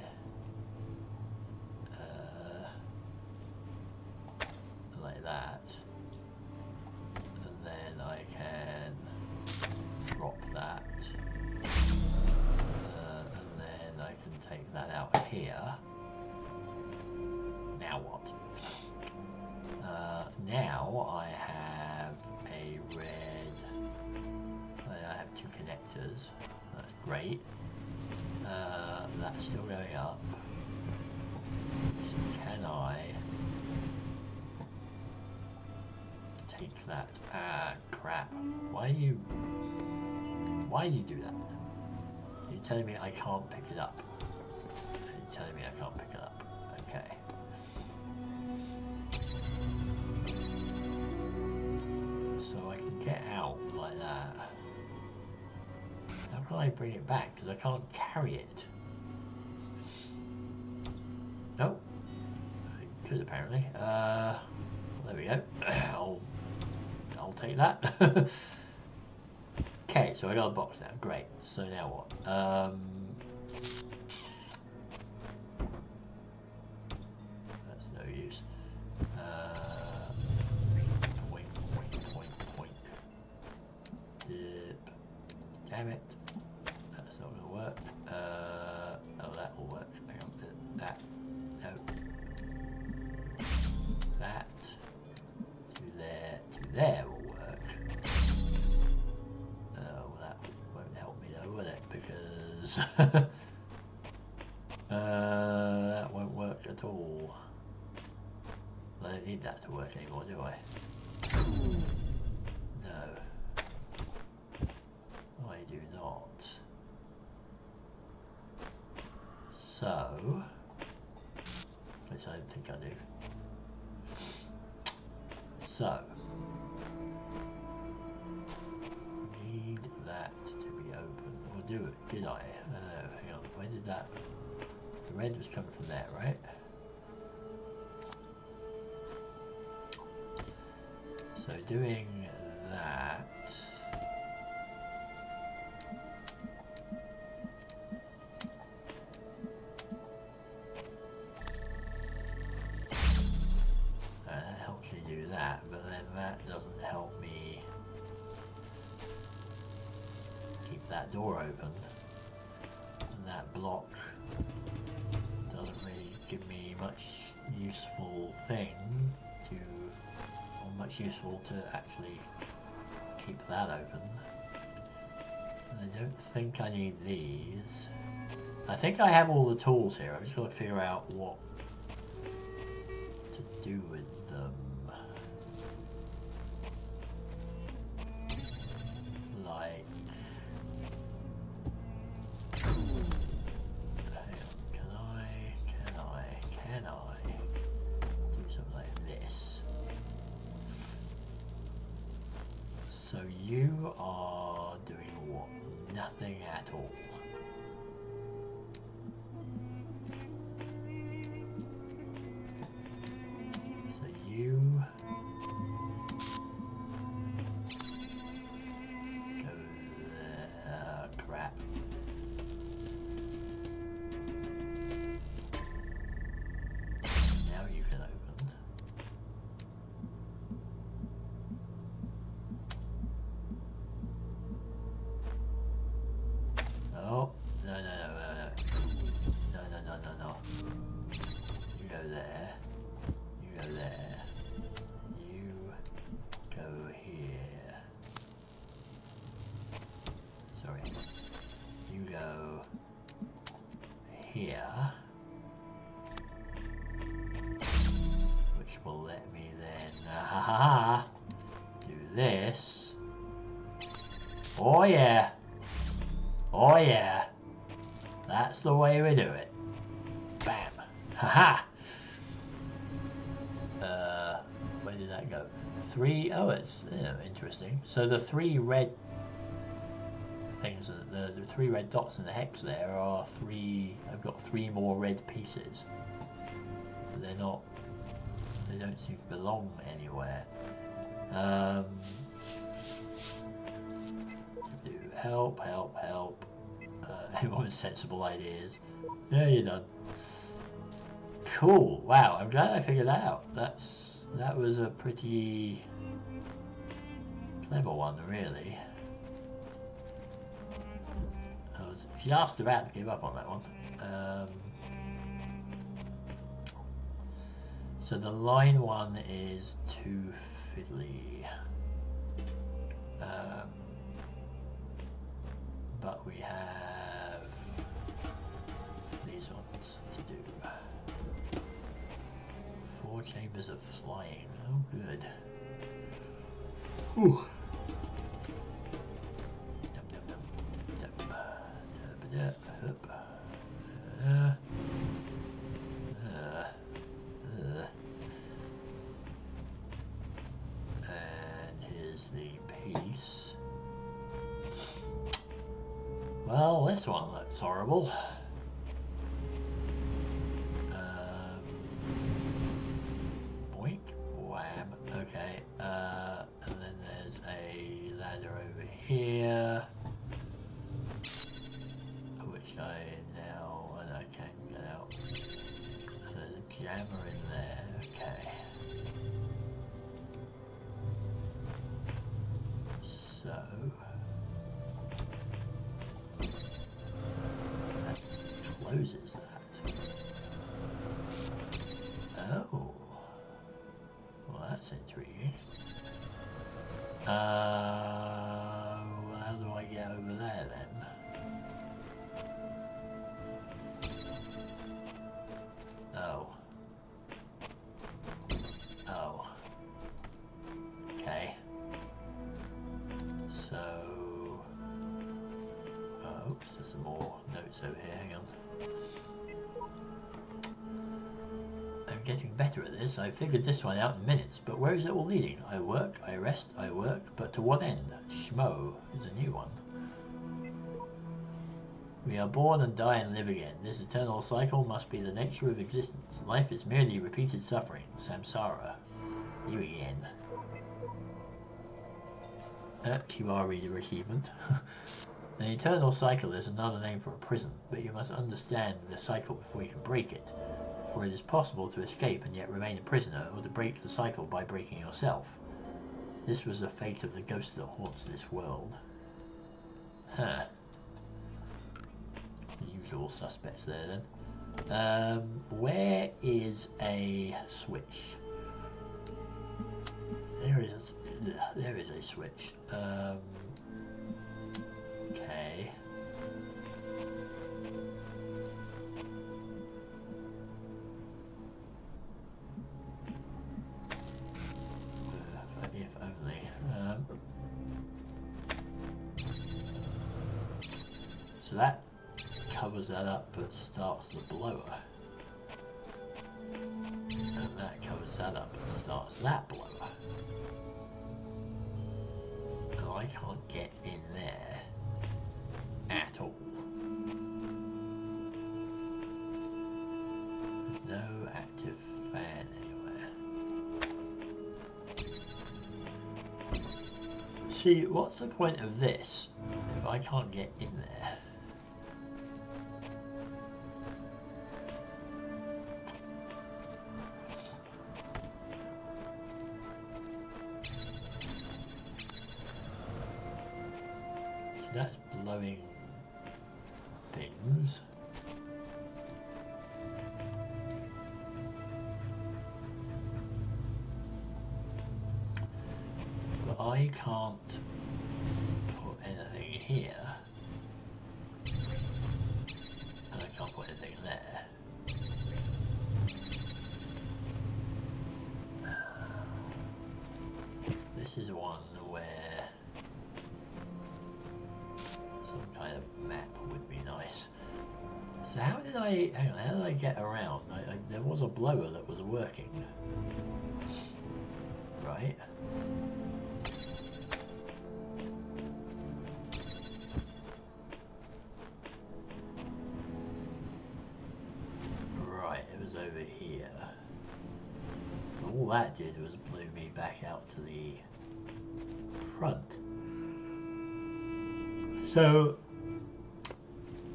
like that, and then I can drop that, and then I can take that out here. Now what? Now I have a red, I have 2 connectors, that's great, that's still going up, so can I take that. Ah, crap. Why did you do that? You're telling me I can't pick it up. You're telling me I can't pick it up. Okay. So I can get out like that. How can I bring it back? Because I can't carry it. Nope. I could apparently. There we go. I'll take that. Okay, so I got a box now. Great. So now what? That's no use. Point. Dip. Damn it. That's not going to work. Oh, that will work. Hang on. That. No. That. To there will work. Well, that won't help me though, will it? Because that won't work at all. I don't need that to work anymore, do I? No. I do not. So, at least I don't think I do. So, need that to be open. Or do it, did I? Hang on, where did that? The red was coming from there, right? So doing that. That helps me do that, but then that doesn't help me keep that door open. And that block doesn't really give me much useful thing to, or much useful to actually keep that open. And I don't think I need these. I think I have all the tools here. I'm just going to figure out what to do with them. Like, can I do something like this? So you are doing what? Nothing at all. So you go there. Crap. Now you can open. Oh, no. You go there. You go there. You go here. Sorry. You go here. Which will let me then do this. Oh yeah. Oh yeah. That's the way we do it. Bam. Haha. Where did that go? 3. Oh, it's interesting. So the 3 red things, the 3 red dots in the hex there are 3. I've got 3 more red pieces. But they're not. They don't seem to belong anywhere. Do help. Anyone with sensible ideas? Yeah, you're done. Cool. Wow, I'm glad I figured that out. That was a pretty clever one, really. I was just about to give up on that one. So the line one is too fiddly. But we have these ones to do. 4 chambers of flying. Oh, good. Whew. And here's the piece. Well, this one looks horrible. Boink, wham. Okay. And then there's a ladder over here, which I now and I can't get out. And there's a jammer in there. Okay. So that closes that. Oh. Well, that's intriguing. Well, how do I get over there then? Oh. Oh. Okay. So... Oh, oops, there's some more notes over here, hang on. I'm getting better at this. I figured this one out in minutes, but where is it all leading? I work, I rest, I work, but to what end? Schmo is a new one. We are born and die and live again. This eternal cycle must be the nature of existence. Life is merely repeated suffering. Samsara. You again. QR reader achievement. An eternal cycle is another name for a prison, but you must understand the cycle before you can break it. For it is possible to escape and yet remain a prisoner, or to break the cycle by breaking yourself. This was the fate of the ghost that haunts this world. Huh. Usual suspects there then. Where is a switch? There is a switch. Okay. If only. So that covers that up but starts the blower. And that covers that up and starts that blower. And I can't get in there at all. There's no active fan anywhere. See, what's the point of this if I can't get in there? That's blowing things. But I can't put anything here. And I can't put anything there. This is one where some kind of map would be nice. So how did I, hang on, how did I get around? There was a blower that was working. Right. Right, it was over here. And all that did was blew me back out to the front. So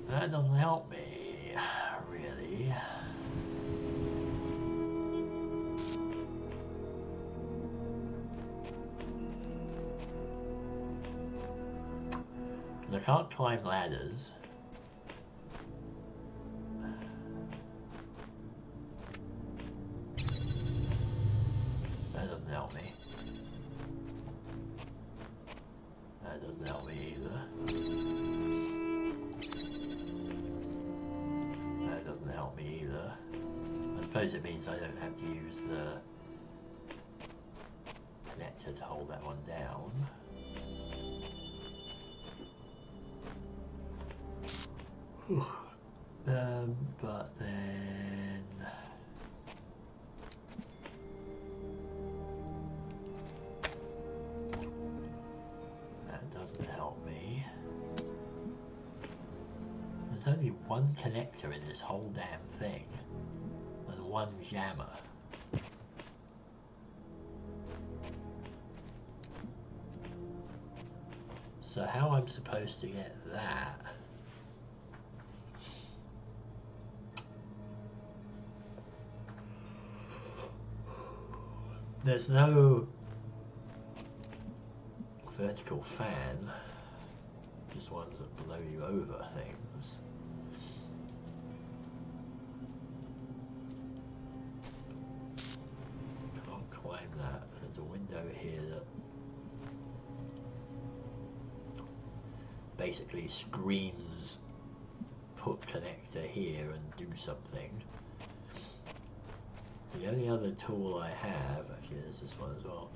that doesn't help me, really. I can't climb ladders. That doesn't help me. That doesn't help me either. That doesn't help me either. I suppose it means I don't have to use the connector connector to hold that one down. But then that doesn't help me. There's only one connector in this whole damn thing, and one jammer. So how I'm supposed to get that? There's no vertical fan, just ones that blow you over things. Can't climb that. There's a window here that basically screams put connector here and do something. The only other tool I have, actually there's this one as well,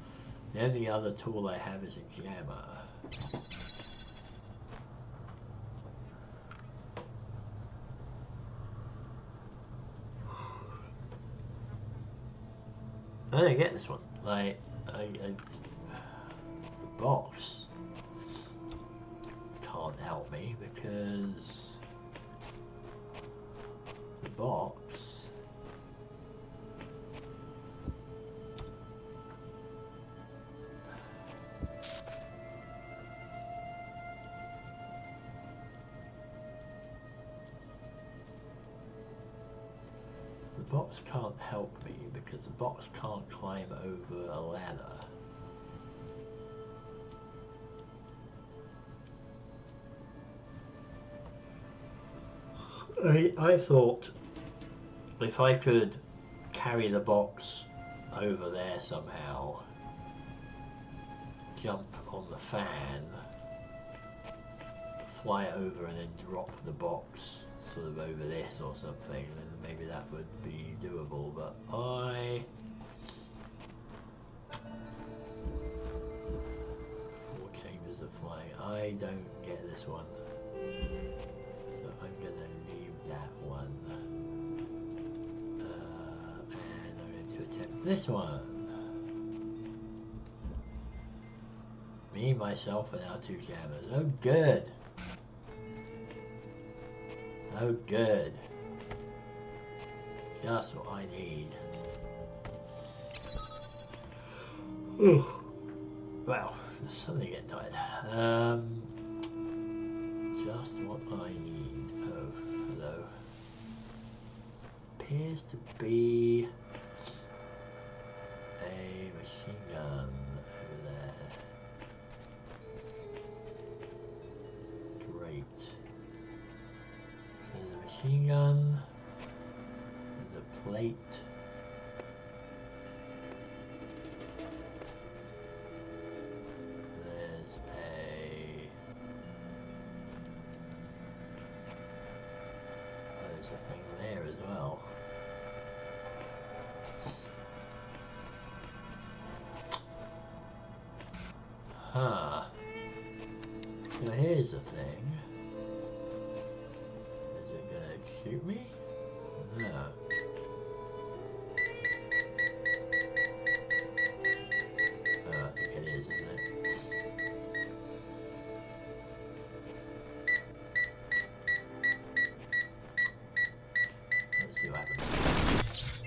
the only other tool I have is a jammer. I don't get this one. Like, the box can't help me because the box can't help me because the box can't climb over a ladder. I thought if I could carry the box over there somehow, jump on the fan, fly over and then drop the box sort of over this or something, then maybe that would be doable, but 4 chambers of flying. I don't get this one. So I'm gonna leave that one. And I'm going to attempt this one. Me, myself, and our 2 jammers. Oh, good. Oh, good. Just what I need. Ooh. Wow, suddenly getting tired. Just what I need. Oh, hello. Appears to be a machine gun over there. Great. There's a machine gun. There's a plate. There's a thing there as well. Huh. Now here's the thing. Is it gonna shoot me? No. I think it is, isn't it? Let's see what happens.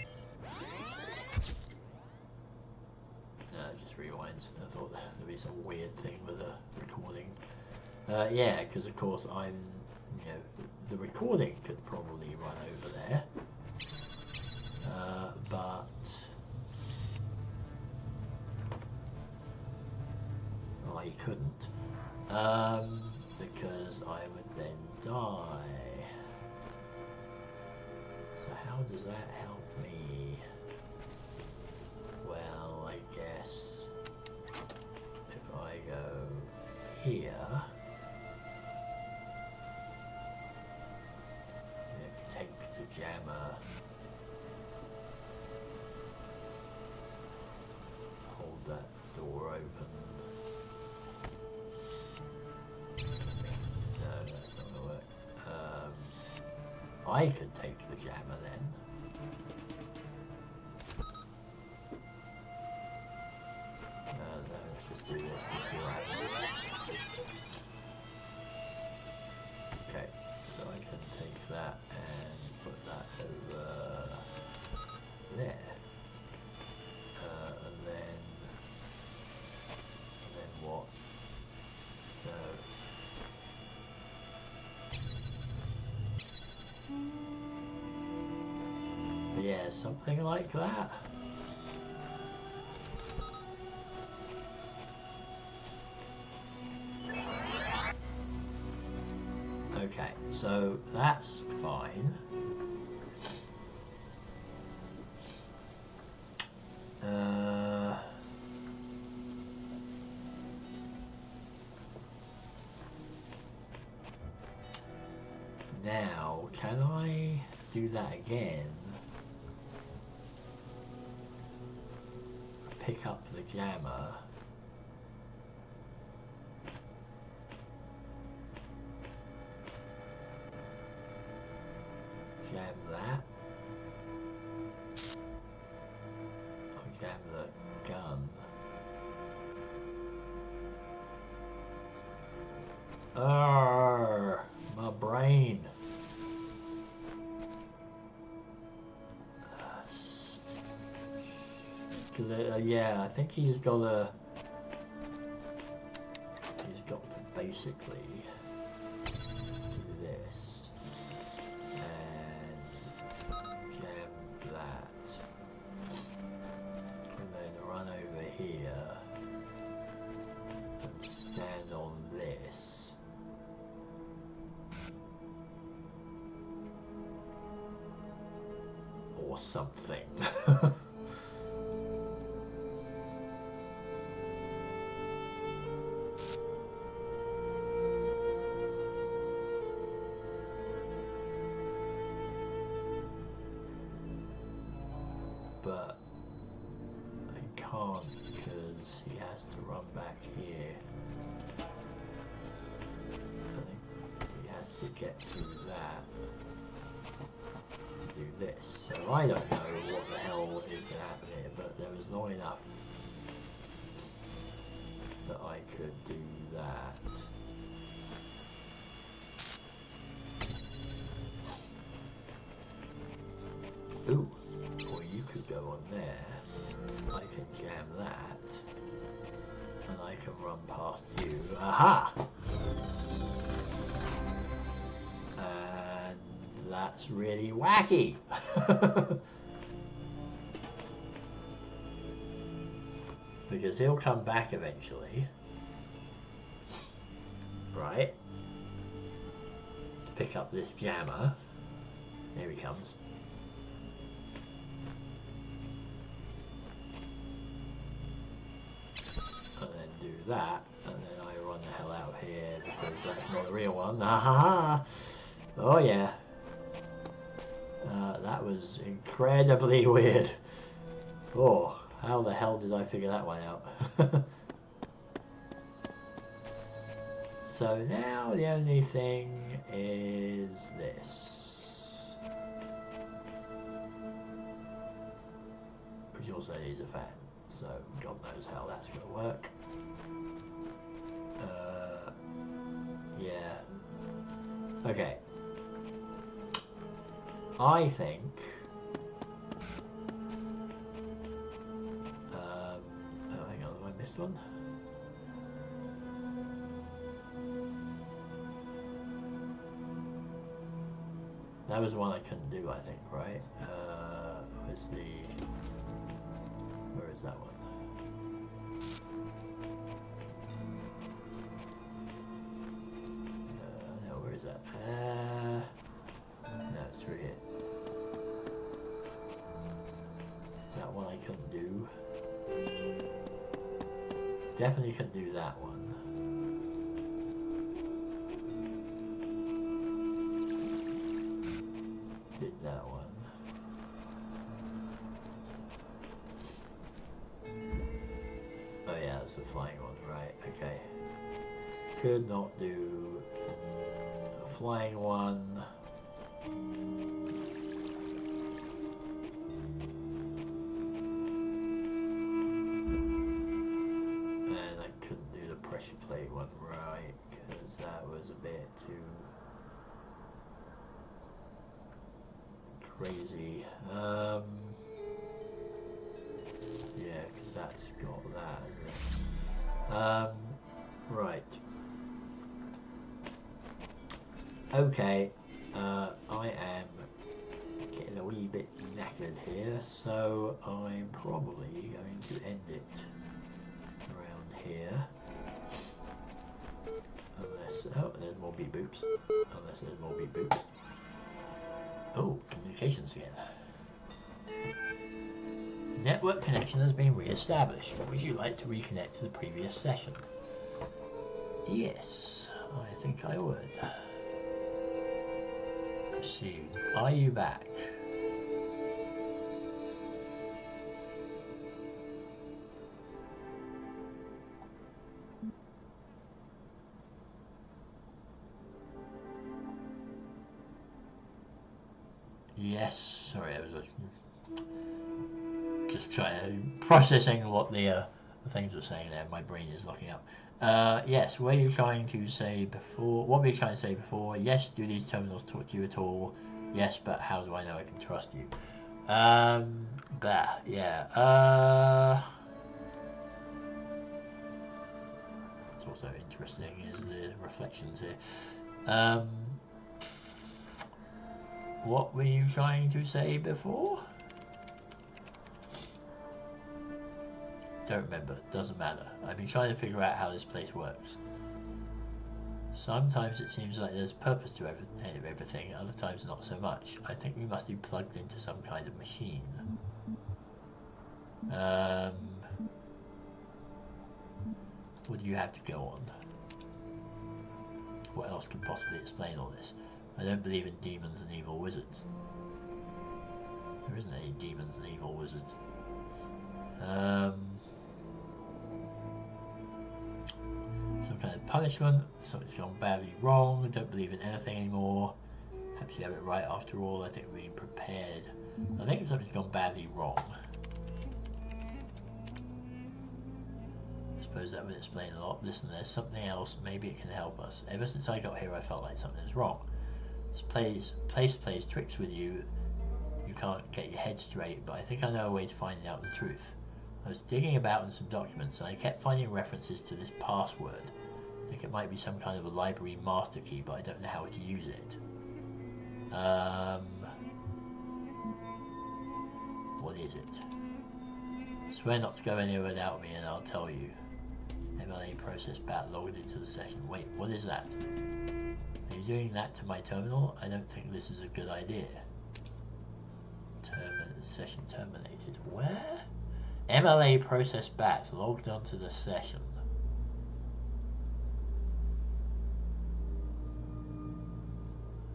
No, it just rewinds. I thought there'd be some weird thing with the recording. Yeah, because of course I'm, the recording could probably run over there. But I couldn't, because I would then die. So how does that help me? Well, I guess if I go here, take the jammer, hold that door open. No, that's not gonna work. I could take the jammer then. No, let's just do this and see what happens. Okay, so I can take that and put that over there. And then what? So yeah, something like that. Okay, so that's fine. Now, can I do that again? Pick up the jammer. Jam that. I'll jam the gun. Arrgh, my brain. Yeah, I think he's got to basically do this and jam that, and then run over here and stand on this. Or something. But I can't because he has to run back here. I think he has to get through that to do this. So I don't know what the hell is going to happen here, but there was long enough that I could do that. Ooh. Or you could go on there, I can jam that, and I can run past you. Aha! And that's really wacky! Because he'll come back eventually. Right? To pick up this jammer. There he comes. That, and then I run the hell out here because that's not the real one. Aha! Oh yeah. That was incredibly weird. Oh, how the hell did I figure that one out? So now the only thing is this. Which also needs a fan. So God knows how that's going to work. Yeah. Okay. I think. Oh, hang on, have I missed one? That was the one I couldn't do, I think, right? Where's the... Where is that one? No, where is that? No, it's through here. That one I couldn't do. Definitely couldn't do that one. Did that one. Oh yeah, that's the flying one, right? Okay. Could not do a flying one. And I couldn't do the pressure plate one, right? Because that was a bit too crazy. Yeah, because that's got that, isn't it? Right. Okay. I am getting a wee bit knackered here, so I'm probably going to end it around here. Unless, oh, there's more beep boops. Unless there's more beep boops. Oh, communications again. Network connection has been re-established. Would you like to reconnect to the previous session? Yes, I think I would. Received. Are you back? Yes, sorry, I was just trying to processing what the things are saying there. My brain is locking up. Yes, were you trying to say before? What were you trying to say before? Yes, do these terminals talk to you at all? Yes, but how do I know I can trust you? Yeah. What's also interesting is the reflections here. What were you trying to say before? Don't remember, doesn't matter. I've been trying to figure out how this place works. Sometimes it seems like there's purpose to everything, other times not so much. I think we must be plugged into some kind of machine. What do you have to go on? What else can possibly explain all this? I don't believe in demons and evil wizards. There isn't any demons and evil wizards. Some kind of punishment, something's gone badly wrong, don't believe in anything anymore. Perhaps you have it right after all, I think we're being prepared. I think something's gone badly wrong. I suppose that would explain a lot. Listen, there's something else, maybe it can help us. Ever since I got here I felt like something was wrong. This place plays tricks with you. You can't get your head straight, but I think I know a way to find out the truth. I was digging about in some documents and I kept finding references to this password. I think it might be some kind of a library master key, but I don't know how to use it. What is it? Swear not to go anywhere without me and I'll tell you. MLA process bat logged into the session. Wait, what is that? Are you doing that to my terminal? I don't think this is a good idea. Session terminated. Where? MLA process bat logged onto the session.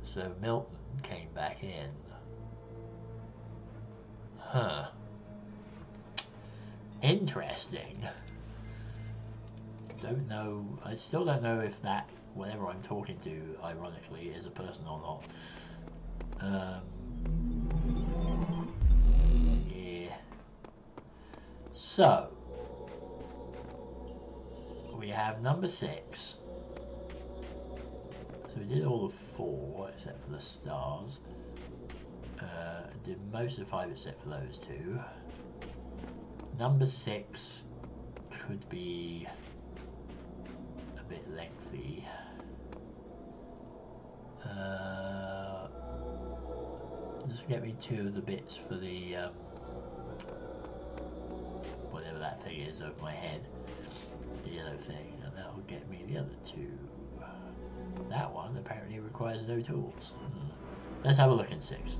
So Milton came back in. Huh. Interesting. Don't know. I still don't know if that, whatever I'm talking to, ironically, is a person or not. Yeah. So, we have number 6. So we did all of 4 except for the stars. Did most of 5 except for those 2. Number 6 could be a bit lengthy. Just get me 2 of the bits for the whatever that thing is over my head, the yellow thing, and that will get me the other 2. That one apparently requires no tools. Let's have a look in 6.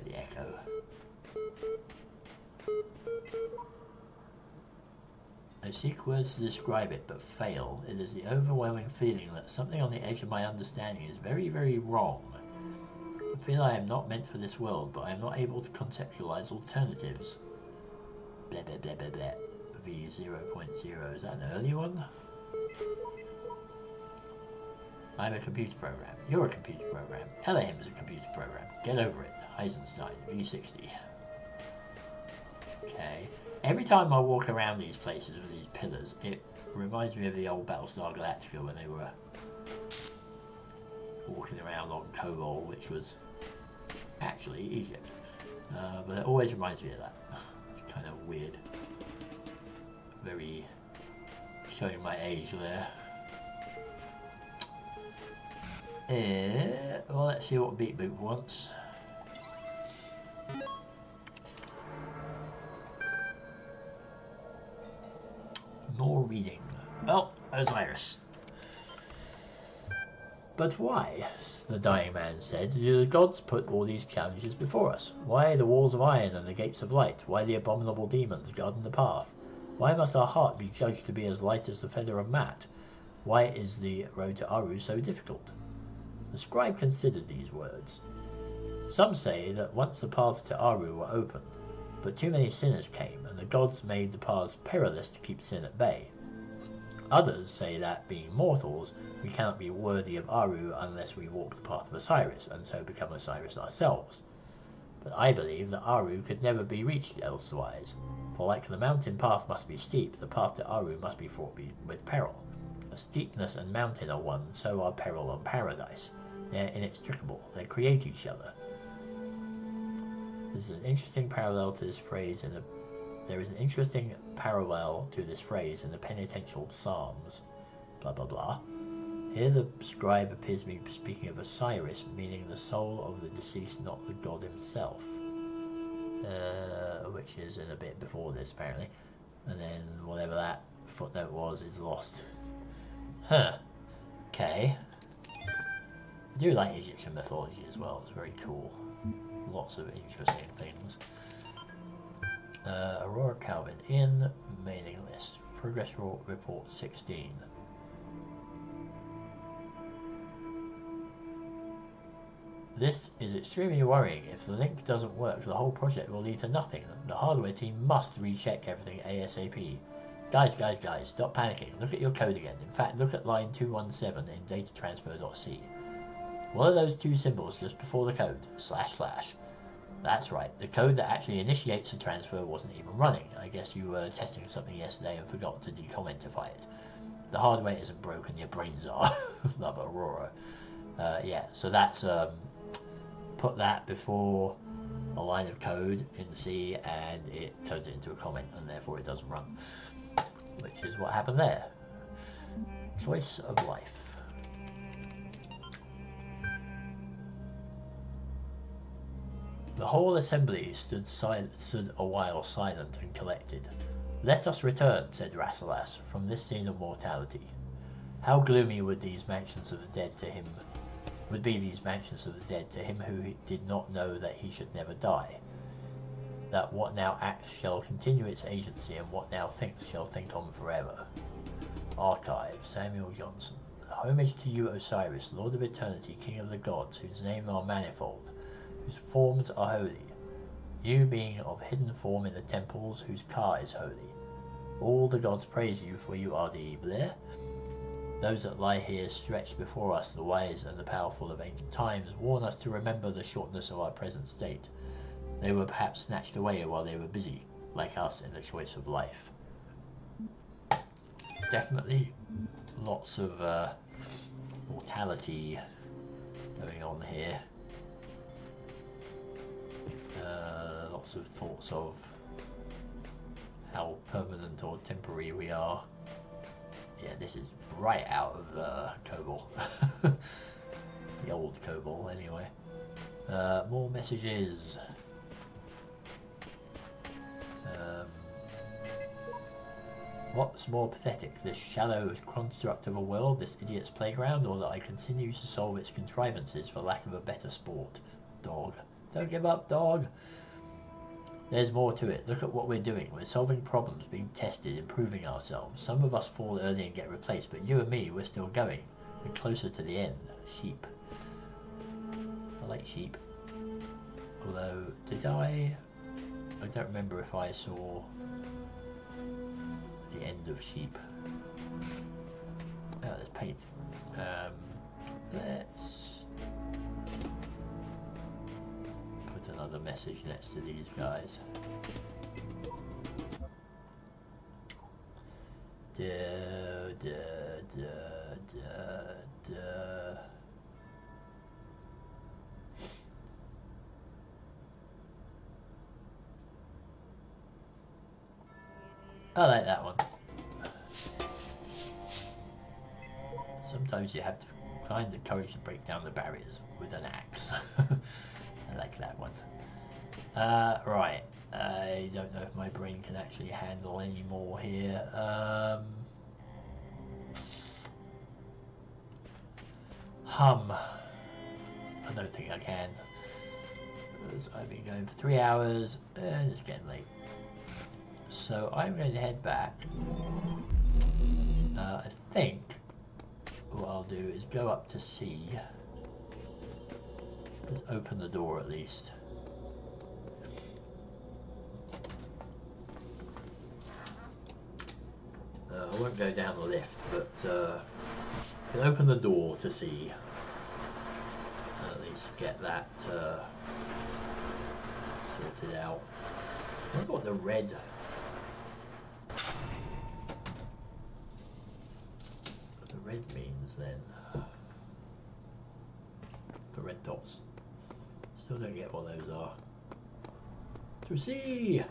The echo. I seek words to describe it, but fail. It is the overwhelming feeling that something on the edge of my understanding is very, very wrong. I feel I am not meant for this world, but I am not able to conceptualize alternatives. Blah blah blah blah blah. V0.0, is that an early one? I'm a computer program. You're a computer program. Elohim is a computer program. Get over it. Eisenstein, V60. Okay. Every time I walk around these places with these pillars, it reminds me of the old Battlestar Galactica when they were walking around on Kobol, which was actually Egypt. But it always reminds me of that. It's kind of weird. Very showing my age there. Well, let's see what Beat Boop wants. More reading. Oh, Osiris. But why, the dying man said, do the gods put all these challenges before us? Why the walls of iron and the gates of light? Why the abominable demons guarding the path? Why must our heart be judged to be as light as the feather of Mat? Why is the road to Aru so difficult? The scribe considered these words. Some say that once the paths to Aru were open, but too many sinners came, and the gods made the paths perilous to keep sin at bay. Others say that, being mortals, we cannot be worthy of Aru unless we walk the path of Osiris, and so become Osiris ourselves. But I believe that Aru could never be reached elsewise, for like the mountain path must be steep, the path to Aru must be fraught with peril. As steepness and mountain are one, so are peril and paradise. They are inextricable, they create each other. There is an interesting parallel to this phrase in the penitential psalms. Blah blah blah. Here the scribe appears to be speaking of Osiris, meaning the soul of the deceased, not the god himself. Which is in a bit before this apparently. And then whatever that footnote was is lost. Huh. Okay. I do like Egyptian mythology as well, it's very cool. Lots of interesting things. Aurora Calvin in mailing list. Progress report 16. This is extremely worrying. If the link doesn't work, the whole project will lead to nothing. The hardware team must recheck everything ASAP. Guys, stop panicking. Look at your code again. In fact, look at line 217 in datatransfer.c. What are those two symbols just before the code? // That's right, the code that actually initiates the transfer wasn't even running. I guess you were testing something yesterday and forgot to decommentify it. The hardware isn't broken, your brains are. Love Aurora. Yeah, so that's put that before a line of code in C and it turns it into a comment and therefore it doesn't run. Which is what happened there. Choice of life. The whole assembly stood a while silent and collected. Let us return, said Rasselas, from this scene of mortality. How gloomy would be these mansions of the dead to him who did not know that he should never die, that what now acts shall continue its agency, and what now thinks shall think on forever. Archive, Samuel Johnson. Homage to you, Osiris, Lord of Eternity, King of the Gods, whose names are manifold, whose forms are holy, you being of hidden form in the temples, whose Ka is holy. All the gods praise you, for you are the bleh. Those that lie here stretched before us, the wise and the powerful of ancient times, warn us to remember the shortness of our present state. They were perhaps snatched away while they were busy, like us in the choice of life. Definitely lots of mortality going on here. Lots of thoughts of how permanent or temporary we are. Yeah, this is right out of Kobol. The old Kobol, anyway. More messages. What's more pathetic, this shallow construct of a world, this idiot's playground, or that I continue to solve its contrivances for lack of a better sport? Dog. Don't give up, dog. There's more to it. Look at what we're doing. We're solving problems, being tested, improving ourselves. Some of us fall early and get replaced, but you and me, we're still going. We're closer to the end. Sheep. I like sheep. Although, did I don't remember if I saw the end of sheep. Oh, there's paint. Let's put another message next to these guys. I like that one. Sometimes you have to find the courage to break down the barriers with an axe. I like that one. Right. I don't know if my brain can actually handle any more here. I don't think I can. Because I've been going for 3 hours and it's getting late. So I'm going to head back. I think what I'll do is go up to C. Let's open the door at least. I won't go down the lift, but I can open the door to see. At least get that sorted out. I wonder what the red means then. The red dots. Still don't get what those are. To see.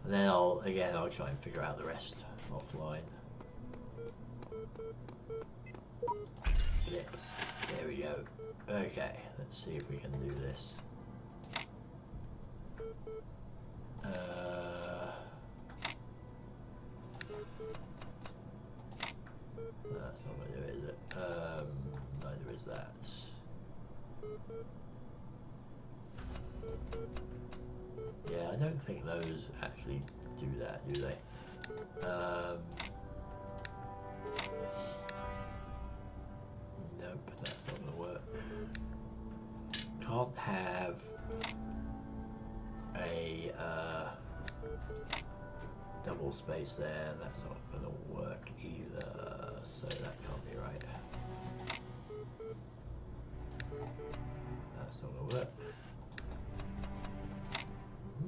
And then I'll try and figure out the rest offline. Flip. There we go. Okay, let's see if we can do this. That's not going to do it, is it? Neither is that. Yeah, I don't think those actually do that, do they? Nope, that's not going to work. Can't have a double space there, that's not going to work either, so that can't be right. That's not going to work.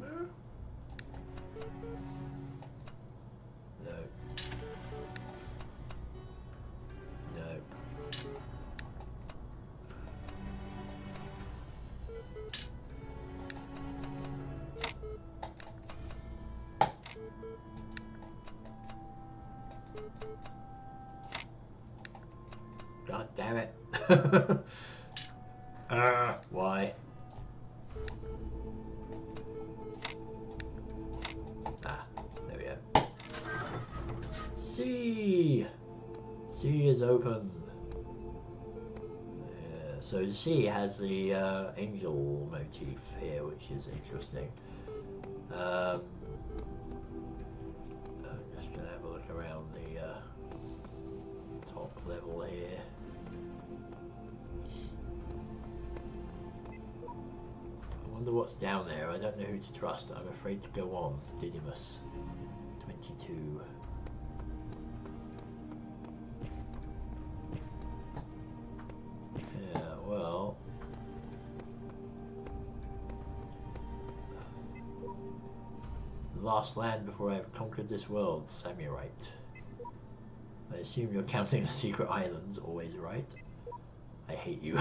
No. No. No. God damn it. Why? There we go. C! C is open. So C has the angel motif here, which is interesting. I'm just going to have a look around the top level here. I wonder what's down there. I don't know who to trust. I'm afraid to go on. Didymus 22. Yeah, well, last land before I've conquered this world, Samurite. I assume you're counting the secret islands, always right. I hate you.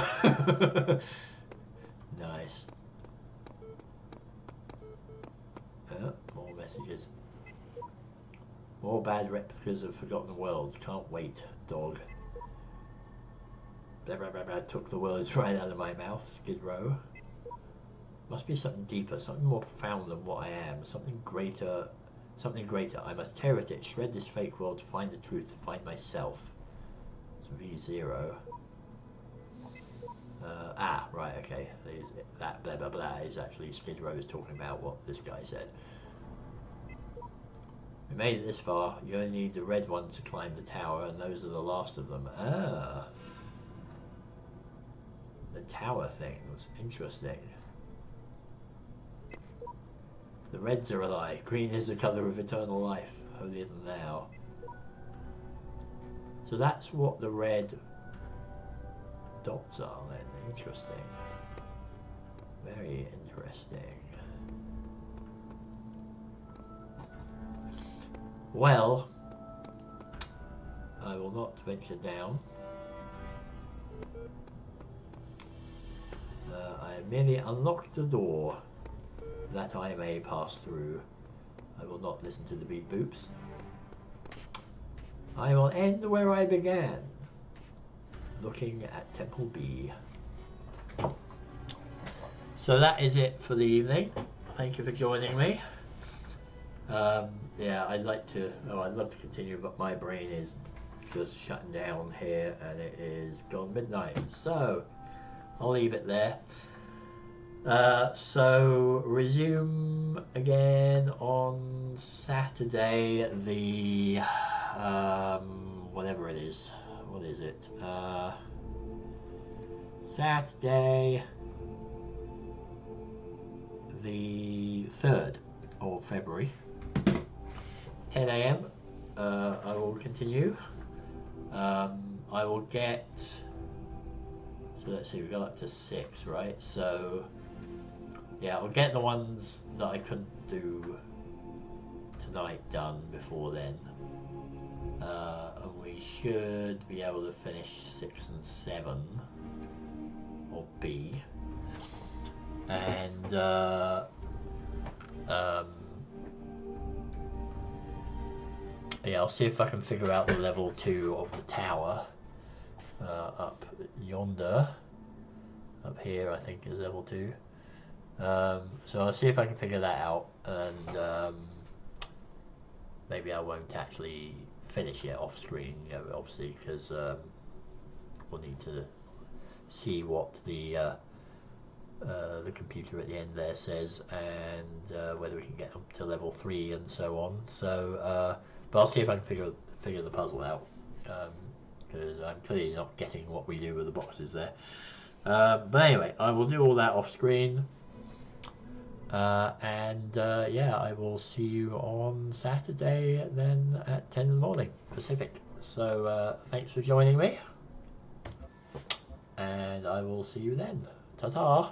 Nice. More messages. More bad replicas of Forgotten Worlds. Can't wait, dog. Blah, blah, blah, blah. Took the words right out of my mouth, Skid Row. Must be something deeper, something more profound than what I am. Something greater. Something greater. I must tear at it, shred this fake world to find the truth, to find myself. It's V0. Right, okay. That blah blah blah is actually Skid Row's talking about what this guy said. We made it this far. You only need the red one to climb the tower, and those are the last of them. Ah. The tower things. Interesting. The reds are a lie. Green is the colour of eternal life, holier than thou. So that's what the red dots are then. Interesting. Very interesting. Well, I will not venture down. I have merely unlocked the door that I may pass through. I will not listen to the beep boops. I will end where I began, looking at Temple B. So that is it for the evening. Thank you for joining me. Yeah, I'd love to continue, but my brain is just shutting down here, and it is gone midnight. So I'll leave it there. So resume again on Saturday, the whatever it is. What is it? Saturday, the 3rd of February, 10 AM. I will continue. I will get. So let's see, we got up to 6, right? So yeah, I'll get the ones that I couldn't do tonight done before then. And we should be able to finish 6 and 7 of B. And yeah, I'll see if I can figure out the level 2 of the tower up yonder. Up here, I think, is level 2. So I'll see if I can figure that out, and maybe I won't actually finish it off screen, you know, obviously, because we'll need to see what the computer at the end there says, and whether we can get up to level 3 and so on. So, but I'll see if I can figure the puzzle out, because I'm clearly not getting what we do with the boxes there. But anyway, I will do all that off screen, and yeah, I will see you on Saturday then at 10 in the morning Pacific. So thanks for joining me, and I will see you then. Ta-ta!